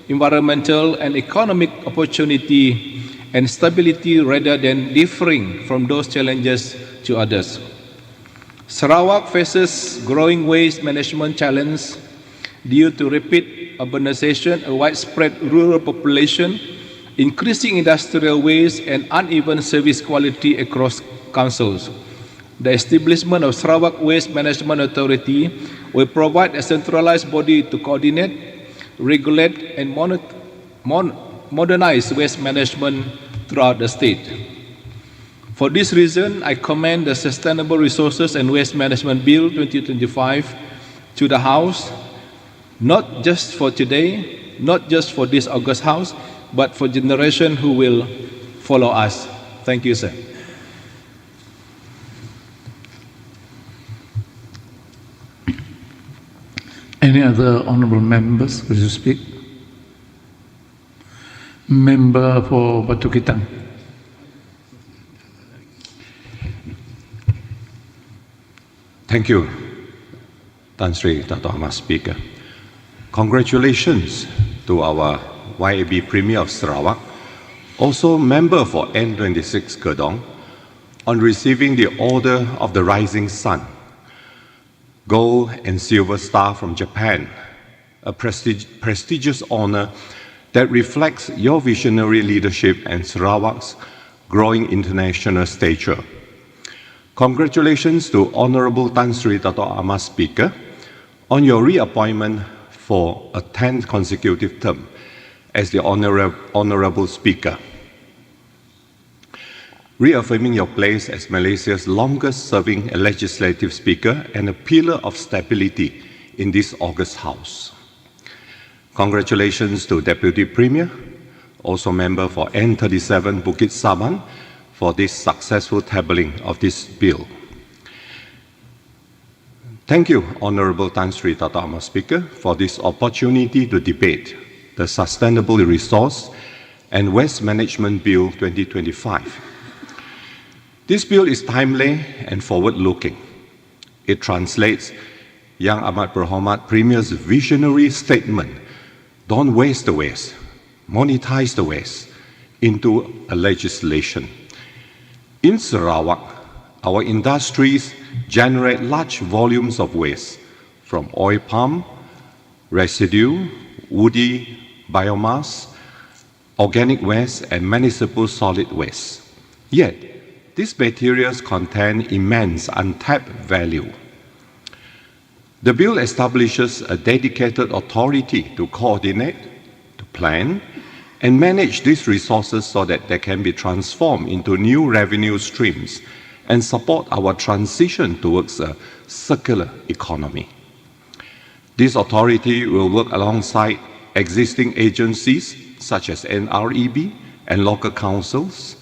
Speaker 13: environmental and economic opportunity and stability rather than differing from those challenges to others. Sarawak faces growing waste management challenges due to rapid urbanization, a widespread rural population, increasing industrial waste, and uneven service quality across councils. The establishment of Sarawak Waste Management Authority will provide a centralized body to coordinate, regulate, and modernize waste management throughout the state. For this reason, I commend the Sustainable Resources and Waste Management Bill 2025 to the House, not just for today, not just for this August House, but for generations who will follow us. Thank you, sir.
Speaker 1: Any other honourable members wish to speak? Member for Batu Kitang.
Speaker 14: Thank you, Tan Sri Dato' Ahmad Speaker. Congratulations to our YAB Premier of Sarawak, also member for N26 Kedong, on receiving the Order of the Rising Sun, Gold and Silver Star from Japan, a prestigious honor that reflects your visionary leadership and Sarawak's growing international stature. Congratulations to Honorable Tan Sri Dato' Ahmad Speaker on your reappointment for a 10th consecutive term as the Honorable Speaker, reaffirming your place as Malaysia's longest-serving legislative speaker and a pillar of stability in this august House. Congratulations to Deputy Premier, also member for N37 Bukit Saman, for this successful tabling of this bill. Thank you, Honorable Tan Sri Dato' Ahmad Speaker, for this opportunity to debate the Sustainable Resource and Waste Management Bill 2025. This bill is timely and forward-looking. It translates Yang Amat Berhormat Premier's visionary statement, "Don't waste the waste, monetize the waste," into a legislation. In Sarawak, our industries generate large volumes of waste from oil palm, residue, woody, biomass, organic waste, and municipal solid waste. Yet, these materials contain immense untapped value. The bill establishes a dedicated authority to coordinate, to plan, and manage these resources so that they can be transformed into new revenue streams and support our transition towards a circular economy. This authority will work alongside existing agencies such as NREB and local councils,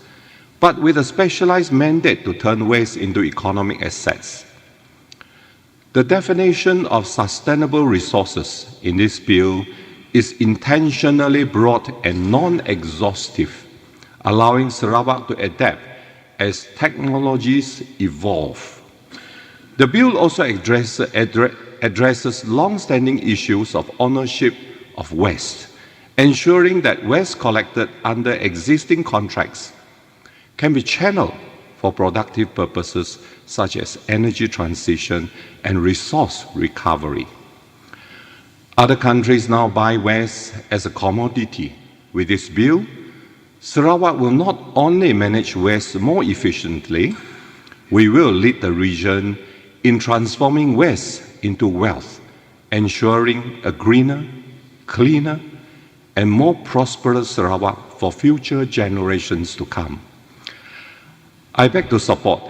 Speaker 14: but with a specialized mandate to turn waste into economic assets. The definition of sustainable resources in this bill is intentionally broad and non-exhaustive, allowing Sarawak to adapt as technologies evolve. The bill also addresses long-standing issues of ownership of waste, ensuring that waste collected under existing contracts can be channeled for productive purposes such as energy transition and resource recovery. Other countries now buy waste as a commodity. With this bill, Sarawak will not only manage waste more efficiently, we will lead the region in transforming waste into wealth, ensuring a greener, cleaner, and more prosperous Sarawak for future generations to come. I beg to support.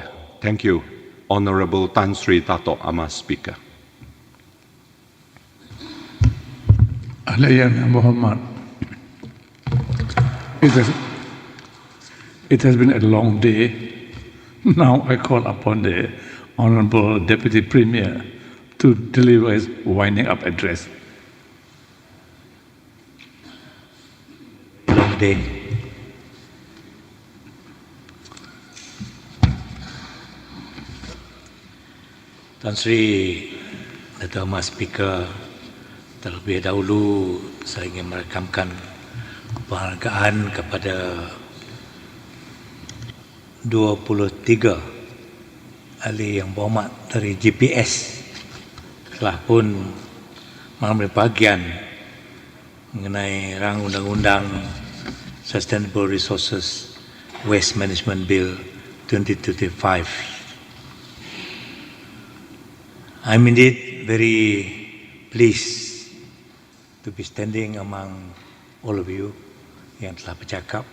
Speaker 14: Thank you, Honorable Tan Sri Dato' Ahmad Speaker.
Speaker 1: Ahli yang berhormat, it has been a long day. Now I call upon the Honorable Deputy Premier to deliver his winding up address.
Speaker 15: Long day. Tan Sri Dato' Ahmad Speaker, terlebih dahulu saya ingin merekamkan penghargaan kepada 23 ahli yang berhormat dari GPS telah pun mengambil bahagian mengenai rang undang-undang Sustainable Resources Waste Management Bill 2025. I'm indeed very pleased to be standing among all of you yang telah bercakap.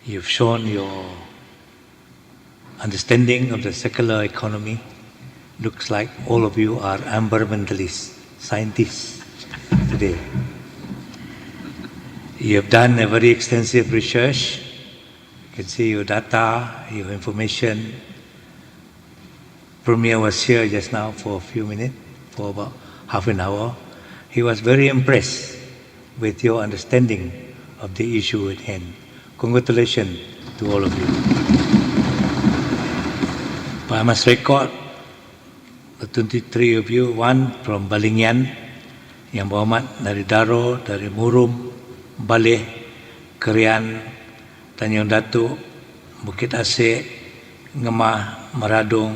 Speaker 15: You've shown your understanding of the circular economy. Looks like all of you are environmentalists, scientists today. You have done a very extensive research. You can see your data, your information. Premier was here just now for a few minutes, for about half an hour. he was very impressed with your understanding of the issue at hand. Congratulations to all of you. But I must record the 23 of you, one from Balingyan, yang berhormat dari Daro, dari Murum, Baleh, Kerian, Tanjung Datuk, Bukit Asik, Ngemah, Meradung,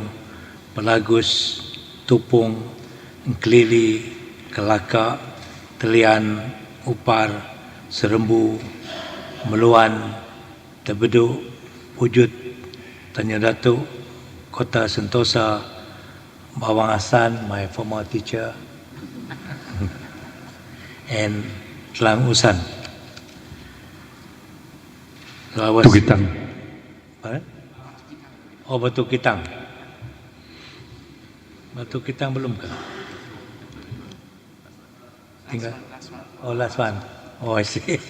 Speaker 15: Pelagus, Tupung, Kelili, Kelakar, Telian, Upar, Serembu, Meluan, Tebeduk, Wujud, Tanjung Datuk, Kota Sentosa, Bawang Asan, my former teacher, and LANGSUNG.
Speaker 1: Batu Kitang.
Speaker 15: Oh, Batu Kitang. Batu Kitang belum ke? Tinggal. Oh, last one. Oh, I see.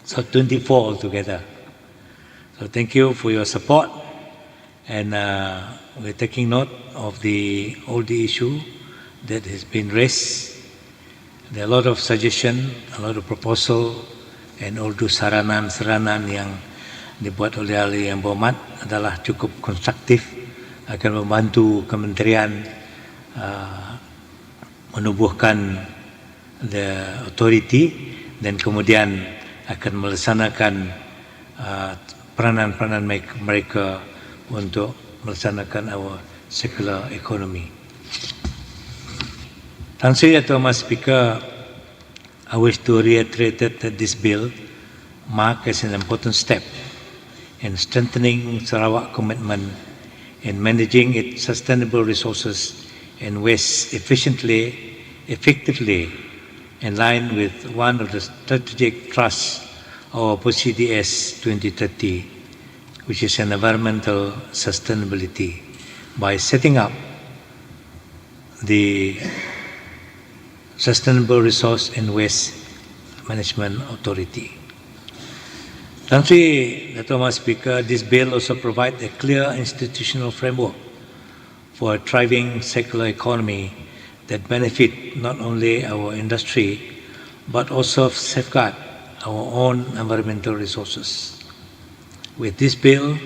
Speaker 15: So 24 altogether. So thank you for your support, and we're taking note of all the issue that has been raised. There are a lot of suggestions, a lot of proposal, and all those saranan-saranan yang dibuat oleh ahli yang berhormat adalah cukup konstruktif, akan membantu kementerian menubuhkan the authority dan kemudian akan melaksanakan peranan-peranan mereka untuk melaksanakan our secular economy. Thank you, Thomas Speaker. I wish to reiterate that this bill marks as an important step in strengthening Sarawak's commitment in managing its sustainable resources and waste efficiently, effectively, in line with one of the strategic thrusts of PCDS 2030, which is an environmental sustainability, by setting up the Sustainable Resource and Waste Management Authority. Thank you, Thomas Speaker. This bill also provides a clear institutional framework for a thriving circular economy that benefit not only our industry but also safeguard our own environmental resources. With this bill,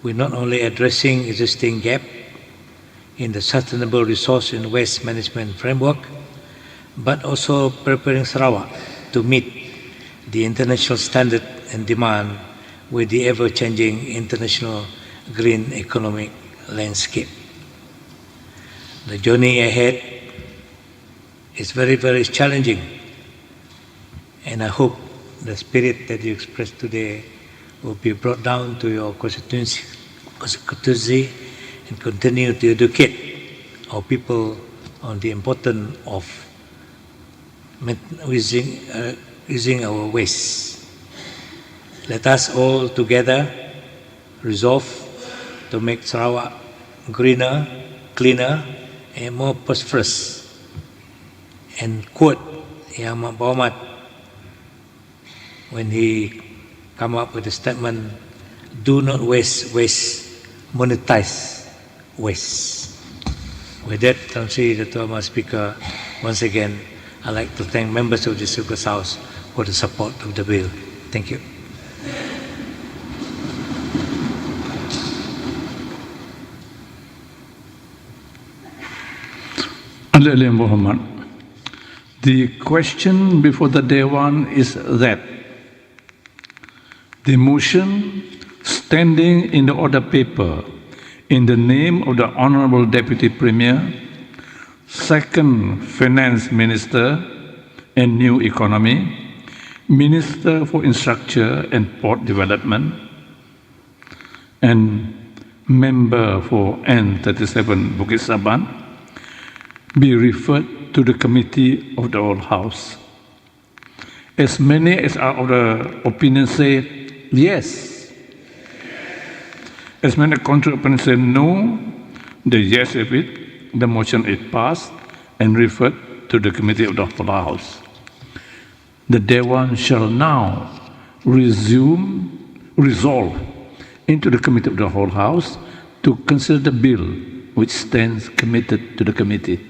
Speaker 15: we're not only addressing existing gap in the sustainable resource and waste management framework, but also preparing Sarawak to meet the international standard and demand with the ever-changing international green economic landscape. The journey ahead is very, very challenging, and I hope the spirit that you expressed today will be brought down to your constituency and continue to educate our people on the importance of using our waste. Let us all together resolve to make Sarawak greener, cleaner, and more prosperous. And quote Yang Berhormat when he come up with the statement, "Do not waste waste, monetize waste." With that, thank you, Thomas Speaker. Once again, I'd like to thank members of the Circus House for the support of the bill. Thank you.
Speaker 1: Ahli yang berhormat, the question before the Dewan is that the motion standing in the order paper in the name of the Honourable Deputy Premier, Second Finance Minister and New Economy, Minister for Infrastructure and Port Development, and Member for N37 Bukit Saban be referred to the Committee of the Whole House. As many as are of the opinion say yes. As many contrary opinions say no, the yes of it, the motion is passed and referred to the Committee of the Whole House. The Dewan shall now resolve into the Committee of the Whole House to consider the bill which stands committed to the committee.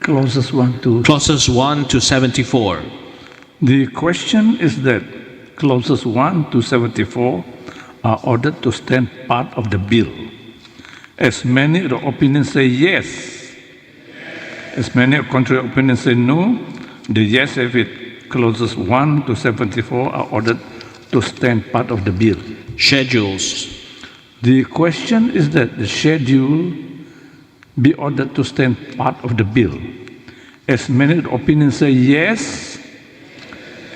Speaker 1: Clauses 1 to
Speaker 16: 74.
Speaker 1: The question is that clauses 1 to 74 are ordered to stand part of the bill. As many of the opinions say yes, as many of contrary opinions say no, the yes have it. Clauses 1 to 74 are ordered to stand part of the bill.
Speaker 16: Schedules.
Speaker 1: The question is that the schedule be ordered to stand part of the bill. As many opinions say yes,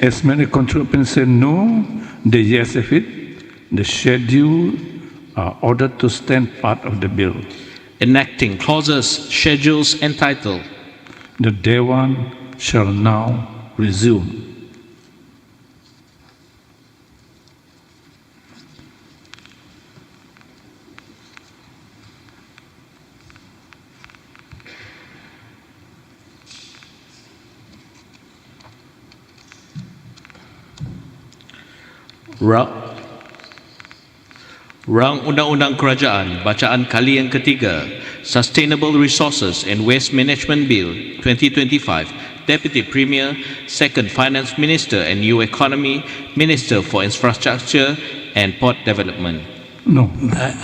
Speaker 1: as many contrary opinions say no, the yes have it. The schedule are ordered to stand part of the bill.
Speaker 16: Enacting clauses, schedules, and title.
Speaker 1: The Dewan shall now resume.
Speaker 16: Rang Undang-Undang Kerajaan, Bacaan Kali yang Ketiga, Sustainable Resources and Waste Management Bill 2025, Deputy Premier, Second Finance Minister and New Economy, Minister for Infrastructure and Port Development.
Speaker 1: No.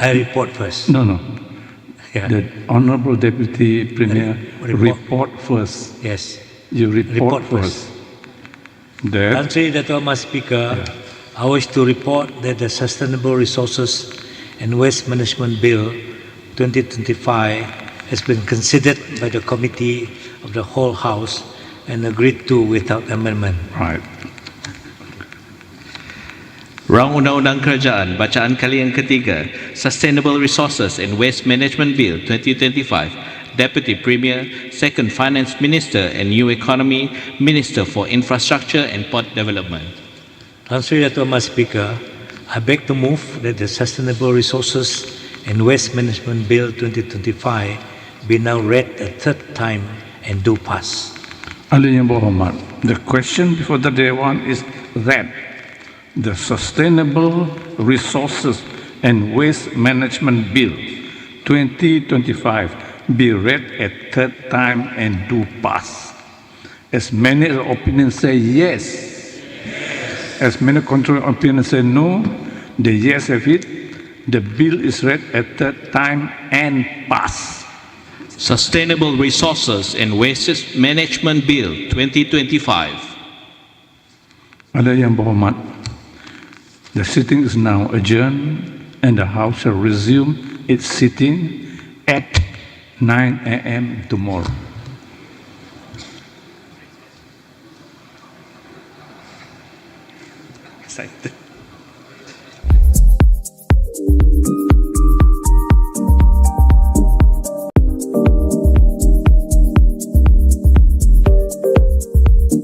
Speaker 15: I report first.
Speaker 1: No.
Speaker 15: Yeah.
Speaker 1: The Honorable Deputy Premier report first.
Speaker 15: Yes.
Speaker 1: You report first. That
Speaker 15: Country Dato' Mas Speaker, I wish to report that the Sustainable Resources and Waste Management Bill 2025 has been considered by the Committee of the whole House and agreed to without amendment.
Speaker 1: Right.
Speaker 16: Rang Undang-Undang Kerajaan, Bacaan Kali yang Ketiga, Sustainable Resources and Waste Management Bill 2025, Deputy Premier, Second Finance Minister and New Economy, Minister for Infrastructure and Port Development.
Speaker 15: Country Dato' Mas Speaker, I beg to move that the Sustainable Resources and Waste Management Bill 2025 be now read a third time and do pass.
Speaker 1: Ahli yang berhormat, the question before the Dewan is that the Sustainable Resources and Waste Management Bill 2025 be read a third time and do pass. As many opinions say yes, as many contrary opinions say no, the yes have it. The bill is read a third time and pass.
Speaker 16: Sustainable Resources and Waste Management Bill 2025.
Speaker 1: Ada yang berhormat, the sitting is now adjourned and the House shall resume its sitting at 9 a.m. tomorrow.
Speaker 16: Excited.